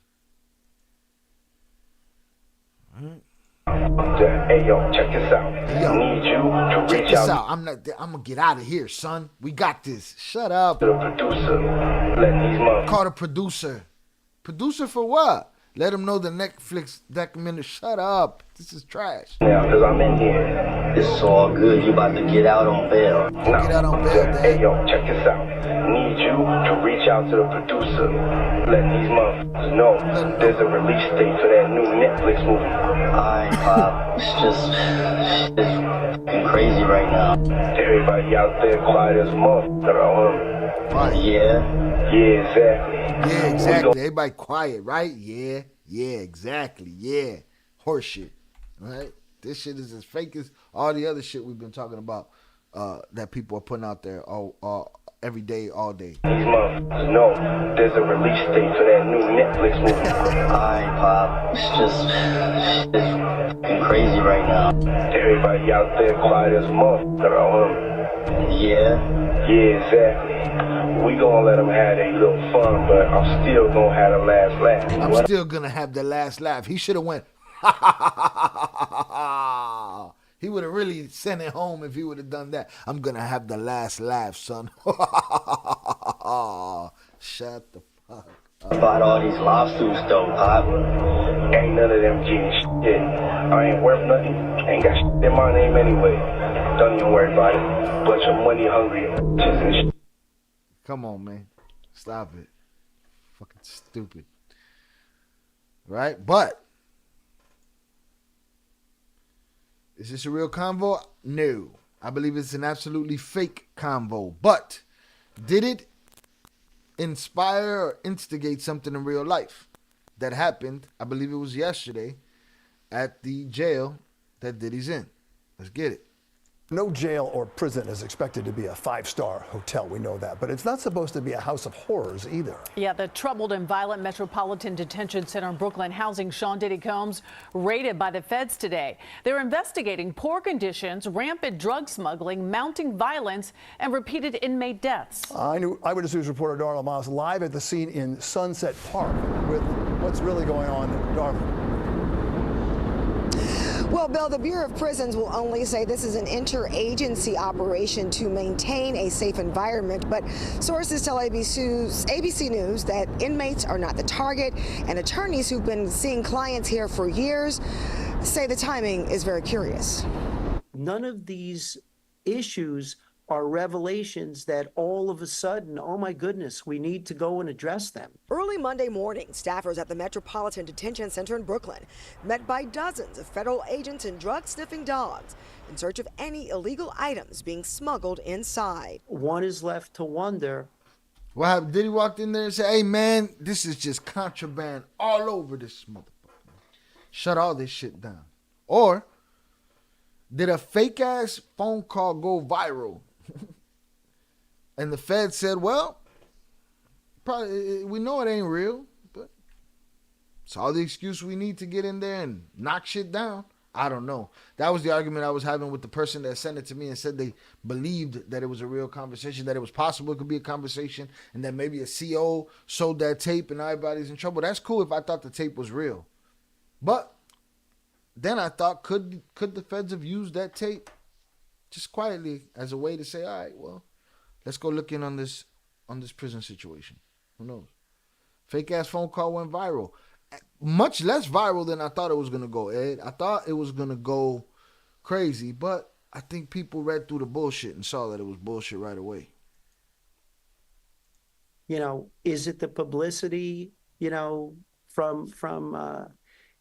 Hey yo, check this out. I need you to Check reach this out out. I'm gonna get out of here, son. We got this. Shut up. to the producer. Let these motherfuckers Call the producer. Producer for what? Let him know the Netflix documentary. Shut up. This is trash. now, cause I'm in here. It's all good. You about to get out on bail. Get out on bail, Dad. Hey yo, check this out. Need you to reach out to the producer. Let these motherfuckers know there's a release date for that new Netflix movie. Alright, Pop. It's just fucking crazy right now. Everybody out there quiet as a motherfucker. Yeah. Yeah, exactly. Yeah, exactly. Everybody quiet, right? Yeah, exactly. Yeah. Horse shit. Right? This shit is as fake as all the other shit we've been talking about that people are putting out there all every day, all day. These motherfuckers know there's a release date for that new Netflix movie. Alright, Pop. It's just fucking crazy right now. Everybody out there quiet as a motherfucker. Yeah. Yeah, exactly. We gonna let them have their little fun, but I'm still gonna have the last laugh. I'm still gonna have the last laugh. He should have went. He would have really sent it home if he would have done that. I'm gonna have the last laugh, son. Shut the fuck up. About all these lawsuits though, Pop. Ain't none of them getting shit. I ain't worth nothing. Ain't got shit in my name anyway. Don't even worry about it. Bunch of money hungry bitches and shit. Come on, man. Stop it. Fucking stupid. Right? But is this a real convo? No. I believe it's an absolutely fake convo. But did it inspire or instigate something in real life that happened? I believe it was yesterday at the jail that Diddy's in. Let's get it. No jail or prison is expected to be a five-star hotel. We know that. But it's not supposed to be a house of horrors either. Yeah, the troubled and violent Metropolitan Detention Center in Brooklyn housing Sean Diddy Combs raided by the feds today. They're investigating poor conditions, rampant drug smuggling, mounting violence, and repeated inmate deaths. Eyewitness News reporter Darla Moss live at the scene in Sunset Park with what's really going on there. Darla. Well, Bill, the Bureau of Prisons will only say this is an interagency operation to maintain a safe environment, but sources tell ABC News that inmates are not the target, and attorneys who've been seeing clients here for years say the timing is very curious. None of these issues are revelations that all of a sudden, oh my goodness, we need to go and address them. Early Monday morning, staffers at the Metropolitan Detention Center in Brooklyn met by dozens of federal agents and drug-sniffing dogs in search of any illegal items being smuggled inside. One is left to wonder. What happened? Diddy walked in there and said, hey, man, this is just contraband all over this motherfucker. Shut all this shit down. Or did a fake-ass phone call go viral? And the Fed said, well, probably we know it ain't real, but it's all the excuse we need to get in there and knock shit down. I don't know. That was the argument I was having with the person that sent it to me and said they believed that it was a real conversation, that it was possible it could be a conversation, and that maybe a CO sold that tape and everybody's in trouble. That's cool if I thought the tape was real. But then I thought, could the feds have used that tape just quietly as a way to say, all right, well, let's go look in on this prison situation. Who knows? Fake ass phone call went viral. Much less viral than I thought it was going to go, Ed. I thought it was going to go crazy, but I think people read through the bullshit and saw that it was bullshit right away. You know, is it the publicity, from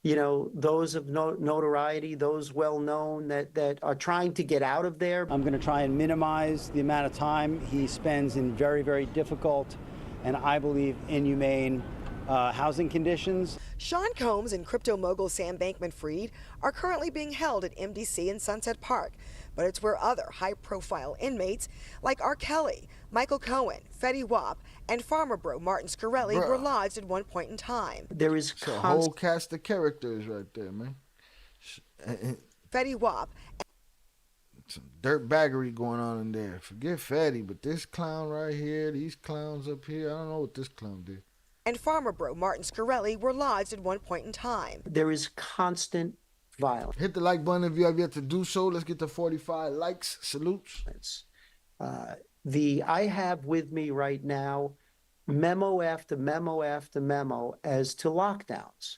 those of notoriety, those well-known that are trying to get out of there? I'm going to try and minimize the amount of time he spends in very, very difficult and I believe inhumane housing conditions. Sean Combs and crypto mogul Sam Bankman-Fried are currently being held at MDC in Sunset Park, but it's where other high-profile inmates like R. Kelly, Michael Cohen, Fetty Wap, and farmer bro Martin Scarelli were lodged at one point in time. There is a whole cast of characters right there, man. Fetty Wap. Some dirt baggery going on in there. Forget Fetty, but this clown right here, these clowns up here, I don't know what this clown did. And farmer bro Martin Scarelli were lodged at one point in time. There is constant violence. Hit the like button if you have yet to do so. Let's get to 45 likes. Salutes. I have with me right now memo after memo after memo as to lockdowns.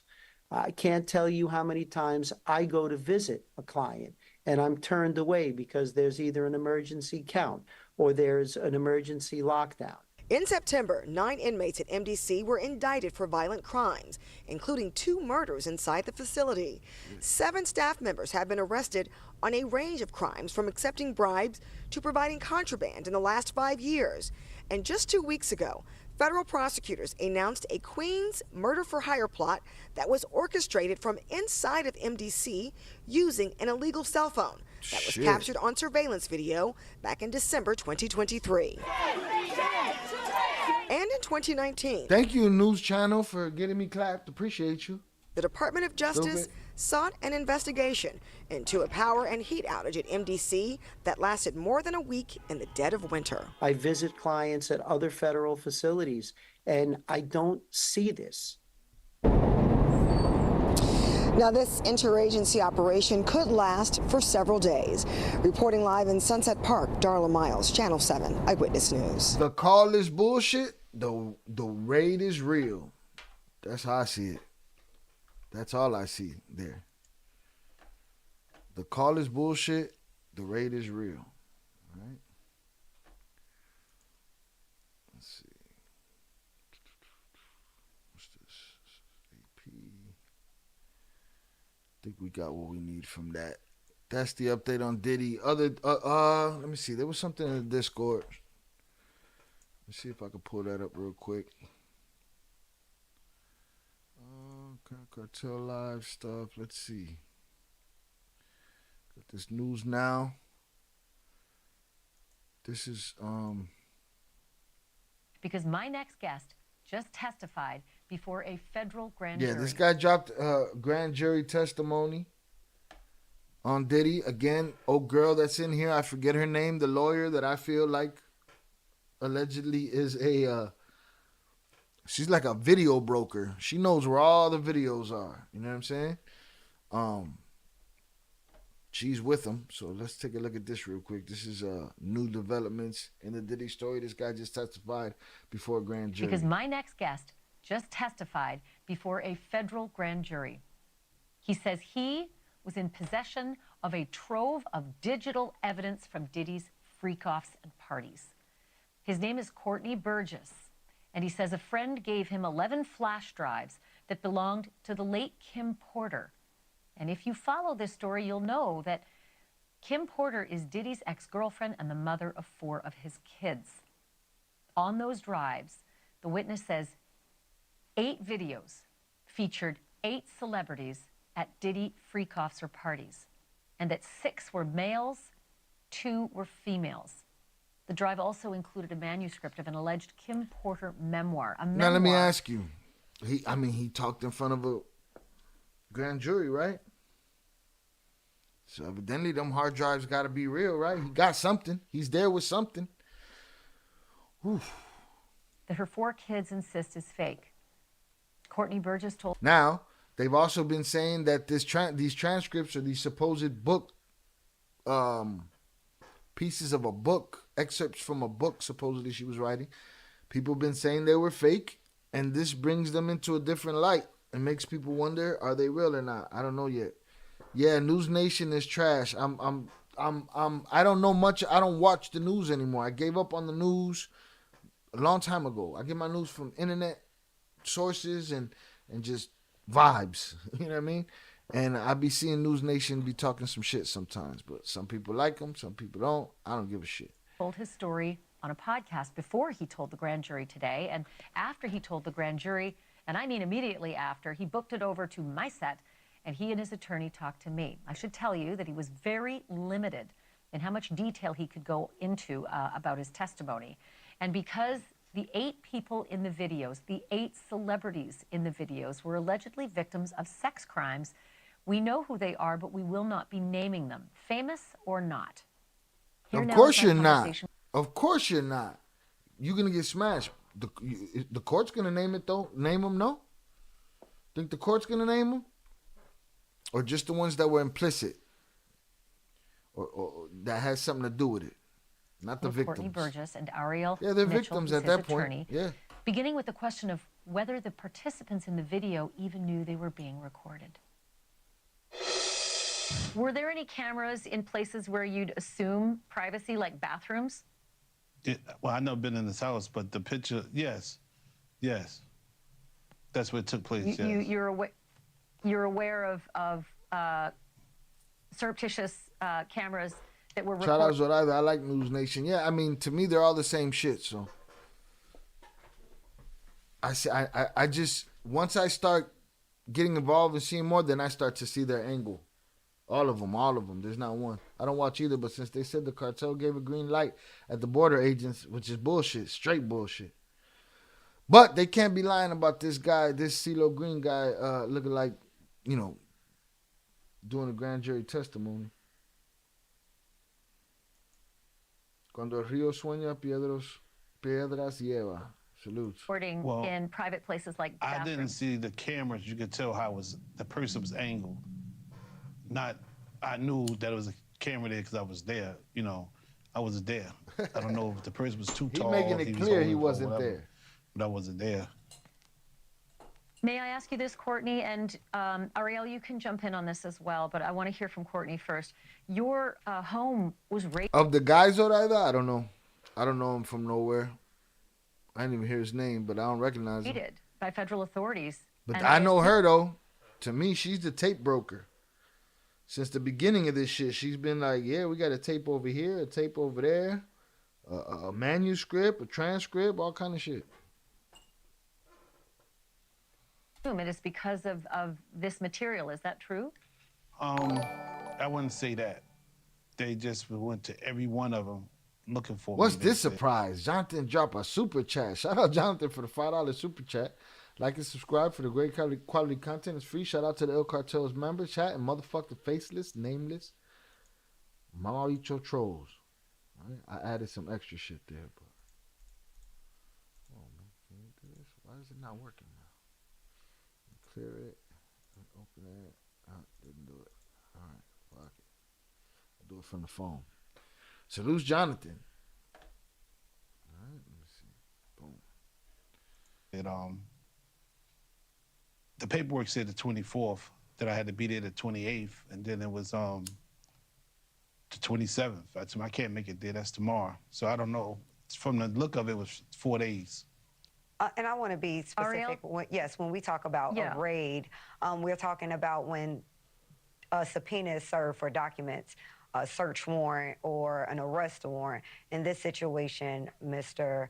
I can't tell you how many times I go to visit a client and I'm turned away because there's either an emergency count or there's an emergency lockdown. In September, 9 inmates at MDC were indicted for violent crimes, including 2 murders inside the facility. 7 staff members have been arrested on a range of crimes, from accepting bribes to providing contraband in the last 5 years. And just 2 weeks ago, federal prosecutors announced a Queens murder-for-hire plot that was orchestrated from inside of MDC using an illegal cell phone that was captured on surveillance video back in December 2023. And in 2019, thank you, News Channel, for getting me clapped. Appreciate you. the Department of Justice sought an investigation into a power and heat outage at MDC that lasted more than a week in the dead of winter. I visit clients at other federal facilities, and I don't see this. Now, this interagency operation could last for several days. Reporting live in Sunset Park, Darla Miles, Channel 7 Eyewitness News. The call is bullshit. The raid is real. That's how I see it. That's all I see there. The call is bullshit. The raid is real. All right. Let's see. What's this? AP. I think we got what we need from that. That's the update on Diddy. Let me see. There was something in the Discord. Let's see if I can pull that up real quick. Cartel live stuff. Let's see. Got this news now. This is because my next guest just testified before a federal grand jury. Yeah, this guy dropped grand jury testimony on Diddy. Again, old girl that's in here, I forget her name, the lawyer that I feel like allegedly is she's like a video broker. She knows where all the videos are. You know what I'm saying? She's with them. So let's take a look at this real quick. This is new developments in the Diddy story. This guy just testified before a grand jury. Because my next guest just testified before a federal grand jury. He says he was in possession of a trove of digital evidence from Diddy's freak-offs and parties. His name is Courtney Burgess, and he says a friend gave him 11 flash drives that belonged to the late Kim Porter. And if you follow this story, you'll know that Kim Porter is Diddy's ex-girlfriend and the mother of 4 of his kids. On those drives, the witness says 8 videos featured 8 celebrities at Diddy freak-offs or parties, and that 6 were males, 2 were females. The drive also included a manuscript of an alleged Kim Porter memoir. Now let me ask you. He talked in front of a grand jury, right? So evidently them hard drives got to be real, right? He got something. He's there with something. Oof. That her 4 kids insist is fake. Courtney Burgess told. Now, they've also been saying that these transcripts or these supposed book pieces of a book, excerpts from a book supposedly she was writing, people have been saying they were fake, and this brings them into a different light and makes people wonder, are they real or not? I don't know yet. Yeah, News Nation is trash. I don't know much. I don't watch the news anymore. I gave up on the news a long time ago. I get my news from internet sources and just vibes. You know what I mean? And I be seeing News Nation be talking some shit sometimes, but some people like them, some people don't. I don't give a shit. Told his story on a podcast before he told the grand jury today, and after he told the grand jury, and I mean immediately after, he booked it over to my set, and he and his attorney talked to me. I should tell you that he was very limited in how much detail he could go into about his testimony. And because the 8 people in the videos, the 8 celebrities in the videos were allegedly victims of sex crimes, we know who they are, but we will not be naming them, famous or not. Of course you're not. Of course you're not. You're going to get smashed. The court's going to name it, though. Name them, no? Think the court's going to name them? or just the ones that were implicit, or that has something to do with it, not the victims. Courtney Burgess and Ariel Yeah, they're Mitchell, victims who's at his that point. attorney, Yeah. beginning with the question of whether the participants in the video even knew they were being recorded. Were there any cameras in places where you'd assume privacy, like bathrooms? Well, I've never been in this house, but the picture, yes. That's where it took place, yes. You're aware of surreptitious cameras that were Shout out recorded. Zoraida. I like News Nation. Yeah, I mean, to me, they're all the same shit. So I just, once I start getting involved and seeing more, then I start to see their angle. All of them. There's not one. I don't watch either, but since they said the cartel gave a green light at the border agents, which is bullshit, straight bullshit. But they can't be lying about this guy, this CeeLo Green guy, looking like, you know, doing a grand jury testimony. Cuando el río sueña, piedras lleva. Salutes. Recording in private places like bathrooms. I didn't see the cameras. You could tell how the person was angled. I knew that it was a camera there because I was there. You know, I wasn't there. I don't know if the person was too tall. He's making it clear he wasn't there. But I wasn't there. May I ask you this, Courtney? And Ariel, you can jump in on this as well, but I want to hear from Courtney first. Your home was raided. Of the guys, Zoraida, I don't know. I don't know him from nowhere. I didn't even hear his name, but I don't recognize him. By federal authorities. But I know her, though. To me, she's the tape broker. Since the beginning of this shit, she's been like, yeah, we got a tape over here, a tape over there, a manuscript, a transcript, all kind of shit. It is because of this material. Is that true? I wouldn't say that. They just went to every one of them looking for What's me. this surprise? Jonathan dropped a super chat. Shout out Jonathan for the $5 super chat. Like and subscribe for the great quality content. It's free. Shout out to the El Cartel's member chat and motherfucking faceless, nameless, Mamabicho trolls. Right? I added some extra shit there, but oh man, can you do this? Why is it not working now? Clear it. Open it. Didn't do it. All right, fuck it. I'll do it from the phone. Salute Jonathan. All right, let me see. Boom. The paperwork said the 24th, that I had to be there the 28th, and then it was the 27th. I said, I can't make it there. That's tomorrow. So I don't know. From the look of it, it was 4 days. And I want to be specific. When we talk about a raid, we're talking about when a subpoena is served for documents, a search warrant or an arrest warrant. In this situation, Mr.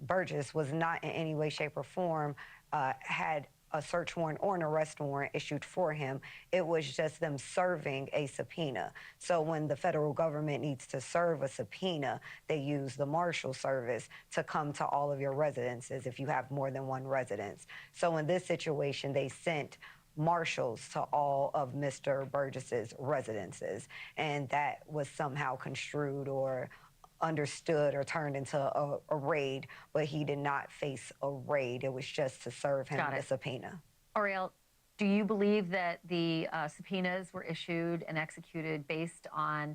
Burgess was not in any way, shape, or form had a search warrant or an arrest warrant issued for him. It was just them serving a subpoena. So when the federal government needs to serve a subpoena, they use the Marshal Service to come to all of your residences if you have more than one residence. So in this situation, they sent marshals to all of Mr. Burgess's residences, and that was somehow construed or understood or turned into a raid, but he did not face a raid. It was just to serve him a subpoena. Ariel, do you believe that the subpoenas were issued and executed based on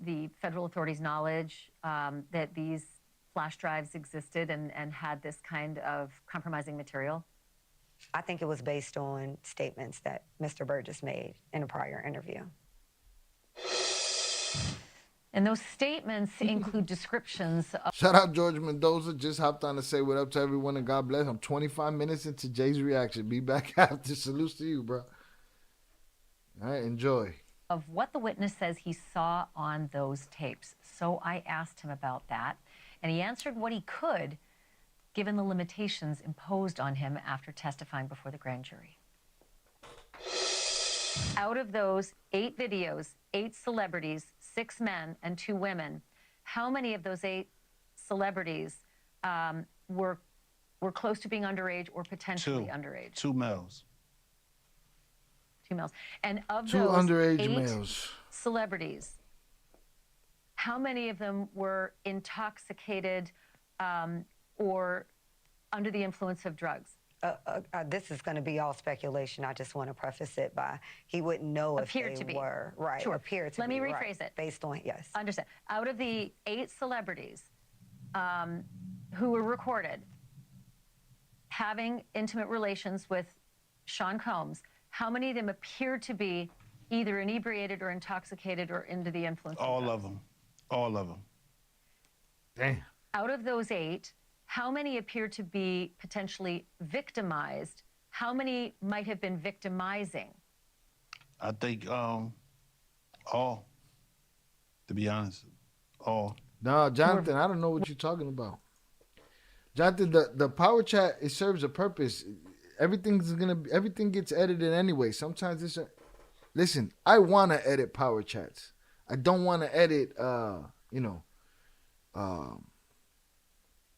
the federal authorities' knowledge that these flash drives existed and had this kind of compromising material? I think it was based on statements that Mr. Burgess made in a prior interview. And those statements include descriptions of... Shout out George Mendoza. Just hopped on to say what up to everyone and God bless. I'm 25 minutes into Jay's reaction. Be back after. Salutes to you, bro. All right, enjoy. Of what the witness says he saw on those tapes. So I asked him about that, and he answered what he could, given the limitations imposed on him after testifying before the grand jury. Out of those 8 videos, 8 celebrities, 6 men and 2 women, how many of those 8 celebrities were close to being underage or potentially underage? 2 males. 2 males. And of 2 those underage 8 males celebrities, how many of them were intoxicated or under the influence of drugs? This is going to be all speculation. I just want to preface it by he wouldn't know if they were. Right. Sure. Appeared to Let be. me rephrase Right. it. Based on, yes. Understand. Out of the 8 celebrities who were recorded having intimate relations with Sean Combs, how many of them appeared to be either inebriated or intoxicated or under the influence? All of them. All of them. Damn. Out of those 8, how many appear to be potentially victimized? How many might have been victimizing? I think all, to be honest, all. No, Jonathan, I don't know what you're talking about. Jonathan, the power chat, it serves a purpose. Everything gets edited anyway. Sometimes listen, I want to edit power chats. I don't want to edit,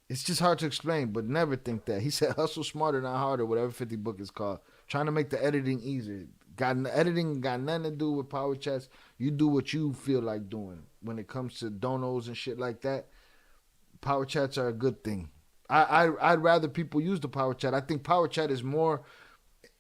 it's just hard to explain, but never think that. He said, hustle smarter, not harder, whatever 50 book is called. Trying to make the editing easier. Editing got nothing to do with power chats. You do what you feel like doing. When it comes to donos and shit like that, power chats are a good thing. I'd rather people use the power chat. I think power chat is more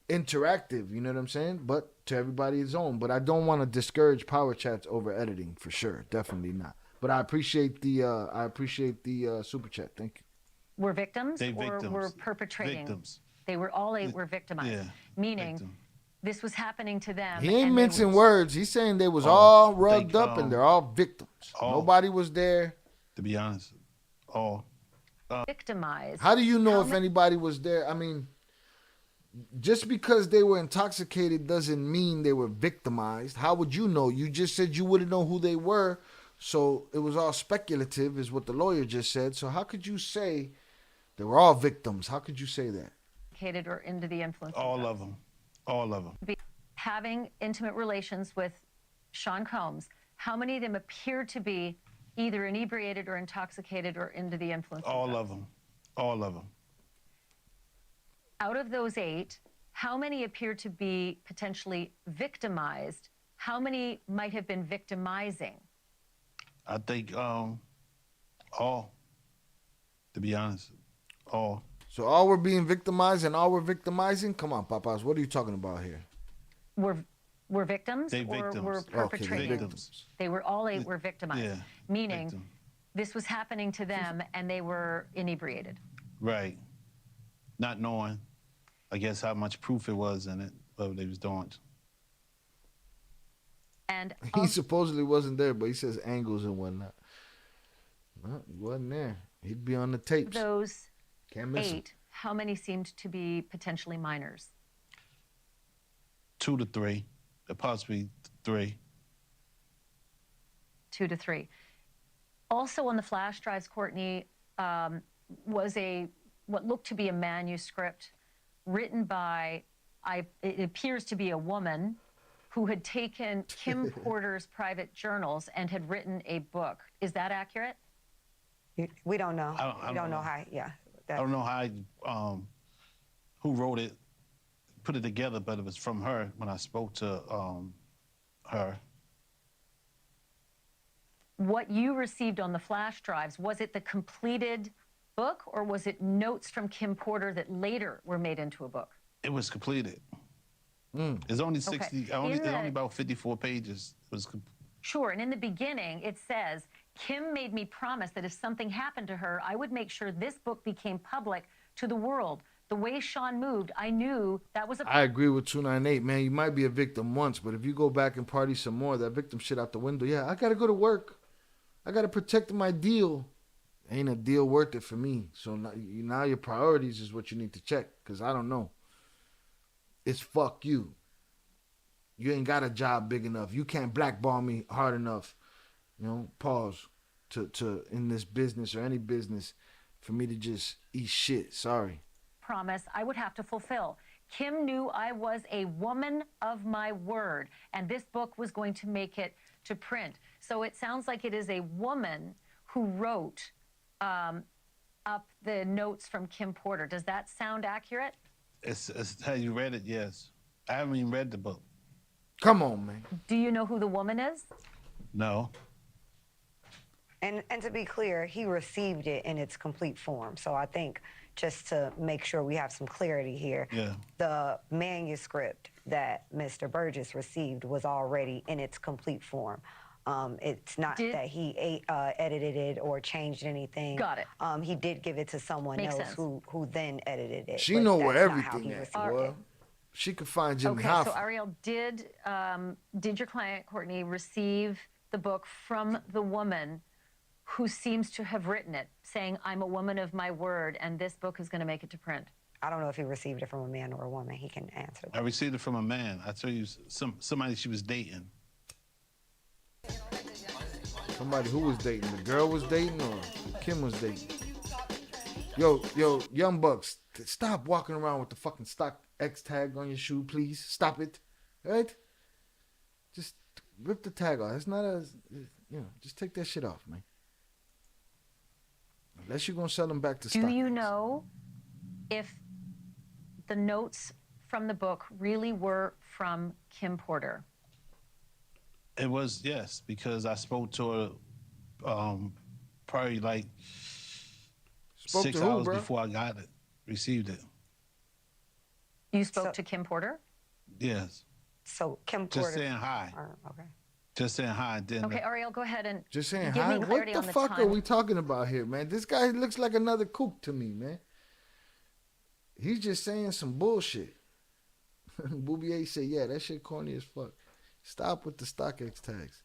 interactive, you know what I'm saying? But to everybody his own. But I don't want to discourage power chats over editing, for sure. Definitely not. But I appreciate the super chat. Thank you. Were victims They or victims. were perpetrating? Victims. They were all 8 were victimized. Yeah. Meaning this was happening to them. He ain't and they mincing were- words. He's saying they was all rubbed they, up and they're all victims. Nobody was there. To be honest, all. victimized. How do you know if anybody was there? I mean, just because they were intoxicated doesn't mean they were victimized. How would you know? You just said you wouldn't know who they were. So it was all speculative, is what the lawyer just said. So how could you say they were all victims? How could you say that? Or into the influence. All of them. All of them. Having intimate relations with Sean Combs, how many of them appeared to be either inebriated or intoxicated or under the influence? All of them. All of them. Out of those 8, how many appear to be potentially victimized? How many might have been victimizing? I think all. To be honest, all. So all were being victimized and all were victimizing? Come on, Papas, what are you talking about here? Were victims They or victims. were Okay, perpetrating? victims. They were all 8 were victimized. Yeah. Meaning Victim. this was happening to them and they were inebriated. Right. Not knowing, I guess, how much proof it was in it, what they was doing. And He supposedly wasn't there, but he says angles and whatnot. Well, he wasn't there. He'd be on the tapes. those Can't miss 8, him. how many seemed to be potentially minors? 2 to 3, possibly 3. 2 to 3. Also on the flash drives, Courtney, was what looked to be a manuscript written by, it appears to be a woman who had taken Kim Porter's private journals and had written a book. Is that accurate? We don't know. I We don't know how. Yeah. I don't know how, who wrote it, put it together, but it was from her when I spoke to her. What you received on the flash drives, was it the completed book or was it notes from Kim Porter that later were made into a book? It was completed. It's only 60, Okay. it's only about 54 pages. It was Sure, and in the beginning, it says, Kim made me promise that if something happened to her, I would make sure this book became public to the world. The way Sean moved, I knew that was a... I agree with 298, man. You might be a victim once, but if you go back and party some more, that victim shit out the window. Yeah, I got to go to work. I got to protect my deal. Ain't a deal worth it for me. So now your priorities is what you need to check, because I don't know. It's fuck you. You ain't got a job big enough. You can't blackball me hard enough. You know, pause to in this business or any business for me to just eat shit. Sorry. promise I would have to fulfill. Kim knew I was a woman of my word, and this book was going to make it to print. So it sounds like it is a woman who wrote up the notes from Kim Porter. Does that sound accurate? It's how you read it, yes. I haven't even read the book. Come on, man. Do you know who the woman is? No. And to be clear, he received it in its complete form. So I think just to make sure we have some clarity here, the manuscript that Mr. Burgess received was already in its complete form. It's not that he edited it or changed anything. Got it. He did give it to someone Makes else sense. who then edited it. She but know where that's not how everything he is. received it. She could find Jimmy Okay, Hoffa. so Ariel, did your client, Courtney, receive the book from the woman who seems to have written it, saying, I'm a woman of my word, and this book is going to make it to print? I don't know if he received it from a man or a woman. He can answer that. I received it from a man. I tell you, somebody she was dating. Somebody who was dating. The girl was dating or Kim was dating? Yo, Young Bucks, stop walking around with the fucking stock X tag on your shoe, please. Stop it. Right? Just rip the tag off. It's not just take that shit off, man. Unless you're going to sell them back to stock. Do you know if the notes from the book really were from Kim Porter? It was, yes, because I spoke to her probably like 6 hours before I got it, received it. You spoke to Kim Porter? Yes. So Kim Porter. Just saying hi. Okay. Just saying hi. Didn't Okay, Ariel, go ahead and just saying give hi. me clarity What on the the fuck time. are we talking about here, man? This guy looks like another kook to me, man. He's just saying some bullshit. Bouvier said, yeah, that shit corny as fuck. Stop with the StockX tags.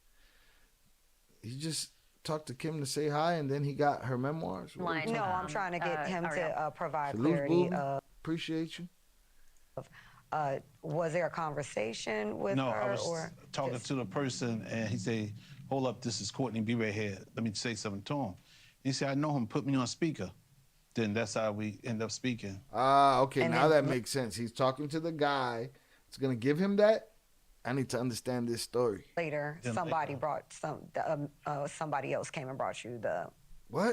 He just talked to Kim to say hi, and then he got her memoirs. No, I'm trying to get him to provide Salute, clarity. Booby. Appreciate you. Was there a conversation with No, her? I was or talking to the person, and he said, hold up, this is Courtney, be right here. Let me say something to him. He said, I know him, put me on speaker. Then that's how we end up speaking. Okay, And now then- that makes sense. He's talking to the guy. It's going to give him that. I need to understand this story. Later, somebody brought somebody else came and brought you the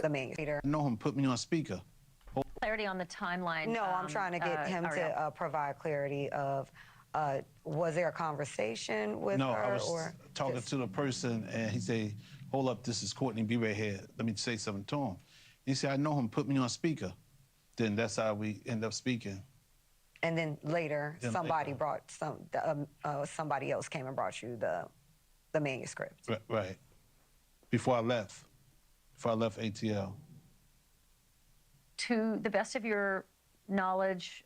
manuscript. I know him, put me on speaker. Clarity on the timeline. No, I'm trying to get him Ariel. to provide clarity of was there a conversation with No, her? I was or talking to the person, and he said, hold up, this is Courtney, be right here. Let me say something to him. He said, I know him, put me on speaker. Then that's how we end up speaking. And then later, somebody brought somebody else came and brought you the manuscript. Right. Before I left ATL. To the best of your knowledge,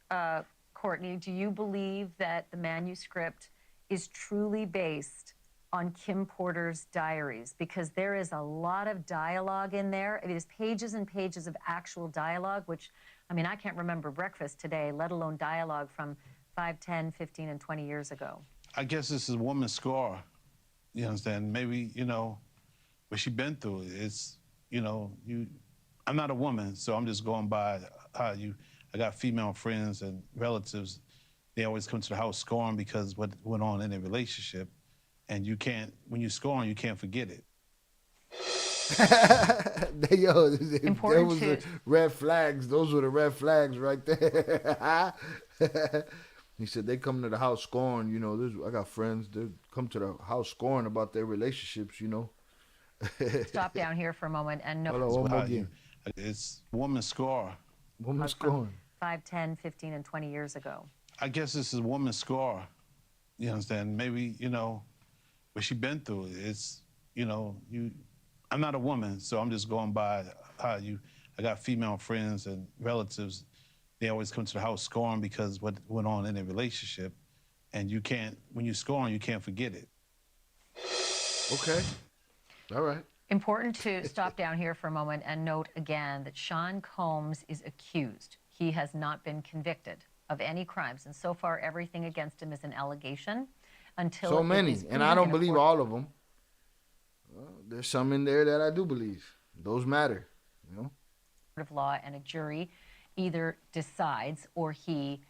Courtney, do you believe that the manuscript is truly based on Kim Porter's diaries? Because there is a lot of dialogue in there. It is pages and pages of actual dialogue, which, I mean, I can't remember breakfast today, let alone dialogue from 5, 10, 15, and 20 years ago. I guess this is a woman's scar. You understand? Maybe, what she been through. It's, I'm not a woman, so I'm just going by how I got female friends and relatives. They always come to the house scoring because what went on in their relationship. And you can't, when you're scoring, you can't forget it. Yo, there was the red flags. Those were the red flags right there. He said they come to the house scoring. I got friends. They come to the house scoring about their relationships. Stop down here for a moment and know. Hold on, one more again. It's woman's scar. Woman's scoring. 5, 10, 15, and 20 years ago. I guess this is a woman's scar. You understand? Maybe, what she been through. It's, I'm not a woman, so I'm just going by how I got female friends and relatives. They always come to the house scoring because what went on in their relationship. And you can't, when you're scoring, you can't forget it. Okay. All right. Important to stop down here for a moment and note again that Sean Combs is accused. He has not been convicted of any crimes, and so far everything against him is an allegation until so it many, is and I don't proven in a believe court. all of them. There's some in there that I do believe. Those matter, Of law, and a jury either decides or he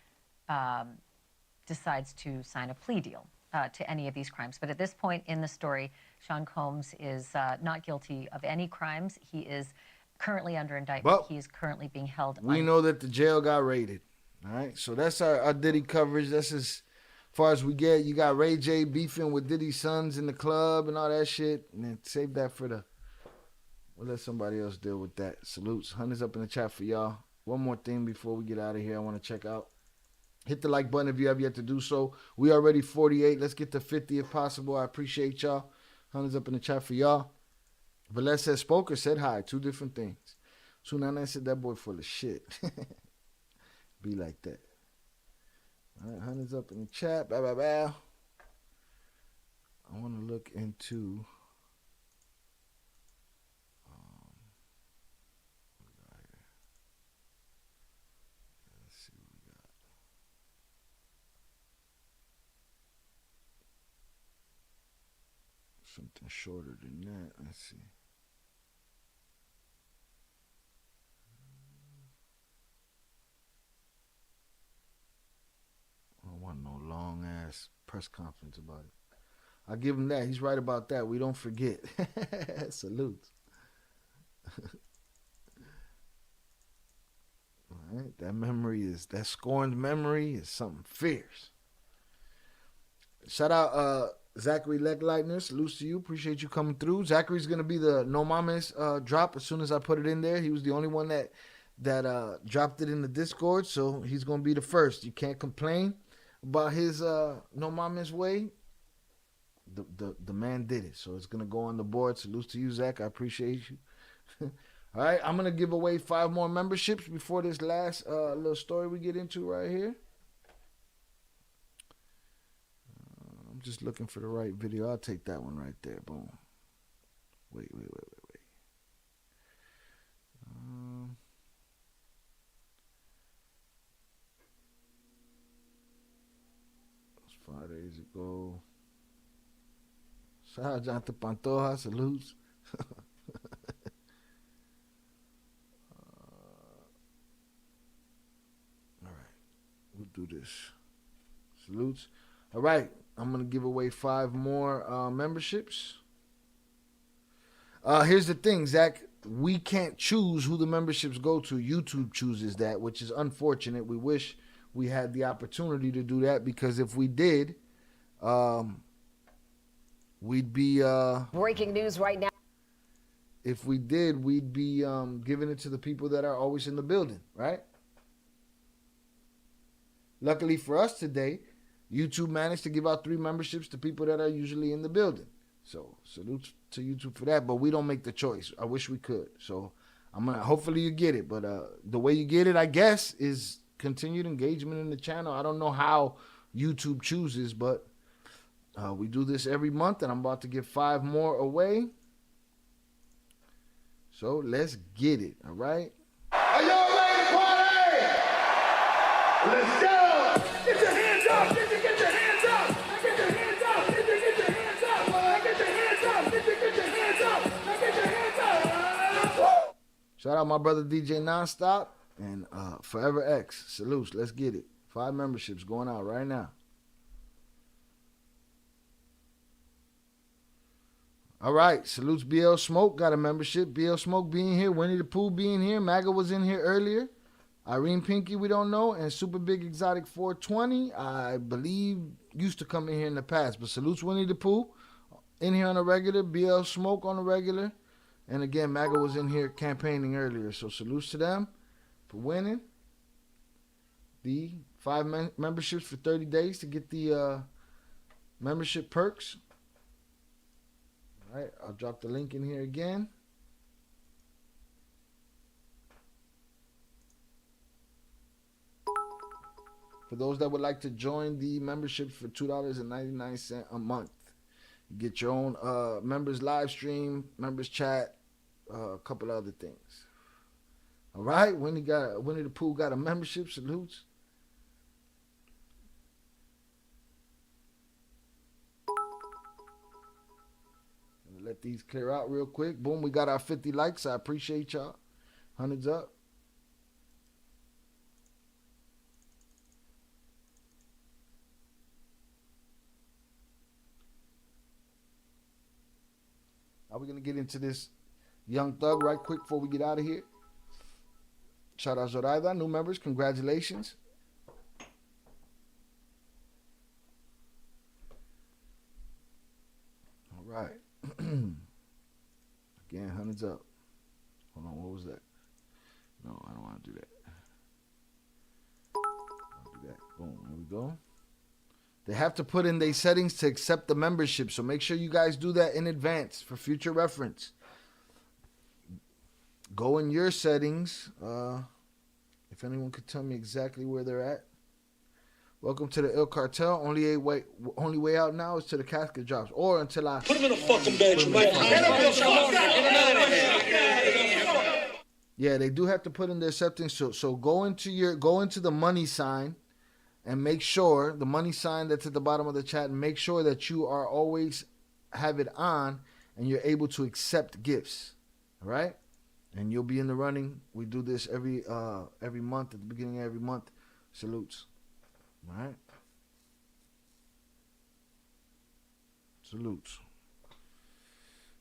decides to sign a plea deal to any of these crimes. But at this point in the story, Sean Combs is not guilty of any crimes. He is currently under indictment. But he is currently being held. we know that the jail got raided. All right, so that's our Diddy coverage. That's as far as we get. You got Ray J beefing with Diddy's sons in the club and all that shit. And then save that for the We'll let somebody else deal with that. Salutes. Hundreds up in the chat for y'all. One more thing before we get out of here I want to check out. Hit the like button if you have yet to do so. We already 48. Let's get to 50 if possible. I appreciate y'all. Hundreds up in the chat for y'all. Valet said Spoker said hi. 2 different things. Sunana said that boy full of shit. Be like that. All right, hundreds up in the chat. Bow, bow, bow. I want to look into... Let's see what we got. Something shorter than that. Let's see. I don't want no long ass press conference about it. I'll give him that. He's right about that. We don't forget. Salutes. All right. That scorned memory is something fierce. Shout out Zachary Legleitner. Salutes to you. Appreciate you coming through. Zachary's going to be the No Mames drop as soon as I put it in there. He was the only one that dropped it in the Discord, so he's going to be the first. You can't complain about his No Mames way. The man did it, so it's going to go on the board. Salutes to you, Zach. I appreciate you. All right, I'm going to give away 5 more memberships before this last little story we get into right here. I'm just looking for the right video. I'll take that one right there. Boom. Wait. It was 5 days ago. Shout out Jonathan Pantoja. Salutes. All right. We'll do this. Salutes. All right. I'm going to give away 5 more memberships. Here's the thing, Zach. We can't choose who the memberships go to. YouTube chooses that, which is unfortunate. We wish we had the opportunity to do that, because if we did, we'd be... Breaking news right now. If we did, we'd be giving it to the people that are always in the building, right? Luckily for us today, YouTube managed to give out 3 memberships to people that are usually in the building. So salute to YouTube for that, but we don't make the choice. I wish we could. So hopefully you get it. But the way you get it, I guess, is continued engagement in the channel. I don't know how YouTube chooses, but we do this every month, and I'm about to give 5 more away. So let's get it, all right? Are y'all ready to party? Let's go! Get your hands up! Get your hands up! Get your hands up! Get your hands up! Get your hands up! Get your hands up! Get your hands up! Shout out my brother DJ Nonstop and Forever X. Salutes. Let's get it. 5 memberships going out right now. All right. Salutes BL Smoke. Got a membership. BL Smoke being here. Winnie the Pooh being here. MAGA was in here earlier. Irene Pinky, we don't know. And Super Big Exotic 420, I believe, used to come in here in the past. But salutes Winnie the Pooh in here on a regular. BL Smoke on a regular. And again, MAGA was in here campaigning earlier. So salutes to them for winning the 5 memberships for 30 days to get the membership perks. All right, I'll drop the link in here again. For those that would like to join the membership for $2.99 a month, you get your own members live stream, members chat, a couple other things. All right, Winnie the Pooh got a membership. Salutes. Let these clear out real quick. Boom, we got our 50 likes. I appreciate y'all. Hundreds up. Now we're going to get into this Young Thug right quick before we get out of here. Shout out Zoraida, new members. Congratulations. All right. Again, hundreds up. Hold on, what was that? No, I don't want to do that. I'll do that. Boom, there we go. They have to put in their settings to accept the membership, so make sure you guys do that in advance for future reference. Go in your settings. If anyone could tell me exactly where they're at. Welcome to the Il Cartel. Only way out now is to the casket drops, or until I Put him in a fucking bedroom. Yeah, they do have to put in their settings. So go into the money sign, and make sure the money sign that's at the bottom of the chat, and make sure that you are always have it on, and you're able to accept gifts. All right, and you'll be in the running. We do this every month at the beginning of every month. Salutes. All right. Salutes.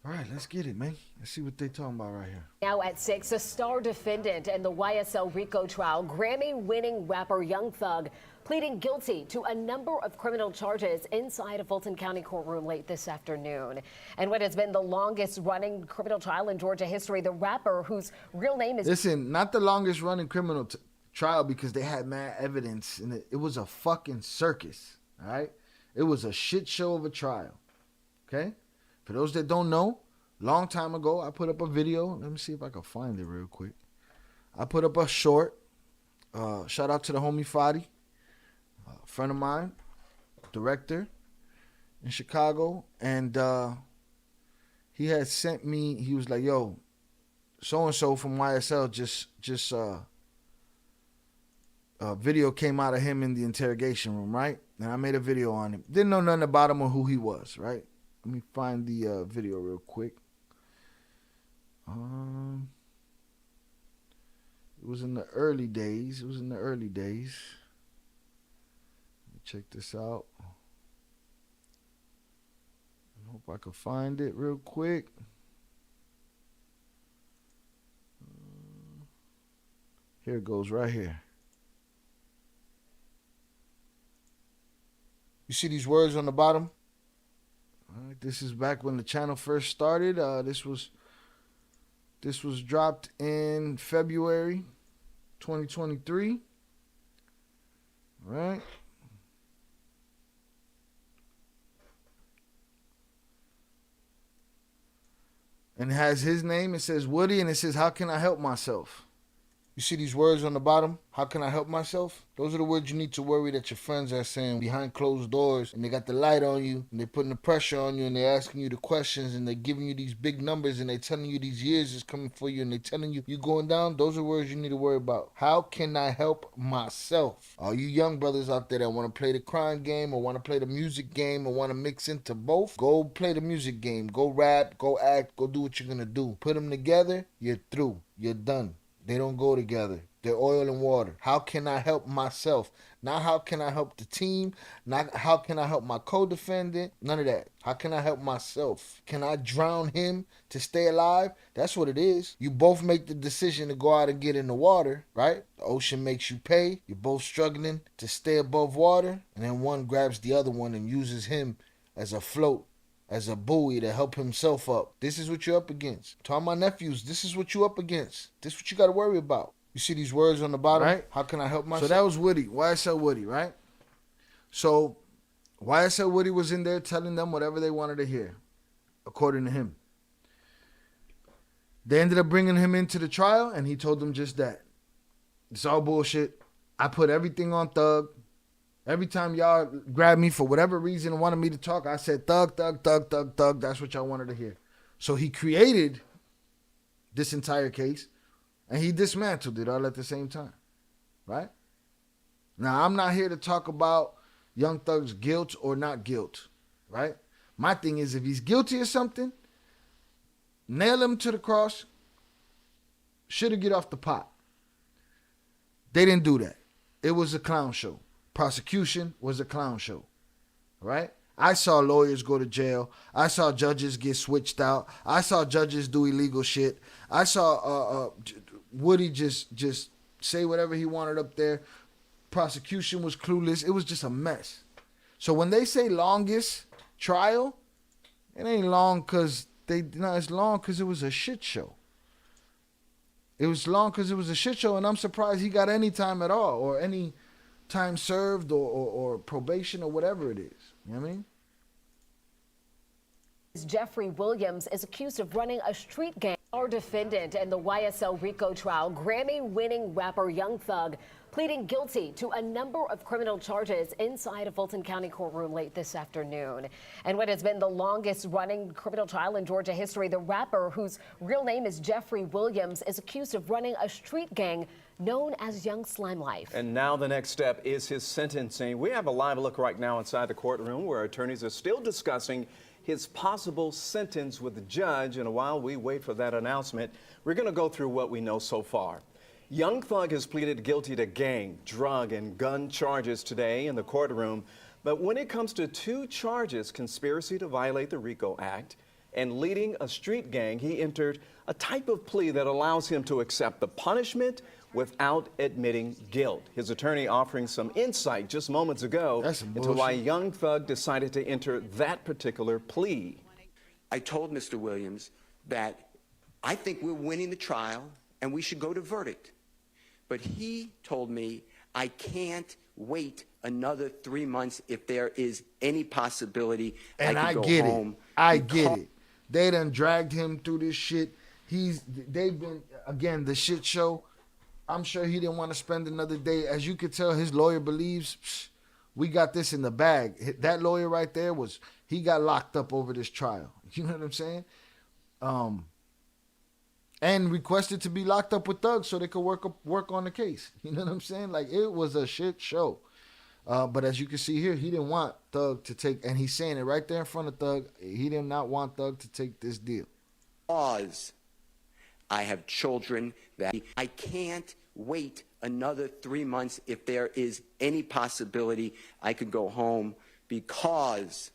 All right, let's get it, man. Let's see what they talking about right here. Now at 6, a star defendant in the YSL RICO trial, Grammy-winning rapper Young Thug pleading guilty to a number of criminal charges inside a Fulton County courtroom late this afternoon. And what has been the longest-running criminal trial in Georgia history, the rapper whose real name is... Listen, not the longest-running criminal trial because they had mad evidence, and it was a fucking circus, all right? It was a shit show of a trial, okay? For those that don't know, long time ago, I put up a video. Let me see if I can find it real quick. I put up a short. Shout out to the homie Fadi, a friend of mine, director in Chicago. And he had sent me, he was like, yo, so-and-so from YSL just video came out of him in the interrogation room, right? And I made a video on him. Didn't know nothing about him or who he was, right? Let me find the video real quick. It was in the early days. Let me check this out. I hope I can find it real quick. Here it goes right here. You see these words on the bottom? All right, this is back when the channel first started. This was dropped in February 2023. All right. And it has his name. It says Woody, and it says, how can I help myself? You see these words on the bottom? How can I help myself? Those are the words you need to worry that your friends are saying behind closed doors, and they got the light on you, and they're putting the pressure on you, and they're asking you the questions, and they're giving you these big numbers, and they're telling you these years is coming for you, and they're telling you you're going down. Those are words you need to worry about. How can I help myself? All you young brothers out there that want to play the crime game or want to play the music game or want to mix into both, go play the music game. Go rap, go act, go do what you're going to do. Put them together, you're through. You're done. They don't go together. They're oil and water. How can I help myself? Not how can I help the team? Not how can I help my co-defendant? None of that. How can I help myself? Can I drown him to stay alive? That's what it is. You both make the decision to go out and get in the water, right? The ocean makes you pay. You're both struggling to stay above water. And then one grabs the other one and uses him as a float, as a buoy to help himself up. This is what you're up against. Tell my nephews, this is what you're up against. This is what you got to worry about. You see these words on the bottom? Right? How can I help myself? So that was Woody, YSL Woody, right? So YSL Woody was in there telling them whatever they wanted to hear, according to him. They ended up bringing him into the trial, and he told them just that. It's all bullshit. I put everything on Thug. Every time y'all grabbed me for whatever reason and wanted me to talk, I said, Thug, Thug, Thug, Thug, Thug. That's what y'all wanted to hear. So he created this entire case, and he dismantled it all at the same time, right? Now, I'm not here to talk about Young Thug's guilt or not guilt, right? My thing is, if he's guilty of something, nail him to the cross, should have get off the pot. They didn't do that. It was a clown show. Prosecution was a clown show, right? I saw lawyers go to jail. I saw judges get switched out. I saw judges do illegal shit. I saw Woody just say whatever he wanted up there. Prosecution was clueless. It was just a mess. So when they say longest trial, it ain't long because it's long because it was a shit show. It was long because it was a shit show, and I'm surprised he got any time at all, or any time served, or probation, or whatever it is. You know what I mean? Jeffrey Williams is accused of running a street gang. Our defendant in the YSL RICO trial, Grammy-winning rapper Young Thug, pleading guilty to a number of criminal charges inside a Fulton County courtroom late this afternoon. And what has been the longest-running criminal trial in Georgia history, the rapper, whose real name is Jeffrey Williams, is accused of running a street gang known as Young Slime Life. And now the next step is his sentencing. We have a live look right now inside the courtroom where attorneys are still discussing his possible sentence with the judge. And while we wait for that announcement, we're going to go through what we know so far. Young Thug has pleaded guilty to gang, drug, and gun charges today in the courtroom. But when it comes to two charges, conspiracy to violate the RICO Act and leading a street gang, he entered a type of plea that allows him to accept the punishment without admitting guilt. His attorney offering some insight just moments ago into why Young Thug decided to enter that particular plea. I told Mr. Williams that I think we're winning the trial and we should go to verdict. But he told me I can't wait another 3 months if there is any possibility And I I could go get home. it. I get it. They done dragged him through this shit. They've been, again, the shit show. I'm sure he didn't want to spend another day. As you could tell, his lawyer believes we got this in the bag. That lawyer right there he got locked up over this trial. You know what I'm saying? And requested to be locked up with Thug so they could work on the case. You know what I'm saying? Like, it was a shit show. But as you can see here, he didn't want Thug to take, and he's saying it right there in front of Thug, he did not want Thug to take this deal. Because I have children that I can't wait another 3 months if there is any possibility I could go home, because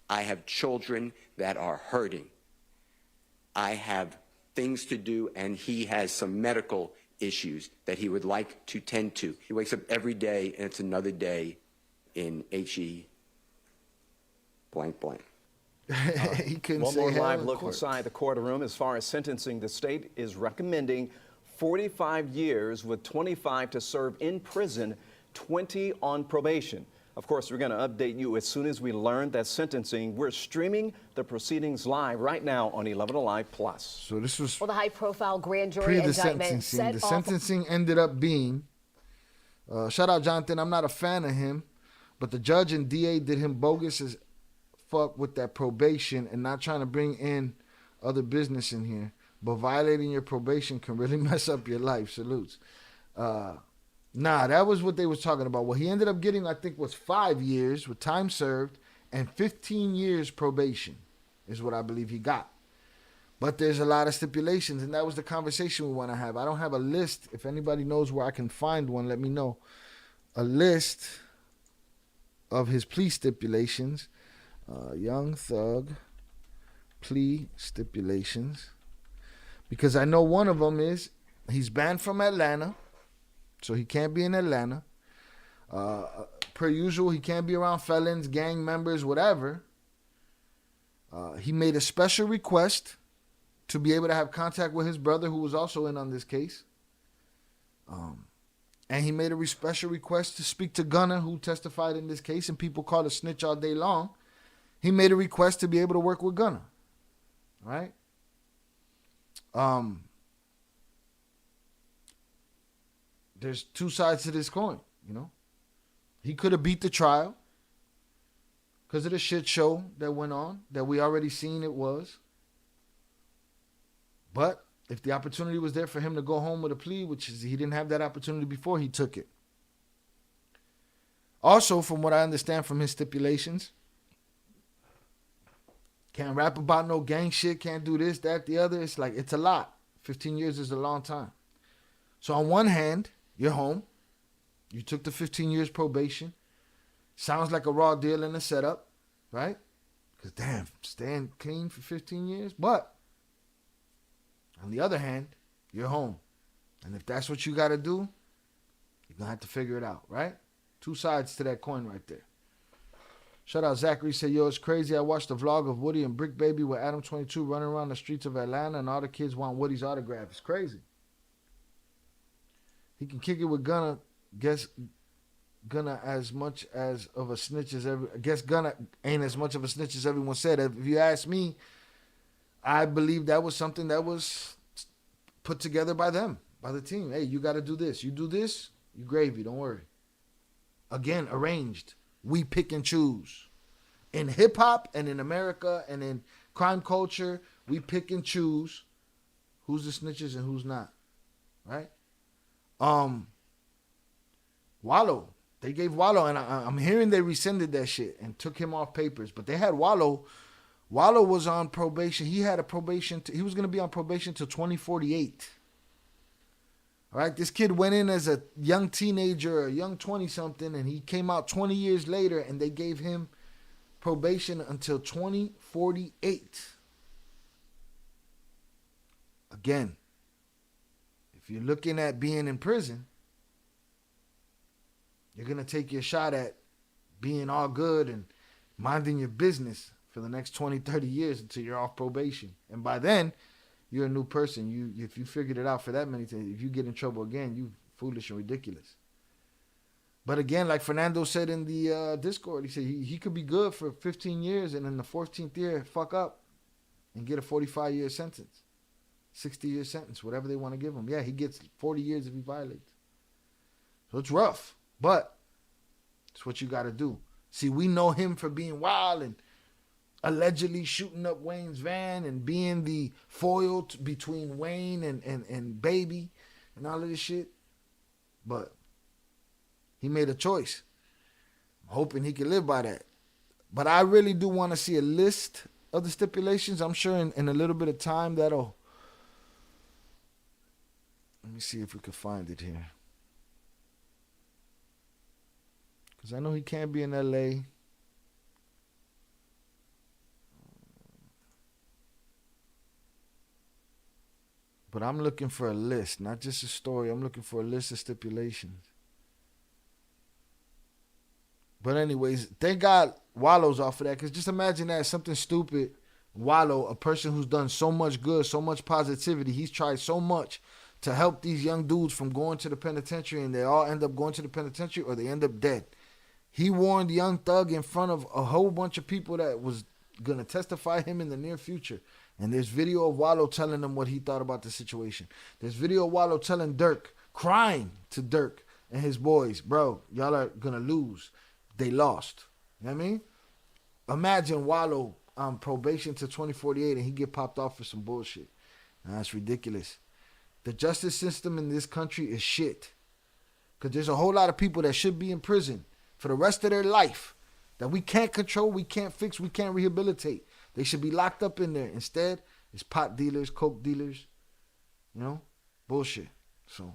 I have children that are hurting. I have things to do, and he has some medical issues that he would like to tend to. He wakes up every day, and it's another day in HE blank blank. He couldn't One say more hell live in look court. inside the courtroom. As far as sentencing, the state is recommending 45 years with 25 to serve in prison, 20 on probation. Of course, we're going to update you as soon as we learn that sentencing. We're streaming the proceedings live right now on 11 Alive Plus. So this was Well, the high-profile grand jury pre the indictment sentencing. set The off. sentencing ended up being, shout out Jonathan, I'm not a fan of him, but the judge and DA did him bogus as fuck with that probation and not trying to bring in other business in here. But violating your probation can really mess up your life. Salutes. Nah, that was what they was talking about. What he ended up getting, I think, was 5 years with time served and 15 years probation is what I believe he got. But there's a lot of stipulations, and that was the conversation we want to have. I don't have a list. If anybody knows where I can find one, let me know. A list of his plea stipulations. Young Thug plea stipulations. Because I know one of them is he's banned from Atlanta. So he can't be in Atlanta. Per usual, he can't be around felons, gang members, whatever. He made a special request to be able to have contact with his brother, who was also in on this case. And he made a special request to speak to Gunner, who testified in this case, and people call a snitch all day long. He made a request to be able to work with Gunner. Right? There's two sides to this coin, you know. He could have beat the trial because of the shit show that went on, that we already seen it was. But if the opportunity was there for him to go home with a plea, which is he didn't have that opportunity before, he took it. Also, from what I understand from his stipulations, can't rap about no gang shit, can't do this, that, the other. It's like, it's a lot. 15 years is a long time. So on one hand, you're home. You took the 15 years probation. Sounds like a raw deal in the setup, right? Because damn, staying clean for 15 years. But on the other hand, you're home. And if that's what you got to do, you're going to have to figure it out, right? Two sides to that coin right there. Shout out Zachary, said, yo, it's crazy. I watched the vlog of Woody and Brick Baby with Adam 22 running around the streets of Atlanta, and all the kids want Woody's autograph. It's crazy. He can kick it with Gunna. Guess Gunna as much as of a snitch as every. I guess Gunna ain't as much of a snitch as everyone said. If you ask me, I believe that was something that was put together by them, by the team. Hey, you got to do this. You do this, you gravy. Don't worry. Again, arranged. We pick and choose. In hip hop and in America and in crime culture, we pick and choose who's the snitches and who's not. Right? Wallow. They gave Wallow, and I'm hearing they rescinded that shit and took him off papers. But they had Wallow. Wallow was on probation. He had a probation. He was going to be on probation till 2048. All right, this kid went in as a young teenager, a young 20-something, and he came out 20 years later, and they gave him probation until 2048. Again, if you're looking at being in prison, you're going to take your shot at being all good and minding your business for the next 20, 30 years until you're off probation. And by then, you're a new person. If you figured it out for that many times, if you get in trouble again, you foolish and ridiculous. But again, like Fernando said in the Discord, he said he could be good for 15 years and in the 14th year, fuck up and get a 45-year sentence, 60-year sentence, whatever they want to give him. Yeah, he gets 40 years if he violates. So it's rough, but it's what you got to do. See, we know him for being wild and allegedly shooting up Wayne's van and being the foil between Wayne and Baby and all of this shit. But he made a choice. I'm hoping he can live by that. But I really do want to see a list of the stipulations. I'm sure in a little bit of time that'll... Let me see if we can find it here. Because I know he can't be in L.A., but I'm looking for a list, not just a story. I'm looking for a list of stipulations. But anyways, thank God Wallow's off of that. Because just imagine that, something stupid. Wallow, a person who's done so much good, so much positivity. He's tried so much to help these young dudes from going to the penitentiary, and they all end up going to the penitentiary or they end up dead. He warned Young Thug in front of a whole bunch of people that was going to testify him in the near future. And there's video of Wallow telling them what he thought about the situation. There's video of Wallow telling Dirk, crying to Dirk and his boys, bro, y'all are going to lose. They lost. You know what I mean? Imagine Wallow on probation to 2048 and he get popped off for some bullshit. That's ridiculous. The justice system in this country is shit. Because there's a whole lot of people that should be in prison for the rest of their life that we can't control, we can't fix, we can't rehabilitate. They should be locked up in there. Instead, it's pot dealers, coke dealers, you know, bullshit. So,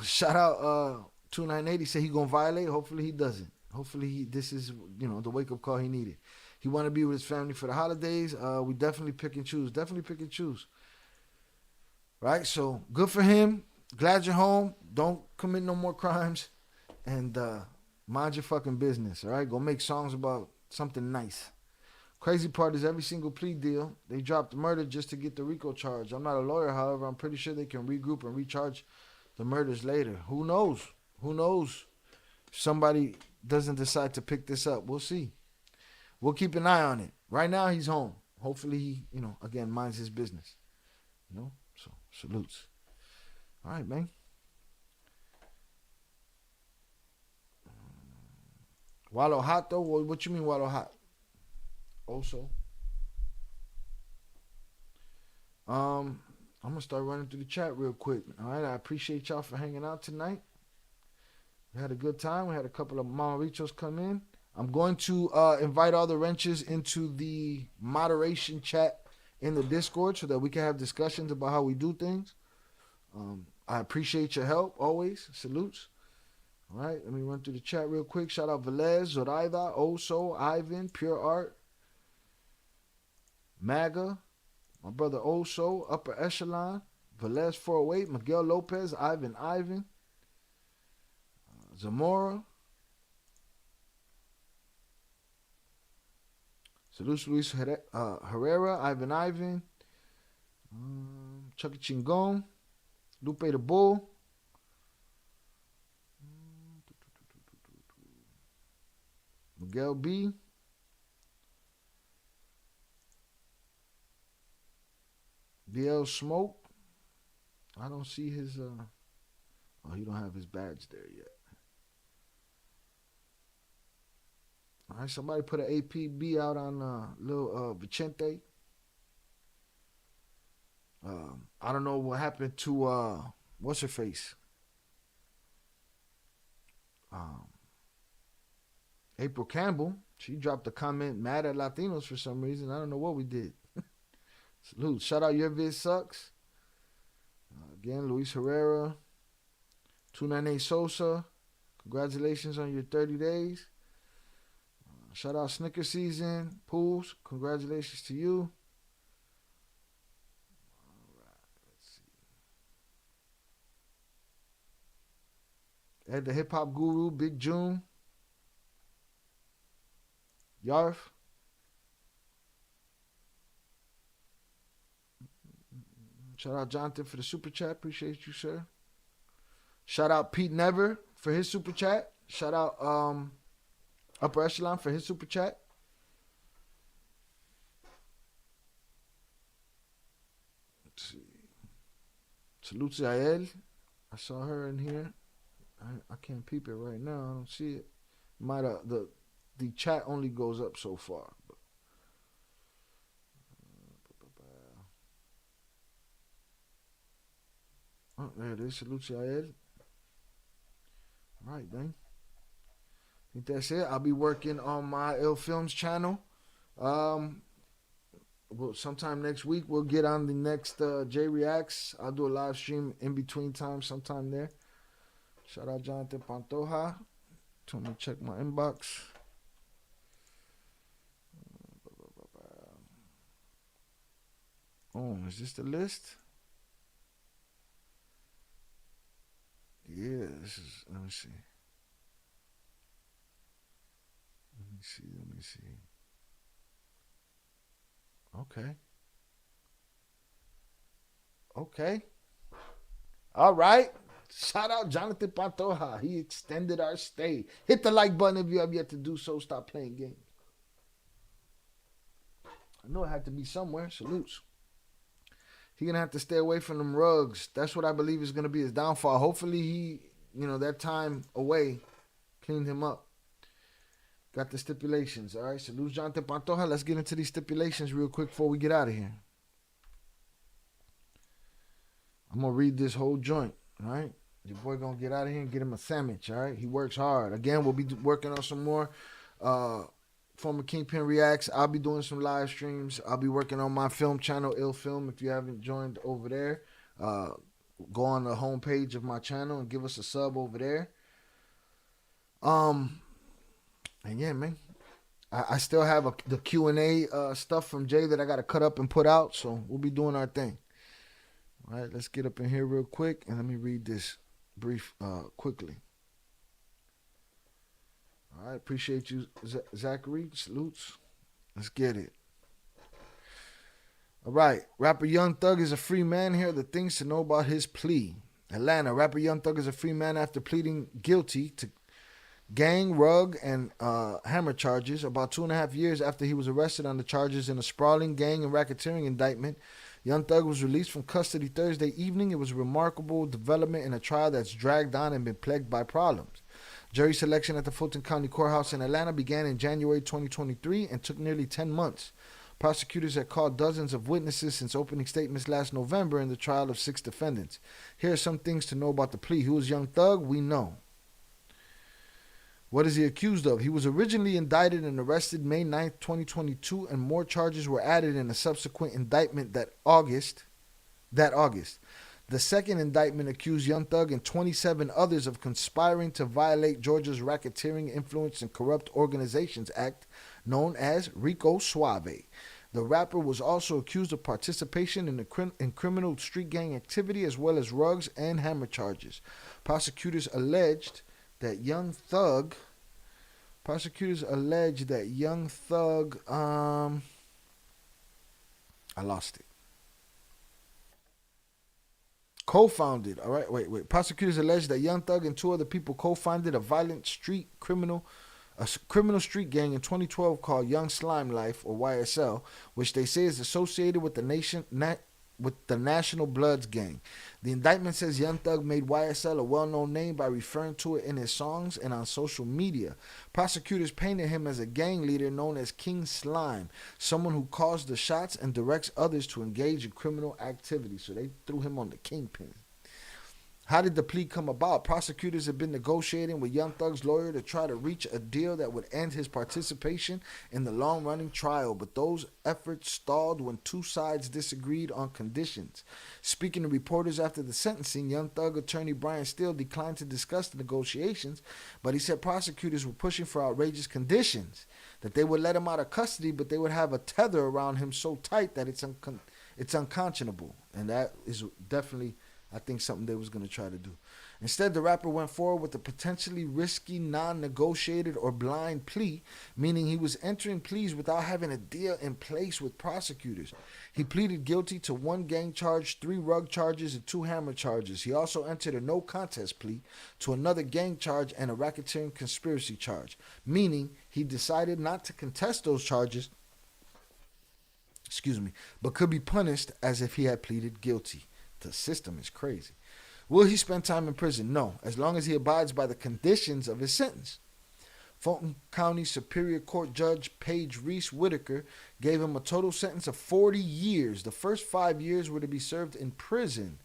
shout out 2980 said he gonna violate. Hopefully he doesn't. Hopefully this is, you know, the wake up call he needed. He want to be with his family for the holidays. We definitely pick and choose. Right? So good for him. Glad you're home. Don't commit no more crimes, and mind your fucking business. All right, go make songs about something nice. Crazy part is every single plea deal, they dropped the murder just to get the RICO charge. I'm not a lawyer, however, I'm pretty sure they can regroup and recharge the murders later. Who knows? Who knows? If somebody doesn't decide to pick this up, we'll see. We'll keep an eye on it. Right now, he's home. Hopefully, he, you know, again, minds his business. You know? So, salutes. All right, man. Wallow hot, though? What you mean Wallow hot? Also, I'm gonna start running through the chat real quick. All right, I appreciate y'all for hanging out tonight. We had a good time. We had a couple of Mamarichos come in. I'm going to invite all the wrenches into the moderation chat in the Discord so that we can have discussions about how we do things. I appreciate your help always. Salutes. All right, let me run through the chat real quick. Shout out Velez, Zoraida, Oso, Ivan, Pure Art, MAGA, my brother Oso, Upper Echelon, Velez 408, Miguel Lopez, Ivan, Zamora, Salus Luis Herrera, Ivan, Chucky Chingon, Lupe the Bull, Miguel B. DL Smoke. I don't see his, oh, he don't have his badge there yet. All right, somebody put an APB out on little Vicente. I don't know what happened to, what's her face? April Campbell. She dropped a comment mad at Latinos for some reason. I don't know what we did. Salute. Shout out Your Vid Sucks. Again, Luis Herrera. 298 Sosa. Congratulations on your 30 days. Shout out Snicker Season. Pools. Congratulations to you. All right. Let's see. Ed the Hip Hop Guru. Big June. Yarf. Shout out Jonathan for the super chat. Appreciate you, sir. Shout out Pete Never for his super chat. Shout out Upper Echelon for his super chat. Let's see. Salute to Yael. I saw her in here. I can't peep it right now. I don't see it. Might the chat only goes up so far. Oh, there it is. Salute to Yael. All right, then. I think that's it. I'll be working on my Ill Films channel. Well, sometime next week we'll get on the next J Reacts. I'll do a live stream in between time, sometime there. Shout out Jonathan Pantoja. Told me to check my inbox. Oh, is this the list? Yeah, this is, let me see. Let me see. Okay. Okay. All right. Shout out Jonathan Pantoja. He extended our stay. Hit the like button if you have yet to do so. Stop playing games. I know it had to be somewhere. Salutes. He's going to have to stay away from them rugs. That's what I believe is going to be his downfall. Hopefully he, that time away cleaned him up. Got the stipulations. All right, salute Jonathan Pantoja. Let's get into these stipulations real quick before we get out of here. I'm going to read this whole joint. All right. Your boy going to get out of here and get him a sandwich. All right. He works hard. Again, we'll be working on some more former Kingpin Reacts. I'll be doing some live streams. I'll be working on my film channel, Ill Film. If you haven't joined over there, go on the homepage of my channel and give us a sub over there. And yeah, man, I still have the Q&A stuff from Jay that I got to cut up and put out. So we'll be doing our thing. All right, let's get up in here real quick and let me read this brief quickly. All right, appreciate you, Zachary. Salutes. Let's get it. All right, rapper Young Thug is a free man. Here are the things to know about his plea. Atlanta, rapper Young Thug is a free man after pleading guilty to gang, rug, and hammer charges about 2.5 years after he was arrested on the charges in a sprawling gang and racketeering indictment. Young Thug was released from custody Thursday evening. It was a remarkable development in a trial that's dragged on and been plagued by problems. Jury selection at the Fulton County Courthouse in Atlanta began in January 2023 and took nearly 10 months. Prosecutors had called dozens of witnesses since opening statements last November in the trial of 6 defendants. Here are some things to know about the plea. Who is Young Thug? We know. What is he accused of? He was originally indicted and arrested May 9th, 2022, and more charges were added in a subsequent indictment that August. The second indictment accused Young Thug and 27 others of conspiring to violate Georgia's Racketeering, Influence, and Corrupt Organizations Act, known as Rico Suave. The rapper was also accused of participation in criminal street gang activity as well as rugs and hammer charges. Prosecutors alleged that Young Thug I lost it. Co-founded, all right, wait. Prosecutors alleged that Young Thug and 2 other people co-founded a violent street criminal a criminal street gang in 2012 called Young Slime Life, or YSL, which they say is associated with the National Bloods gang. The indictment says Young Thug made YSL a well-known name by referring to it in his songs and on social media. Prosecutors painted him as a gang leader known as King Slime, someone who calls the shots and directs others to engage in criminal activity. So they threw him on the kingpin. How did the plea come about? Prosecutors have been negotiating with Young Thug's lawyer to try to reach a deal that would end his participation in the long-running trial, but those efforts stalled when two sides disagreed on conditions. Speaking to reporters after the sentencing, Young Thug attorney Brian Steele declined to discuss the negotiations, but he said prosecutors were pushing for outrageous conditions, that they would let him out of custody, but they would have a tether around him so tight that it's unconscionable. And that is definitely, I think, something they was going to try to do. Instead, the rapper went forward with a potentially risky, non-negotiated or blind plea, meaning he was entering pleas without having a deal in place with prosecutors. He pleaded guilty to 1 gang charge, 3 rug charges, and 2 hammer charges. He also entered a no-contest plea to another gang charge and a racketeering conspiracy charge, meaning he decided not to contest those charges, but could be punished as if he had pleaded guilty. The system is crazy. Will he spend time in prison? No, as long as he abides by the conditions of his sentence. Fulton County Superior Court Judge Paige Reese Whitaker gave him a total sentence of 40 years. The first 5 years were to be served in prison,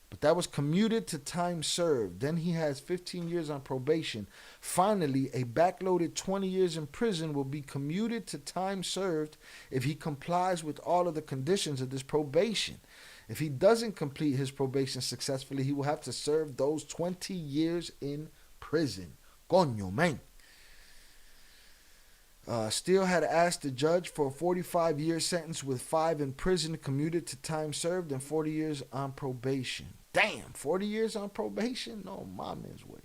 but that was commuted to time served. Then he has 15 years on probation. Finally, a backloaded 20 years in prison will be commuted to time served if he complies with all of the conditions of this probation. If he doesn't complete his probation successfully, he will have to serve those 20 years in prison. Coño, man. Steele had asked the judge for a 45-year sentence with 5 in prison commuted to time served and 40 years on probation. Damn, 40 years on probation? No, my man's way.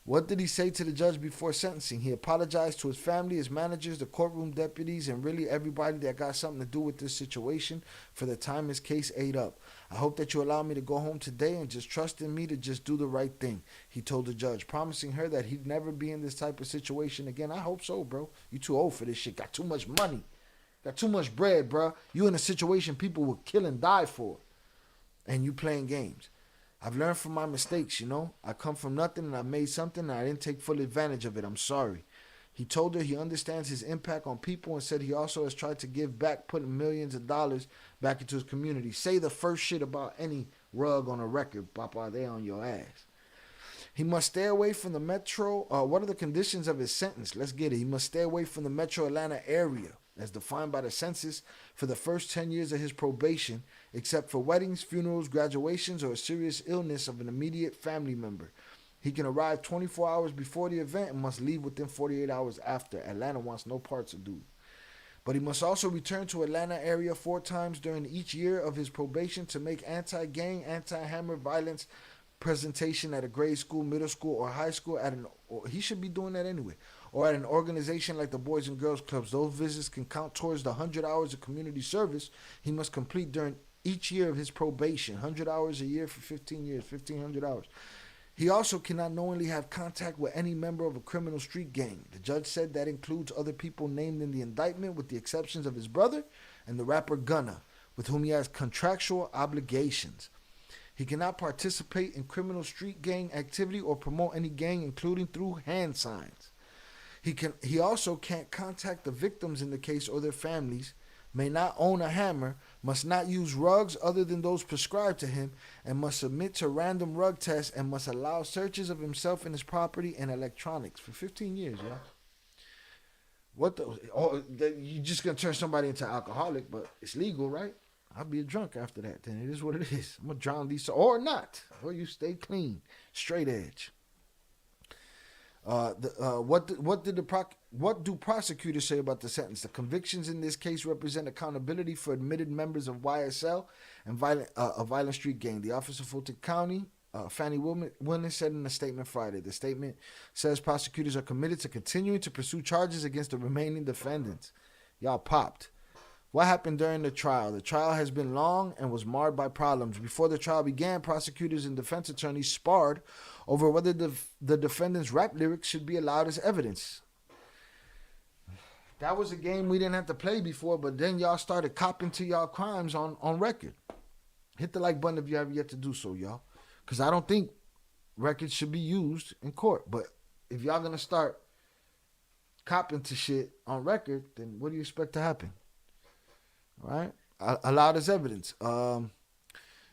What did he say to the judge before sentencing? He apologized to his family, his managers, the courtroom deputies, and really everybody that got something to do with this situation for the time his case ate up. I hope that you allow me to go home today and just trust in me to just do the right thing, he told the judge, promising her that he'd never be in this type of situation again. I hope so, bro. You too old for this shit. Got too much money. Got too much bread, bro. You in a situation people will kill and die for, and you playing games. I've learned from my mistakes, you know. I come from nothing and I made something and I didn't take full advantage of it. I'm sorry. He told her he understands his impact on people and said he also has tried to give back, putting millions of dollars back into his community. Say the first shit about any rug on a record, Papa, they on your ass. He must stay away from the metro. What are the conditions of his sentence? Let's get it. He must stay away from the metro Atlanta area, as defined by the census, for the first 10 years of his probation, except for weddings, funerals, graduations, or a serious illness of an immediate family member. He can arrive 24 hours before the event and must leave within 48 hours after. Atlanta wants no parts of dude. But he must also return to Atlanta area 4 times during each year of his probation to make anti-gang, anti-hammer violence presentation at a grade school, middle school, or high school he should be doing that anyway, or at an organization like the Boys and Girls Clubs. Those visits can count towards the 100 hours of community service he must complete during each year of his probation. 100 hours a year for 15 years, 1,500 hours. He also cannot knowingly have contact with any member of a criminal street gang. The judge said that includes other people named in the indictment, with the exceptions of his brother and the rapper Gunna, with whom he has contractual obligations. He cannot participate in criminal street gang activity or promote any gang, including through hand signs. He also can't contact the victims in the case or their families, may not own a hammer, must not use rugs other than those prescribed to him, and must submit to random rug tests, and must allow searches of himself and his property and electronics for 15 years, y'all. You're just going to turn somebody into an alcoholic, but it's legal, right? I'll be a drunk after that. Then it is what it is. I'm going to drown these, or not. Or you stay clean. Straight edge. What do prosecutors say about the sentence? The convictions in this case represent accountability for admitted members of YSL and a violent street gang. The officer of Fulton County, Fannie Williams, said in a statement Friday. The statement says prosecutors are committed to continuing to pursue charges against the remaining defendants. Y'all popped. What happened during the trial? The trial has been long and was marred by problems. Before the trial began, prosecutors and defense attorneys sparred over whether the defendant's rap lyrics should be allowed as evidence. That was a game we didn't have to play before, but then y'all started copping to y'all crimes on record. Hit the like button if you have yet to do so, y'all. Because I don't think records should be used in court. But if y'all going to start copping to shit on record, then what do you expect to happen? All right? Allowed as evidence.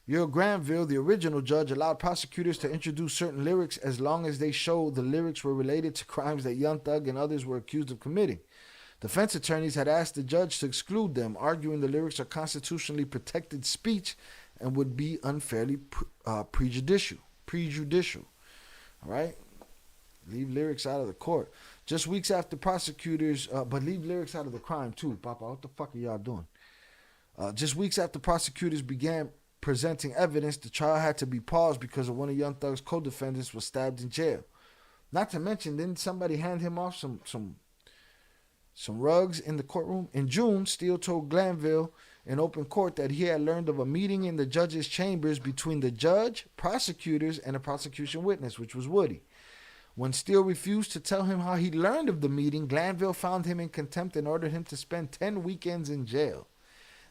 Your Granville, the original judge, allowed prosecutors to introduce certain lyrics as long as they showed the lyrics were related to crimes that Young Thug and others were accused of committing. Defense attorneys had asked the judge to exclude them, arguing the lyrics are constitutionally protected speech and would be unfairly prejudicial. All right? Leave lyrics out of the court. Just weeks after prosecutors, but leave lyrics out of the crime too, Papa. What the fuck are y'all doing? Just weeks after prosecutors began presenting evidence, the trial had to be paused because of one of Young Thug's co-defendants was stabbed in jail. Not to mention, didn't somebody hand him off some rugs in the courtroom? In June, Steele told Glanville in open court that he had learned of a meeting in the judge's chambers between the judge, prosecutors, and a prosecution witness, which was Woody. When Steele refused to tell him how he learned of the meeting, Glanville found him in contempt and ordered him to spend 10 weekends in jail.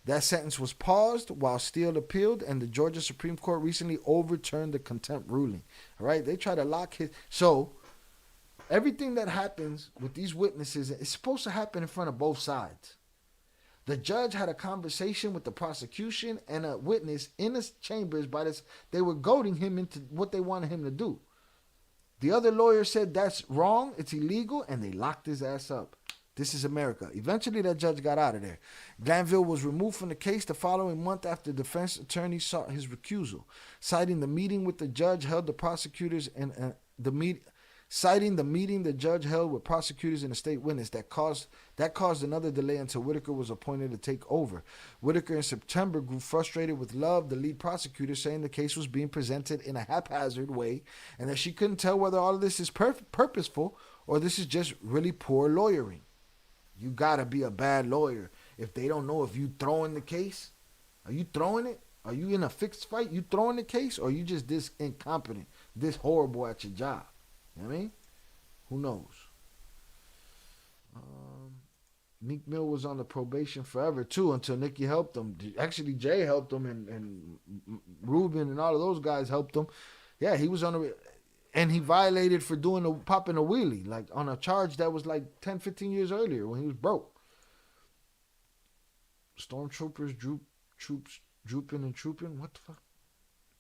That sentence was paused while Steele appealed, and the Georgia Supreme Court recently overturned the contempt ruling. All right, they try to lock his... So, everything that happens with these witnesses is supposed to happen in front of both sides. The judge had a conversation with the prosecution and a witness in his chambers. They were goading him into what they wanted him to do. The other lawyer said that's wrong, it's illegal, and they locked his ass up. This is America. Eventually, that judge got out of there. Glanville was removed from the case the following month after defense attorney sought his recusal, citing the meeting with the judge held the prosecutors and citing the meeting the judge held with prosecutors and a state witness that caused another delay until Whitaker was appointed to take over. Whitaker in September grew frustrated with Love, the lead prosecutor, saying the case was being presented in a haphazard way and that she couldn't tell whether all of this is purposeful or this is just really poor lawyering. You gotta be a bad lawyer if they don't know if you throwing the case. Are you throwing it? Are you in a fixed fight? You throwing the case? Or are you just this incompetent, this horrible at your job? You know what I mean? Who knows? Meek Mill was on the probation forever too until Nicki helped him. Actually, Jay helped him and Ruben and all of those guys helped him. Yeah, he was on the... And he violated for popping a wheelie, like on a charge that was like 10, 15 years earlier when he was broke. Stormtroopers drooping and trooping. What the fuck?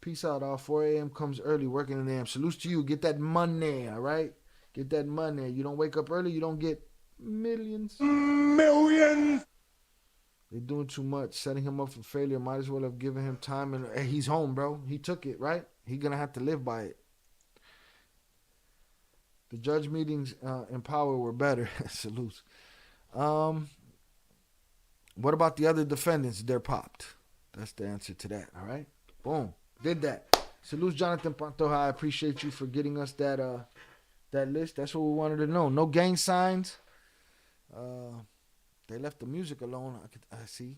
Peace out, all. 4 a.m. comes early, working in the AM. Salutes to you. Get that money, all right? Get that money. You don't wake up early, you don't get millions. Millions! They're doing too much. Setting him up for failure. Might as well have given him time. And hey, he's home, bro. He took it, right? He's going to have to live by it. The judge meetings in power were better. Salutes. What about the other defendants? They're popped. That's the answer to that, all right? Boom. Did that. Salutes, Jonathan Pantoja. I appreciate you for getting us that list. That's what we wanted to know. No gang signs. They left the music alone. I see.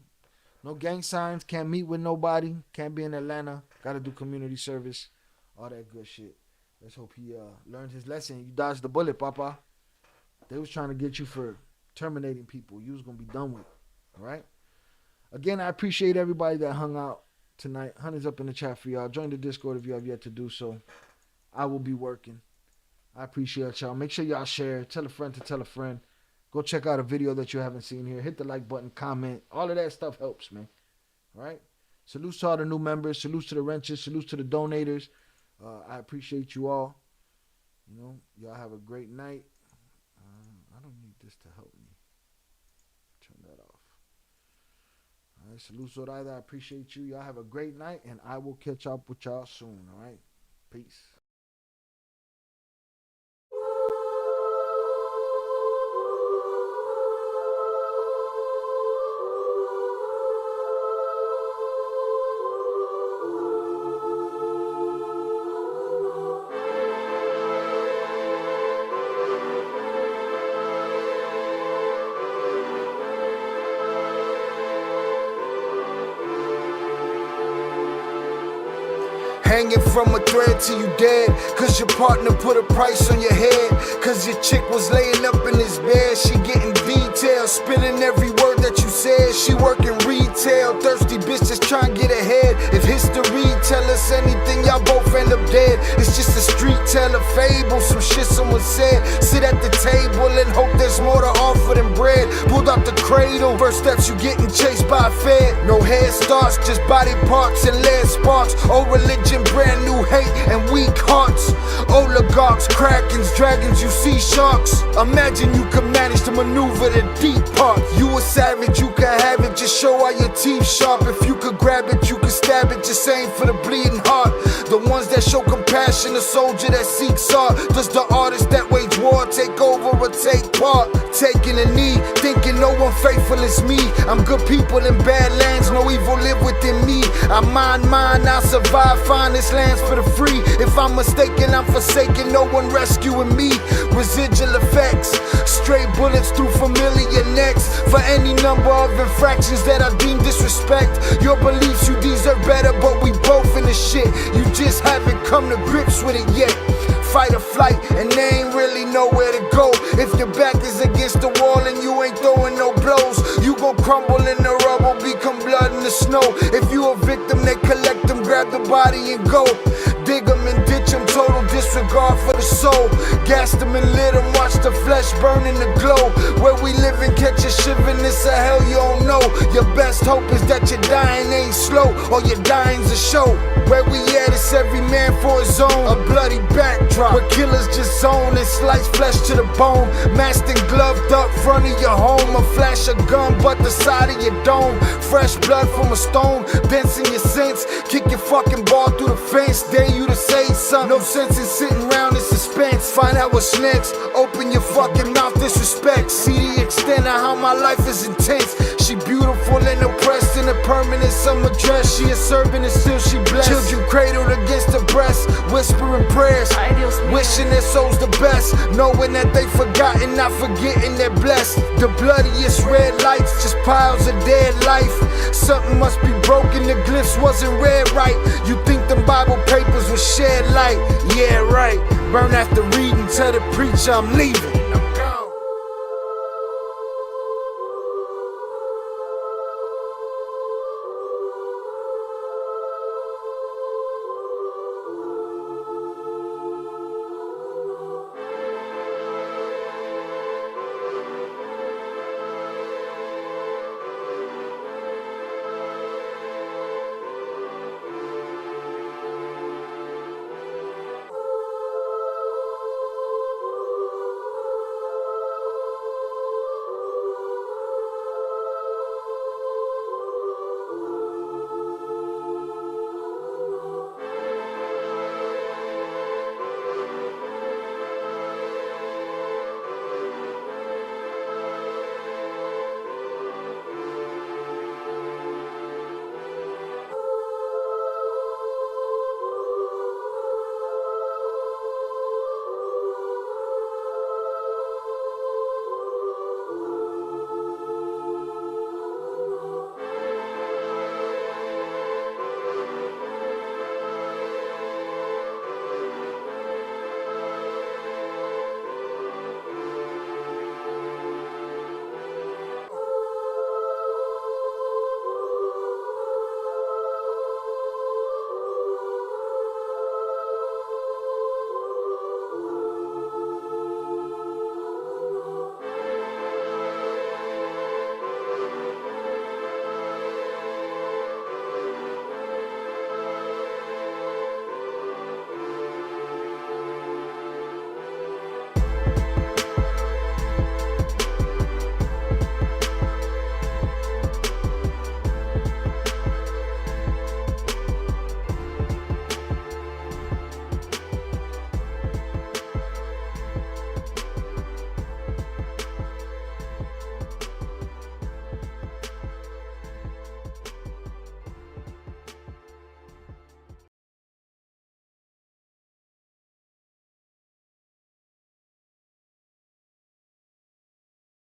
No gang signs. Can't meet with nobody. Can't be in Atlanta. Got to do community service. All that good shit. Let's hope he learned his lesson. You dodged the bullet, Papa. They was trying to get you for terminating people. You was going to be done with. All right? Again, I appreciate everybody that hung out tonight. Honey's up in the chat for y'all. Join the Discord if you have yet to do so. I will be working. I appreciate y'all. Make sure y'all share. Tell a friend to tell a friend. Go check out a video that you haven't seen here. Hit the like button, comment. All of that stuff helps, man. All right? Salutes to all the new members. Salutes to the wrenches. Salutes to the donators. I appreciate you all. You know, y'all have a great night. I don't need this to help me. Turn that off. All right, salute Zoraida. I appreciate you. Y'all have a great night, and I will catch up with y'all soon. All right, peace. Hanging from a thread till you dead, cause your partner put a price on your head, cause your chick was laying up in his bed, she getting beat detail, spitting every word that you said. She working retail, thirsty bitch just trying to get ahead. If history tell us anything, y'all both end up dead. It's just a street tale, a fable, some shit someone said. Sit at the table and hope there's more to offer than bread. Pulled out the cradle, first steps you getting chased by a fed. No head starts, just body parts and lead sparks. Old religion, brand new hate and weak hearts. Oligarchs, krakens, dragons, you see sharks. Imagine you could manage to maneuver the deep part. You a savage, you can have it, just show all your teeth sharp. If you could grab it, you could stab it, just aim for the bleeding heart. The ones that show compassion, a soldier that seeks art. Does the artist that wage war take over or take part? Taking a knee, thinking no one faithful is me. I'm good people in bad lands, no evil live within me. I mind mine, I'll survive, find this lands for the free. If I'm mistaken, I'm forsaken, no one rescuing me. Residual effects, stray bullets through familiar necks. For any number of infractions that I deem disrespect. Your beliefs, you deserve better, but we both in the shit. You just haven't come to grips with it yet. Fight or flight, and they ain't really nowhere to go. If your back is against the wall and you ain't throwing no blows, you gon' crumble in the rubble, become blood in the snow. If you a victim, they collect them, grab the body and go. Dig them and ditch them, total disregard for the soul. Gas them and lit them, watch the flesh burn in the glow. Where we live and catch a shivering, it's a hell you don't know. Your best hope is that your dying ain't slow, or your dying's a show. Where we at, it's every man for his own. A bloody backdrop, where killers just zone and slice flesh to the bone. Masked and gloved up front of your home. A flash of gun, but the side of your dome. Fresh blood from a stone, dents in your sense. Kick your fucking ball through the fence, dare you to say something. No sense in sitting around in suspense. Find out what's next, open your fucking mouth, disrespect. See the extent of how my life is intense. She beautiful and oppressed in a permanent summer dress. She a servant and still she blessed. Children cradled against her breast, whispering prayers, wishing their souls the best, knowing that they forgotten, not forgetting they're blessed. The bloodiest red lights, just piles of dead life. Something must be broken, the glyphs wasn't read right. You think them Bible papers was shed light? Yeah, right. Burn after reading, tell the preacher I'm leaving.